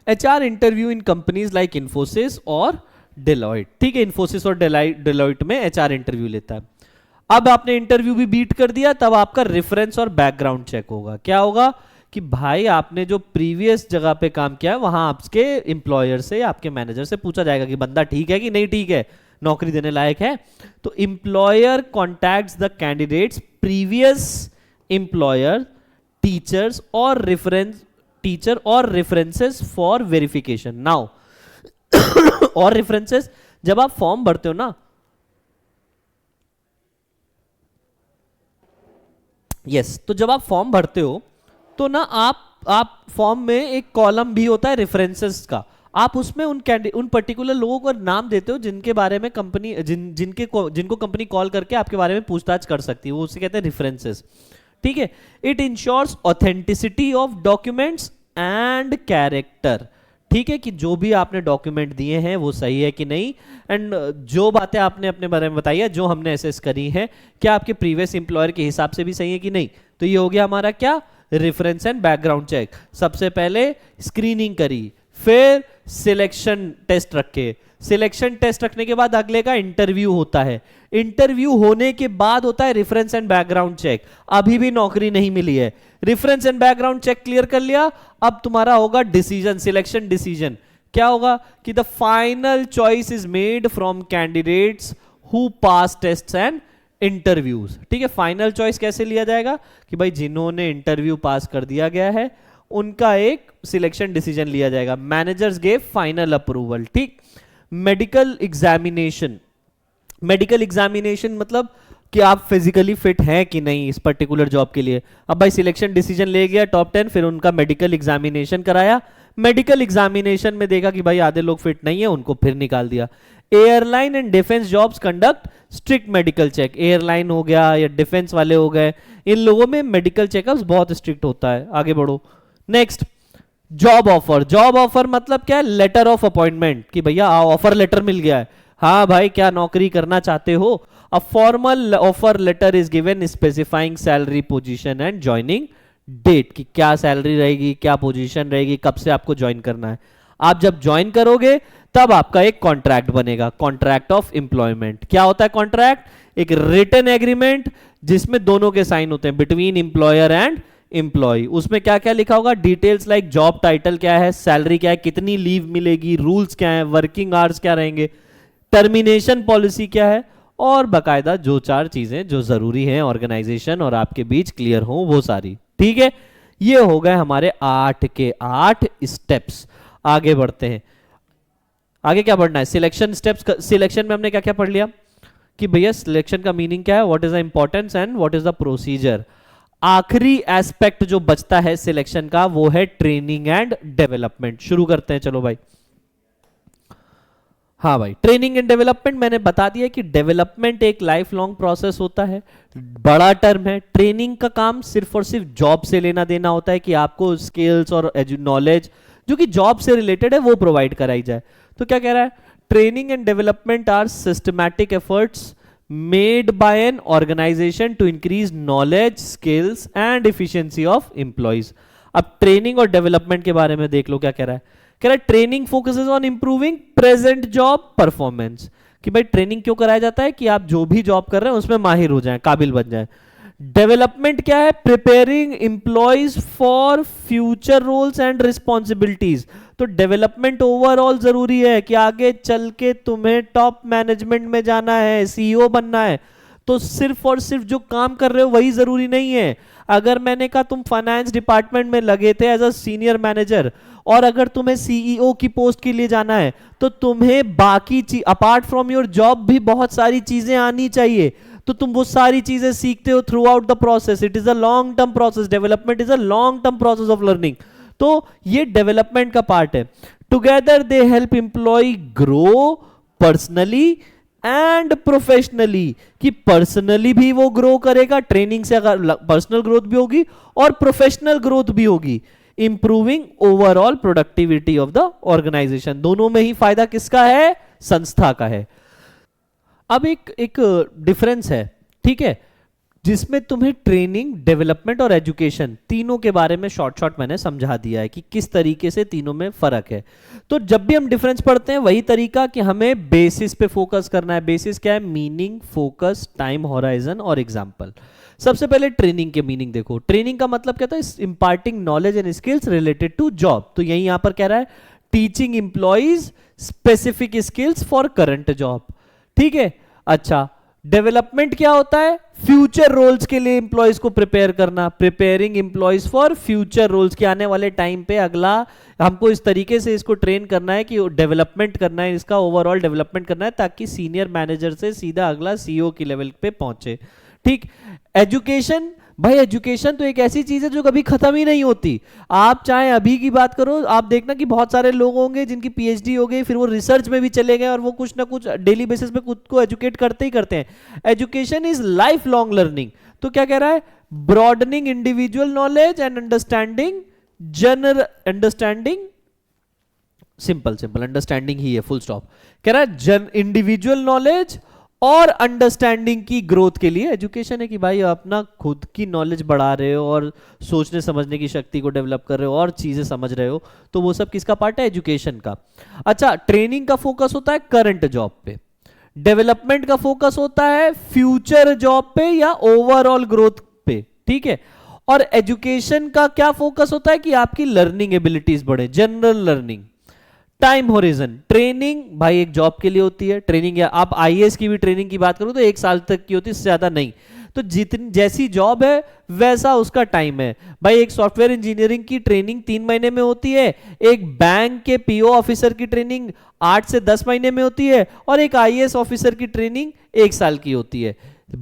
HR interview in companies like Infosys और डेलॉइट। ठीक है, इन्फोसिस और डेलॉइट में HR इंटरव्यू लेता है। अब आपने इंटरव्यू भी बीट कर दिया, तब आपका रेफरेंस और बैकग्राउंड चेक होगा। क्या होगा कि भाई आपने जो प्रीवियस जगह पे काम किया है वहां आपके एम्प्लॉयर से, आपके मैनेजर से पूछा जाएगा कि बंदा ठीक है कि नहीं ठीक है, नौकरी देने लायक है। तो employer contacts the candidates previous employer, teacher और रेफरेंसेस फॉर वेरिफिकेशन। नाउ और रेफरेंसेस, जब आप फॉर्म भरते हो ना, तो जब आप फॉर्म भरते हो तो ना आप फॉर्म में एक कॉलम भी होता है रेफरेंसेस का। आप उसमें उन पर्टिकुलर लोगों को नाम देते हो जिनके बारे में कंपनी जिनको कंपनी कॉल करके आपके बारे में पूछताछ कर सकती है, वो उसे कहते हैं रेफरेंसेस। ठीक है, it ensures authenticity of documents and character. ठीक है, कि जो भी आपने डॉक्यूमेंट दिए हैं वो सही है कि नहीं, एंड जो बातें आपने अपने बारे में बताई है, जो हमने असेस करी है, क्या आपके प्रीवियस एम्प्लॉयर के हिसाब से भी सही है कि नहीं। तो ये हो गया हमारा क्या? Reference and background check. सबसे पहले स्क्रीनिंग करी, फिर सिलेक्शन टेस्ट रखे, सिलेक्शन टेस्ट रखने के बाद अगले का इंटरव्यू होता है, इंटरव्यू होने के बाद होता है रेफरेंस एंड बैकग्राउंड चेक। अभी भी नौकरी नहीं मिली है, reference and background check clear कर लिया, अब तुम्हारा होगा डिसीजन, सिलेक्शन डिसीजन। क्या होगा कि the final choice is made from candidates who pass tests and interviews. ठीक है, फाइनल चॉइस कैसे लिया जाएगा कि भाई जिन्होंने इंटरव्यू पास कर दिया गया है उनका एक सिलेक्शन डिसीजन लिया जाएगा। Managers gave final approval. ठीक, मेडिकल एग्जामिनेशन, मेडिकल एग्जामिनेशन मतलब कि आप फिजिकली फिट हैं कि नहीं इस पर्टिकुलर जॉब के लिए। अब भाई सिलेक्शन डिसीजन ले गया टॉप 10, फिर उनका मेडिकल एग्जामिनेशन कराया, मेडिकल एग्जामिनेशन में देखा कि भाई आधे लोग फिट नहीं है, उनको फिर निकाल दिया। Airline and defence jobs conduct strict medical check. Airline हो गया या डिफेंस वाले हो गए, इन लोगों में मेडिकल चेकअप्स बहुत स्ट्रिक्ट होता है। आगे बढ़ो। Next, job offer. Job offer मतलब क्या है? लेटर ऑफ अपॉइंटमेंट, कि भैया ऑफर लेटर मिल गया है, हाँ भाई क्या नौकरी करना चाहते हो। A formal offer letter is given specifying salary, position and joining date, कि क्या सैलरी रहेगी, क्या पोजीशन रहेगी, कब से आपको ज्वाइन करना है। आप जब ज्वाइन करोगे तब आपका एक कॉन्ट्रैक्ट बनेगा, कॉन्ट्रैक्ट ऑफ एम्प्लॉयमेंट। क्या होता है कॉन्ट्रैक्ट? एक रिटन एग्रीमेंट जिसमें दोनों के साइन होते हैं, बिटवीन एम्प्लॉयर एंड एम्प्लॉय। उसमें क्या क्या लिखा होगा? डिटेल्स लाइक जॉब टाइटल क्या है, सैलरी क्या है, कितनी लीव मिलेगी, रूल्स क्या है, वर्किंग आवर्स क्या रहेंगे, टर्मिनेशन पॉलिसी क्या है, और बकायदा जो 4 चीजें जो जरूरी हैं ऑर्गेनाइजेशन और आपके बीच क्लियर हो वो सारी। ठीक है, ये हो गए हमारे 8 के 8 स्टेप्स। आगे बढ़ते हैं। आगे क्या पढ़ना है? Selection steps. सिलेक्शन में हमने क्या क्या पढ़ लिया कि भैया सिलेक्शन का मीनिंग क्या है, what is the importance and what is the procedure. आखिरी एस्पेक्ट जो बचता है सिलेक्शन का वो है ट्रेनिंग एंड डेवलपमेंट। शुरू करते हैं चलो भाई। हाँ भाई, ट्रेनिंग एंड डेवलपमेंट मैंने बता दिया कि डेवलपमेंट एक लाइफ लॉन्ग प्रोसेस होता है, बड़ा टर्म है। ट्रेनिंग का काम सिर्फ और सिर्फ जॉब से लेना देना होता है कि आपको स्किल्स और नॉलेज जो कि जॉब से रिलेटेड है वो प्रोवाइड कराई जाए। तो क्या कह रहा है, training and development are systematic efforts made by an organisation to increase knowledge, skills and efficiency of employees. अब ट्रेनिंग और डेवलपमेंट के बारे में देख लो क्या कह रहा है। कह रहा है training focuses on improving present job performance, कि भाई ट्रेनिंग क्यों कराया जाता है कि आप जो भी जॉब कर रहे हैं उसमें माहिर हो जाएं, काबिल बन जाएं। डेवलपमेंट क्या है, preparing employees for future roles and responsibilities. तो डेवलपमेंट ओवरऑल जरूरी है कि आगे चल के तुम्हें टॉप मैनेजमेंट में जाना है, सीईओ बनना है, तो सिर्फ और सिर्फ जो काम कर रहे हो वही जरूरी नहीं है। अगर मैंने कहा तुम फाइनेंस डिपार्टमेंट में लगे थे एज अ सीनियर मैनेजर और अगर तुम्हें सीईओ की पोस्ट के लिए जाना है तो तुम्हें बाकी चीज अपार्ट फ्रॉम योर जॉब भी बहुत सारी चीजें आनी चाहिए। तो तुम वो सारी चीजें सीखते हो throughout the process. It is a long term process, development is a long term process of learning. तो ये डेवलपमेंट का पार्ट है। Together they help employ grow personally and professionally, कि पर्सनली भी वो ग्रो करेगा, ट्रेनिंग से अगर पर्सनल ग्रोथ भी होगी और प्रोफेशनल ग्रोथ भी होगी। Improving overall productivity of the organisation, दोनों में ही फायदा किसका है, संस्था का है। अब एक डिफरेंस है, ठीक है, जिसमें तुम्हें ट्रेनिंग, डेवलपमेंट और एजुकेशन तीनों के बारे में शॉर्ट मैंने समझा दिया है कि किस तरीके से तीनों में फर्क है। तो जब भी हम डिफरेंस पढ़ते हैं वही तरीका कि हमें बेसिस पे फोकस करना है। बेसिस क्या है, मीनिंग, फोकस, टाइम हॉराइजन और एग्जाम्पल। सबसे पहले ट्रेनिंग के मीनिंग देखो। ट्रेनिंग का मतलब क्या था, imparting knowledge and skills related to job. तो यही यहां पर कह रहा है teaching employees specific skills for current job, ठीक है। अच्छा, डेवलपमेंट क्या होता है, फ्यूचर रोल्स के लिए एम्प्लॉइज को प्रिपेयर करना, preparing employees for future roles, के आने वाले टाइम पे अगला हमको इस तरीके से इसको ट्रेन करना है कि डेवलपमेंट करना है, इसका ओवरऑल डेवलपमेंट करना है ताकि सीनियर मैनेजर से सीधा अगला सीईओ की लेवल पे पहुंचे, ठीक। एजुकेशन, भाई एजुकेशन तो एक ऐसी चीज है जो कभी खत्म ही नहीं होती। आप चाहे अभी की बात करो, आप देखना कि बहुत सारे लोग होंगे जिनकी पीएचडी हो गई, फिर वो रिसर्च में भी चले गए और वो कुछ ना कुछ डेली बेसिस पे खुद को एजुकेट करते ही करते हैं। Education is life long learning. तो क्या कह रहा है, broadening individual knowledge and understanding general understanding, simple understanding ही है, फुल स्टॉप। कह रहा है इंडिविजुअल नॉलेज और अंडरस्टैंडिंग की ग्रोथ के लिए एजुकेशन है कि भाई अपना खुद की नॉलेज बढ़ा रहे हो और सोचने समझने की शक्ति को डेवलप कर रहे हो और चीजें समझ रहे हो, तो वो सब किसका पार्ट है, एजुकेशन का। अच्छा, ट्रेनिंग का फोकस होता है करंट जॉब पे, डेवलपमेंट का फोकस होता है फ्यूचर जॉब पे या ओवरऑल ग्रोथ पे, ठीक है। और एजुकेशन का क्या फोकस होता है कि आपकी लर्निंग एबिलिटीज बढ़े, general learning. Time horizon, training भाई एक जॉब के लिए होती है ट्रेनिंग, या आप आईएएस की भी ट्रेनिंग की बात करो तो 1 साल तक की होती है, इससे ज्यादा नहीं। तो जितनी जैसी जॉब है वैसा उसका टाइम है। भाई एक सॉफ्टवेयर इंजीनियरिंग की ट्रेनिंग 3 महीने में होती है, एक बैंक के पीओ ऑफिसर की ट्रेनिंग 8 से 10 महीने में होती है, और एक आईएएस ऑफिसर की ट्रेनिंग 1 साल की होती है।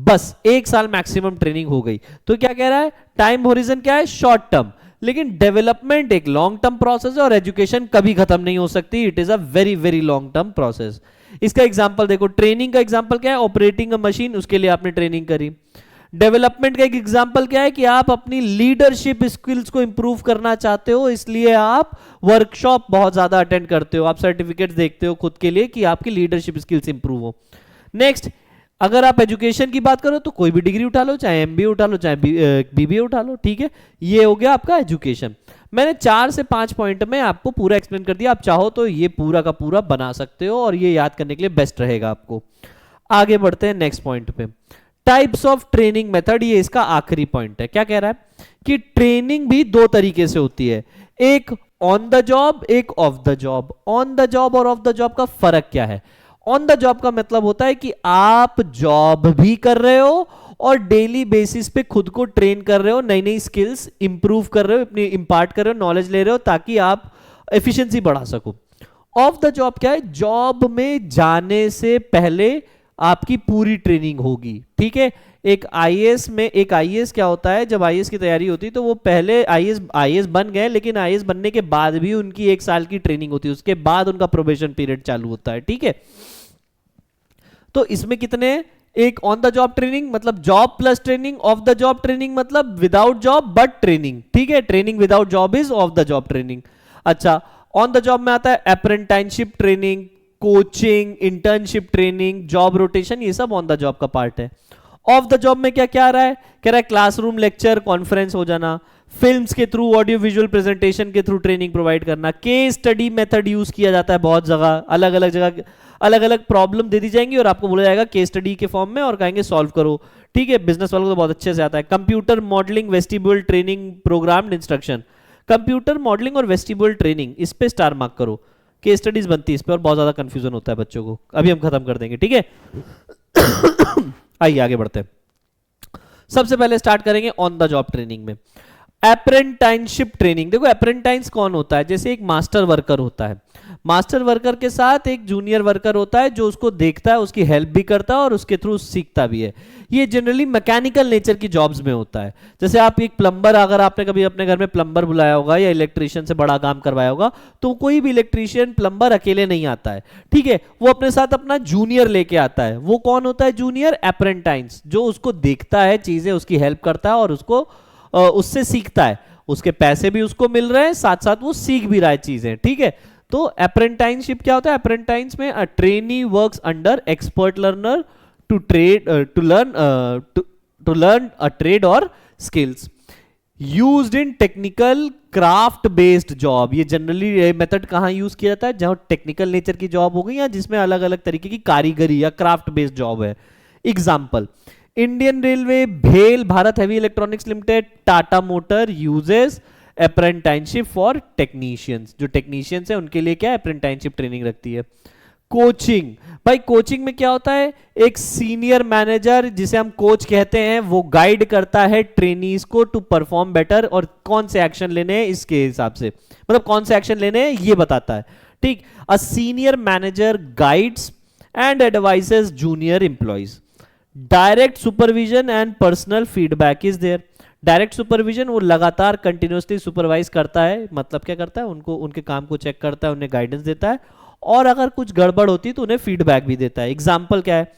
बस 1 साल मैक्सिमम ट्रेनिंग हो गई। तो क्या कह रहा है, टाइम होरिजन क्या है, शॉर्ट टर्म। लेकिन डेवलपमेंट एक लॉन्ग टर्म प्रोसेस है और एजुकेशन कभी खत्म नहीं हो सकती, it is a very very long term process. इसका एग्जांपल देखो, ट्रेनिंग का एग्जांपल क्या है, ऑपरेटिंग अ मशीन, उसके लिए आपने ट्रेनिंग करी। डेवलपमेंट का एक एग्जांपल क्या है कि आप अपनी लीडरशिप स्किल्स को इंप्रूव करना चाहते हो, इसलिए आप वर्कशॉप बहुत ज्यादा अटेंड करते हो, आप सर्टिफिकेट्स देखते हो खुद के लिए कि आपकी लीडरशिप स्किल्स इंप्रूव हो। नेक्स्ट, अगर आप एजुकेशन की बात करो तो कोई भी डिग्री उठा लो, चाहे एमबीए उठा लो, चाहे बीबीए उठा लो, ठीक है। ये हो गया आपका एजुकेशन। मैंने 4 से 5 पॉइंट में आपको पूरा एक्सप्लेन कर दिया, आप चाहो तो ये पूरा का पूरा बना सकते हो और ये याद करने के लिए बेस्ट रहेगा आपको। आगे बढ़ते हैं नेक्स्ट पॉइंट पे, टाइप्स ऑफ ट्रेनिंग मेथड। ये इसका आखिरी पॉइंट है। क्या कह रहा है कि ट्रेनिंग भी 2 तरीके से होती है, एक ऑन द जॉब, एक of the job. On the job और ऑफ द जॉब का फर्क क्या है, ऑन द जॉब का मतलब होता है कि आप जॉब भी कर रहे हो और डेली बेसिस पे खुद को ट्रेन कर रहे हो, नई नई स्किल्स इंप्रूव कर रहे हो, अपनी इंपार्ट कर रहे हो, नॉलेज ले रहे हो ताकि आप एफिशिएंसी बढ़ा सको। ऑफ द जॉब क्या है, जॉब में जाने से पहले आपकी पूरी ट्रेनिंग होगी, ठीक है। एक आईएएस में, एक आईएएस क्या होता है, जब आईएएस की तैयारी होती है तो वो पहले आईएएस आईएएस बन गए, लेकिन आईएएस बनने के बाद भी उनकी 1 साल की ट्रेनिंग होती है, उसके बाद उनका प्रोबेशन पीरियड चालू होता है, ठीक है। तो इसमें कितने, एक ऑन द जॉब ट्रेनिंग मतलब job plus training, off the job training मतलब विदाउट जॉब बट ट्रेनिंग, ठीक है। Training without job is off the job training. अच्छा, ऑन द जॉब में आता है apprenticeship training, coaching, internship training, job rotation, ये सब ऑन द जॉब का पार्ट है। ऑफ द जॉब में क्या क्या आ रहा है, कह रहा है क्लासरूम लेक्चर कॉन्फ्रेंस हो जाना, फिल्म्स के थ्रू, ऑडियो विजुअल प्रेजेंटेशन के थ्रू ट्रेनिंग प्रोवाइड करना, केस स्टडी मेथड यूज किया जाता है बहुत जगह, अलग अलग जगह अलग अलग प्रॉब्लम दे दी जाएंगी और आपको बोला जाएगा केस स्टडी के फॉर्म में और कहेंगे सॉल्व करो, ठीक है। बिजनेस वालों को तो बहुत अच्छे से आता है। Computer modelling vestibule training programmed instruction, computer modelling और वेस्टिब्यूल ट्रेनिंग, इस पे स्टार मार्क करो। केस स्टडीज बनती है इस पे और बहुत ज्यादा कंफ्यूजन होता है बच्चों को, अभी हम खत्म कर देंगे, ठीक है। आइए आगे बढ़ते हैं। सबसे पहले स्टार्ट करेंगे ऑन द जॉब ट्रेनिंग में अप्रेंटाइनशिप ट्रेनिंग। देखो अप्रेंटाइंस कौन होता है, जैसे एक मास्टर वर्कर होता है, मास्टर वर्कर के साथ एक जूनियर वर्कर होता है जो उसको देखता है, उसकी हेल्प भी करता है और उसके थ्रू सीखता भी है। ये जनरली मैकेनिकल नेचर की जॉब्स में होता है। जैसे आप एक प्लम्बर, अगर आपने कभी अपने घर में प्लम्बर बुलाया होगा या इलेक्ट्रिशियन से बड़ा काम करवाया होगा, तो कोई भी इलेक्ट्रिशियन प्लम्बर अकेले नहीं आता है, ठीक है। वो अपने साथ अपना जूनियर लेके आता है। वो कौन होता है जूनियर, अप्रेंटाइंस, जो उसको देखता है चीजें, उसकी हेल्प करता है और उसको उससे सीखता है, उसके पैसे भी उसको मिल रहे हैं, साथ साथ वो सीख भी रहा है चीजें, ठीक है। तो अप्रेंटाइनशिप क्या होता है, अप्रेंटाइंस में a trainee works under expert learner to trade to learn a trade और skills used in technical craft based job. ये जनरली मेथड कहाँ यूज किया जाता है, जहां टेक्निकल नेचर की जॉब हो गई या जिसमें अलग अलग तरीके की कारीगरी या क्राफ्ट बेस्ड जॉब है। एग्जाम्पल, इंडियन रेलवे, भेल, Bharat heavy electronics limited, Tata motor uses apprenticeship for technicians. जो टेक्नीशियंस है उनके लिए क्या अप्रेंटाइनशिप ट्रेनिंग रखती है। कोचिंग, भाई कोचिंग में क्या होता है, एक सीनियर मैनेजर जिसे हम कोच कहते हैं, वो गाइड करता है ट्रेनीज को टू परफॉर्म बेटर और कौन से एक्शन लेने हैं इसके हिसाब से, मतलब कौन से एक्शन लेने हैं ये बताता है, ठीक। A senior manager guides and advises junior employees. Direct supervision and personal feedback is there. Direct supervision, वो लगातार कंटिन्यूसली सुपरवाइज करता है, मतलब क्या करता है, उनको उनके काम को चेक करता है, उन्हें गाइडेंस देता है और अगर कुछ गड़बड़ होती है तो उन्हें फीडबैक भी देता है। एग्जाम्पल क्या है,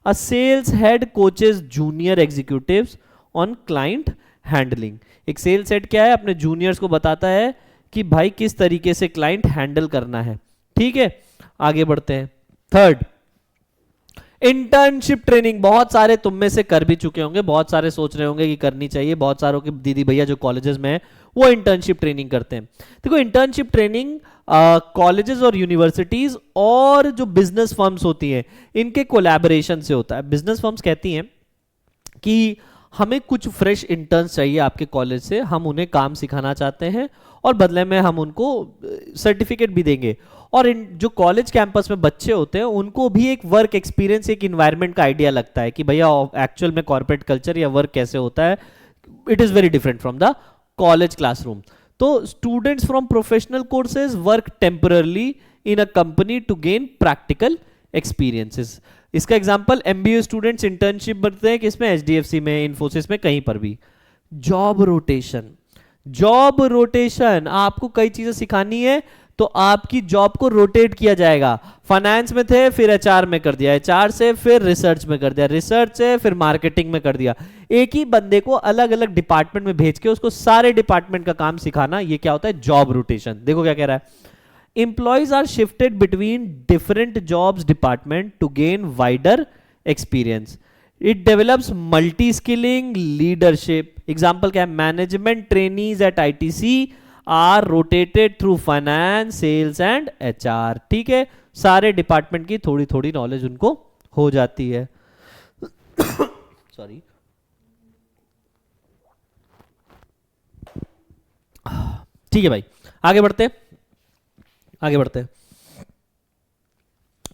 a sales head coaches junior executives on client handling. एक सेल्स हेड क्या है, अपने जूनियर्स को बताता है कि भाई किस तरीके से क्लाइंट हैंडल करना है, ठीक है। आगे बढ़ते हैं। Third, internship training. बहुत सारे तुम में से कर भी चुके होंगे, बहुत सारे सोच रहे होंगे कि करनी चाहिए, बहुत सारों के दीदी भैया जो कॉलेजेस में है वो इंटर्नशिप ट्रेनिंग करते हैं। देखो इंटर्नशिप ट्रेनिंग कॉलेजेस और यूनिवर्सिटीज और जो बिजनेस फर्म्स होती हैं इनके कोलैबोरेशन से होता है। बिजनेस फर्म्स कहती हैं कि हमें कुछ फ्रेश इंटर्न्स चाहिए आपके कॉलेज से, हम उन्हें काम सिखाना चाहते हैं और बदले में हम उनको सर्टिफिकेट भी देंगे। और जो कॉलेज कैंपस में बच्चे होते हैं उनको भी एक वर्क एक्सपीरियंस, एक इन्वायरमेंट का आइडिया लगता है कि भैया एक्चुअल में कॉर्पोरेट कल्चर या वर्क कैसे होता है। It is very different from the college classroom. तो students from professional courses work temporarily in a company to gain practical experiences. इसका एग्जांपल एमबीए स्टूडेंट्स इंटर्नशिप बनते हैं किसमें, एचडीएफसी में, इन्फोसिस में, कहीं पर भी। जॉब रोटेशन, जॉब रोटेशन आपको कई चीजें सिखानी है तो आपकी जॉब को रोटेट किया जाएगा। फाइनेंस में थे फिर एचआर में कर दिया, एचआर से फिर रिसर्च में कर दिया, रिसर्च से फिर मार्केटिंग में कर दिया। एक ही बंदे को अलग अलग डिपार्टमेंट में भेज के उसको सारे डिपार्टमेंट का काम सिखाना, ये क्या होता है, जॉब रोटेशन। देखो क्या कह रहा है, employees are shifted between different jobs department to gain wider experience. It develops multi-skilling leadership. Example क्या है, management trainees at ITC are rotated through finance, sales and HR. ठीक है, सारे डिपार्टमेंट की थोड़ी थोड़ी नॉलेज उनको हो जाती है। सॉरी, ठीक है भाई, आगे बढ़ते हैं, आगे बढ़ते हैं।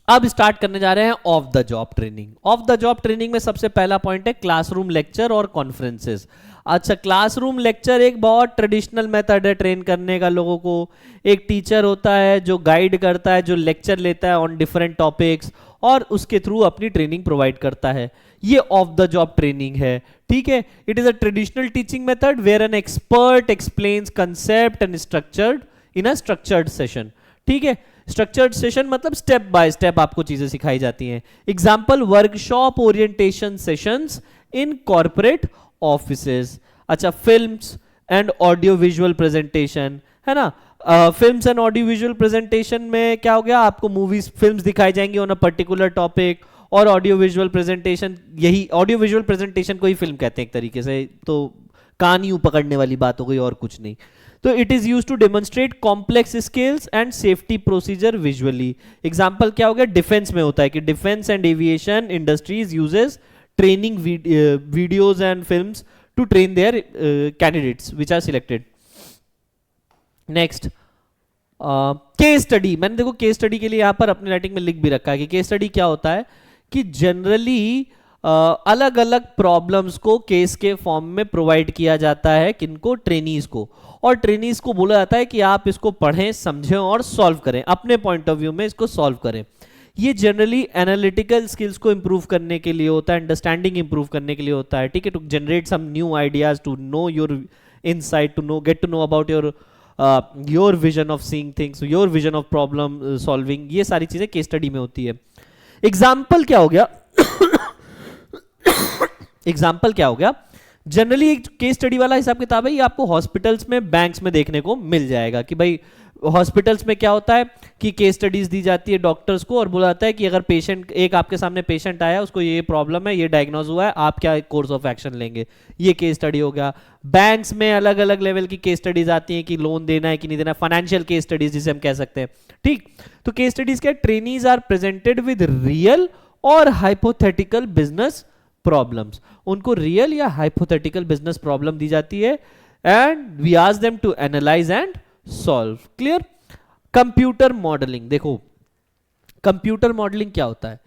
अब स्टार्ट करने जा रहे हैं of the job training. Off the job training में सबसे पहला पॉइंट है क्लासरूम लेक्चर और कॉन्फ्रेंसेस। अच्छा, क्लासरूम लेक्चर एक बहुत ट्रेडिशनल मेथड है ट्रेन करने का लोगों को। एक टीचर होता है जो गाइड करता है, जो लेक्चर लेता है ऑन डिफरेंट टॉपिक्स और उसके थ्रू अपनी ट्रेनिंग प्रोवाइड करता है। ये ऑफ द जॉब ट्रेनिंग है, ठीक है। It is a traditional teaching method where an expert explains concept and structured in a structured session, ठीक है। स्ट्रक्चर्ड सेशन मतलब स्टेप बाय स्टेप आपको चीजें सिखाई जाती हैं। Example workshop orientation sessions in corporate offices. अच्छा, films and audio visual presentation, है ना। Films and audio visual presentation में क्या हो गया, आपको मूवीज फिल्म्स दिखाई जाएंगी ऑन अ पर्टिकुलर टॉपिक, और ऑडियो विजुअल प्रेजेंटेशन, यही ऑडियो विजुअल प्रेजेंटेशन को ही फिल्म कहते हैं एक तरीके से, तो कान यूं पकड़ने वाली बात हो गई और कुछ नहीं। तो it is use to demonstrate complex skills and safety procedure visually. Example क्या हो गया, डिफेंस में होता है कि defence and aviation industries uses training videos and films to train their candidates which are selected. Next, case study. मैंने देखो case study के लिए यहां पर अपने राइटिंग में लिख भी रखा है कि केस स्टडी क्या होता है कि जनरली अलग अलग प्रॉब्लम्स को केस के फॉर्म में प्रोवाइड किया जाता है, किनको, ट्रेनीज को। और ट्रेनीज को बोला जाता है कि आप इसको पढ़ें, समझें और सॉल्व करें, अपने पॉइंट ऑफ व्यू में इसको सॉल्व करें। ये जनरली एनालिटिकल स्किल्स को इंप्रूव करने के लिए होता है, अंडरस्टैंडिंग इंप्रूव करने के लिए होता है, ठीक है, to generate some new ideas, to know your insight, to know get to know about your vision of seeing things, your vision of problem solving. ये सारी चीजें केस स्टडी में होती है। एग्जाम्पल क्या हो गया एग्जाम्पल क्या हो गया, जनरली एक केस स्टडी वाला हिसाब किताब है, ये आपको हॉस्पिटल्स में, बैंक्स में देखने को मिल जाएगा कि भाई हॉस्पिटल्स में क्या होता है कि केस स्टडीज दी जाती है डॉक्टर्स को और बोला जाता है कि अगर पेशेंट, एक आपके सामने पेशेंट आया, उसको ये प्रॉब्लम है, ये डायग्नोज हुआ है, आप क्या कोर्स ऑफ एक्शन लेंगे, ये केस स्टडी हो गया। बैंक्स में अलग अलग लेवल की केस स्टडीज आती हैं कि लोन देना है कि नहीं देना, फाइनेंशियल केस स्टडीज जिसे हम कह सकते हैं, ठीक। तो केस स्टडीज क्या, trainees are presented with real और हाइपोथेटिकल बिजनेस प्रॉब्लम्स। उनको रियल या हाइपोथेटिकल बिजनेस प्रॉब्लम दी जाती है and we ask them to analyse and solve. Clear. Computer modelling, देखो कंप्यूटर मॉडलिंग क्या होता है,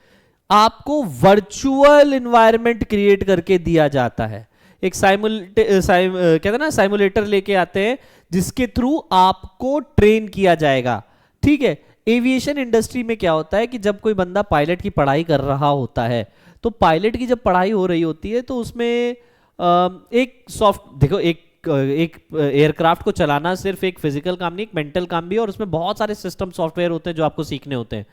आपको वर्चुअल एनवायरनमेंट क्रिएट करके दिया जाता है। एक कहते हैं ना, साइमुलेटर लेके आते हैं जिसके थ्रू आपको ट्रेन किया जाएगा, ठीक है। एविएशन इंडस्ट्री में क्या होता है कि जब कोई बंदा पायलट की पढ़ाई कर रहा होता है, तो पायलट की जब पढ़ाई हो रही होती है तो उसमें एक सॉफ्ट, देखो एक एयरक्राफ्ट को चलाना सिर्फ एक फिजिकल काम नहीं, एक मेंटल काम भी है, और उसमें बहुत सारे सिस्टम सॉफ्टवेयर होते हैं जो आपको सीखने होते हैं।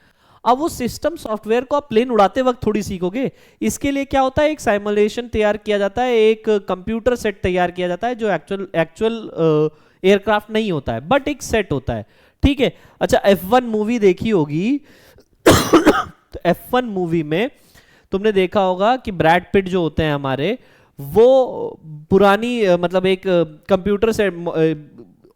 अब वो सिस्टम सॉफ्टवेयर को आप प्लेन उड़ाते वक्त थोड़ी सीखोगे, इसके लिए क्या होता है, एक साइमुलेशन तैयार किया जाता है, एक कंप्यूटर सेट तैयार किया जाता है जो एक्चुअल एयरक्राफ्ट नहीं होता है बट एक सेट होता है, ठीक है। अच्छा, F1 मूवी देखी होगी तो F1 मूवी में तुमने देखा होगा कि ब्रैड पिट जो होते हैं हमारे, वो पुरानी मतलब एक कंप्यूटर से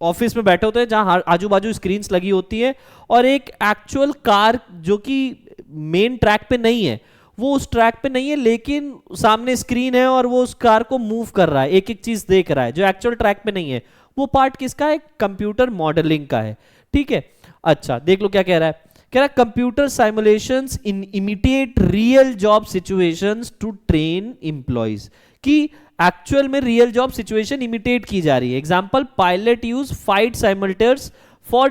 ऑफिस में बैठे होते हैं जहां आजू बाजू स्क्रीन्स लगी होती है, और एक एक्चुअल कार जो कि मेन ट्रैक पे नहीं है, वो उस ट्रैक पे नहीं है लेकिन सामने स्क्रीन है और वो उस कार को मूव कर रहा है, एक एक चीज देख रहा है जो एक्चुअल ट्रैक पे नहीं है। वो पार्ट किसका है, कंप्यूटर मॉडलिंग का है, ठीक है। अच्छा, देख लो क्या कह रहा है, कह रहा computer simulations imitate real job situations to train employees, कि एक्चुअल में रियल जॉब सिचुएशन इमिटेट की जा रही है। Example, pilot use flight simulators for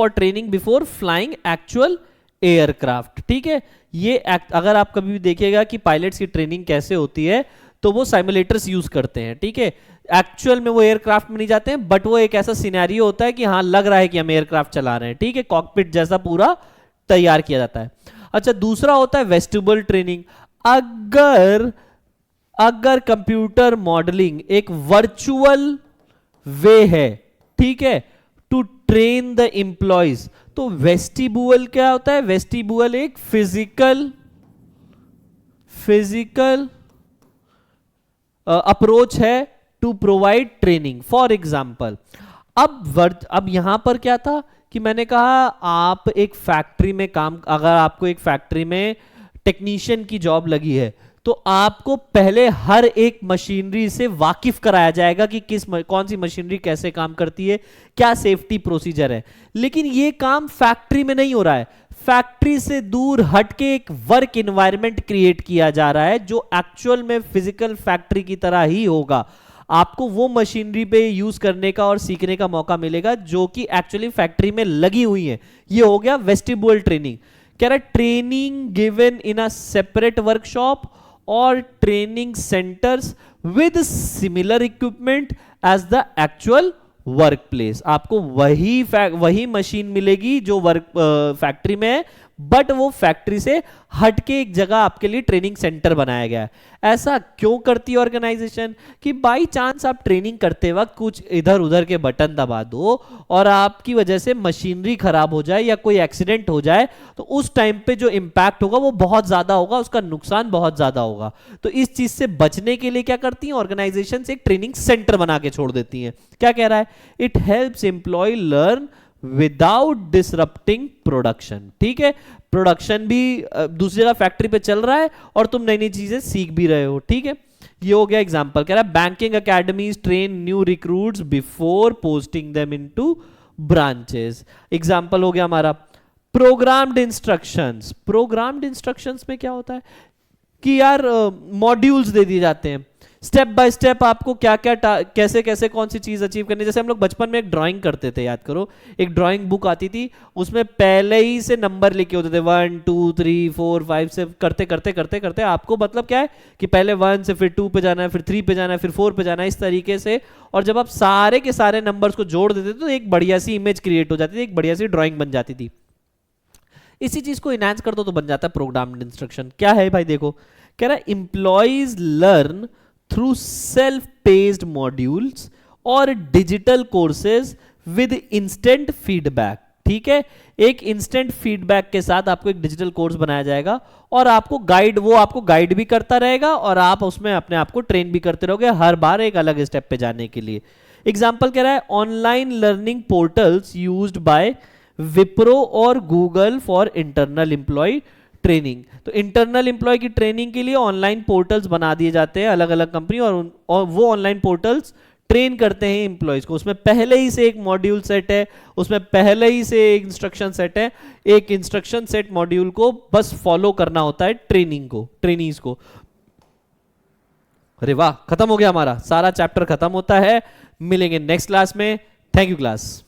training before flying actual aircraft, ठीक है। ये अगर आप कभी भी देखिएगा कि पायलट्स की ट्रेनिंग कैसे होती है तो वो साइमुलेटर्स यूज करते हैं, ठीक है। एक्चुअल में वो एयरक्राफ्ट में नहीं जाते हैं बट वो एक ऐसा सिनेरियो होता है कि हाँ लग रहा है कि हम एयरक्राफ्ट चला रहे हैं, ठीक है, कॉकपिट जैसा पूरा तैयार किया जाता है। अच्छा, दूसरा होता है वेस्टिबुलर ट्रेनिंग। अगर कंप्यूटर मॉडलिंग एक वर्चुअल वे है, ठीक है, टू ट्रेन द एम्प्लॉइज, तो वेस्टिबुअल क्या होता है, वेस्टिबुअल एक फिजिकल अप्रोच है to provide training. For example, अब यहां पर क्या था कि मैंने कहा आप एक फैक्ट्री में काम, अगर आपको एक फैक्ट्री में टेक्नीशियन की जॉब लगी है तो आपको पहले हर एक मशीनरी से वाकिफ कराया जाएगा कि कौन सी मशीनरी कैसे काम करती है, क्या सेफ्टी प्रोसीजर है। लेकिन ये काम फैक्ट्री में नहीं हो रहा है, फैक्ट्री से दूर हटके एक वर्क एनवायरनमेंट क्रिएट किया जा रहा है जो एक्चुअल में फिजिकल फैक्ट्री की तरह ही होगा। आपको वो मशीनरी पे यूज करने का और सीखने का मौका मिलेगा जो कि एक्चुअली फैक्ट्री में लगी हुई है। ये हो गया वेस्टिबुअल ट्रेनिंग। कह रहा training given in a separate workshop और training centres with similar equipment as the actual work place. आपको वही मशीन मिलेगी जो वर्क फैक्ट्री में है, बट वो फैक्ट्री से हटके एक जगह आपके लिए ट्रेनिंग सेंटर बनाया गया है। ऐसा क्यों करती है ऑर्गेनाइजेशन कि बाई चांस आप ट्रेनिंग करते वक्त कुछ इधर उधर के बटन दबा दो और आपकी वजह से मशीनरी खराब हो जाए या कोई एक्सीडेंट हो जाए, तो उस टाइम पे जो इंपैक्ट होगा वो बहुत ज्यादा होगा, उसका नुकसान बहुत ज्यादा होगा। तो इस चीज से बचने के लिए क्या करती हैं ऑर्गेनाइजेशन, एक ट्रेनिंग सेंटर बना के छोड़ देती हैं। क्या कह रहा है, it helps employ learn without disrupting production. ठीक है, प्रोडक्शन भी दूसरी जगह फैक्ट्री पे चल रहा है और तुम नई नई चीजें सीख भी रहे हो। ठीक है, ये हो गया एग्जांपल। कह रहा है banking academies train new recruits before posting them into branches. Example हो गया हमारा प्रोग्राम्ड इंस्ट्रक्शंस। प्रोग्राम्ड इंस्ट्रक्शंस में क्या होता है कि यार मॉड्यूल्स दे दिए जाते हैं, स्टेप बाय स्टेप आपको क्या क्या कैसे कैसे कौन सी चीज अचीव करनी है। जैसे हम लोग बचपन में एक ड्राइंग करते थे, याद करो, एक ड्राइंग बुक आती थी, उसमें पहले ही से नंबर लिखे होते थे 1 2 3 4 5 से करते करते करते करते आपको मतलब क्या है कि पहले 1 से फिर 2 पे जाना है, फिर 3 पे जाना है, फिर 4 पे जाना है, इस तरीके से। और जब आप सारे के सारे नंबर्स को जोड़ देते तो एक बढ़िया सी इमेज क्रिएट हो जाती थी, एक बढ़िया सी ड्राइंग बन जाती थी। इसी चीज को इनहांस कर दो तो बन जाता है प्रोग्राम्ड इंस्ट्रक्शन। क्या है भाई, देखो कह रहा है employees learn through self paced modules और digital courses with instant feedback. ठीक है, एक इंस्टेंट फीडबैक के साथ आपको एक डिजिटल कोर्स बनाया जाएगा और आपको गाइड भी करता रहेगा और आप उसमें अपने आप को ट्रेन भी करते रहोगे हर बार एक अलग स्टेप पे जाने के लिए। एग्जाम्पल कह रहा है online learning portals used by Wipro और Google for internal employee training. तो इंटरनल एम्प्लॉय की ट्रेनिंग के लिए ऑनलाइन पोर्टल्स बना दिए जाते हैं अलग अलग कंपनी, और वो ऑनलाइन पोर्टल्स ट्रेन करते हैं एम्प्लॉयज को। उसमें पहले ही से एक मॉड्यूल सेट है, उसमें पहले ही से एक इंस्ट्रक्शन सेट है, एक इंस्ट्रक्शन सेट मॉड्यूल को बस फॉलो करना होता है ट्रेनीज को। अरे वाह, खत्म हो गया हमारा सारा चैप्टर, खत्म होता है। मिलेंगे नेक्स्ट क्लास में। Thank you class.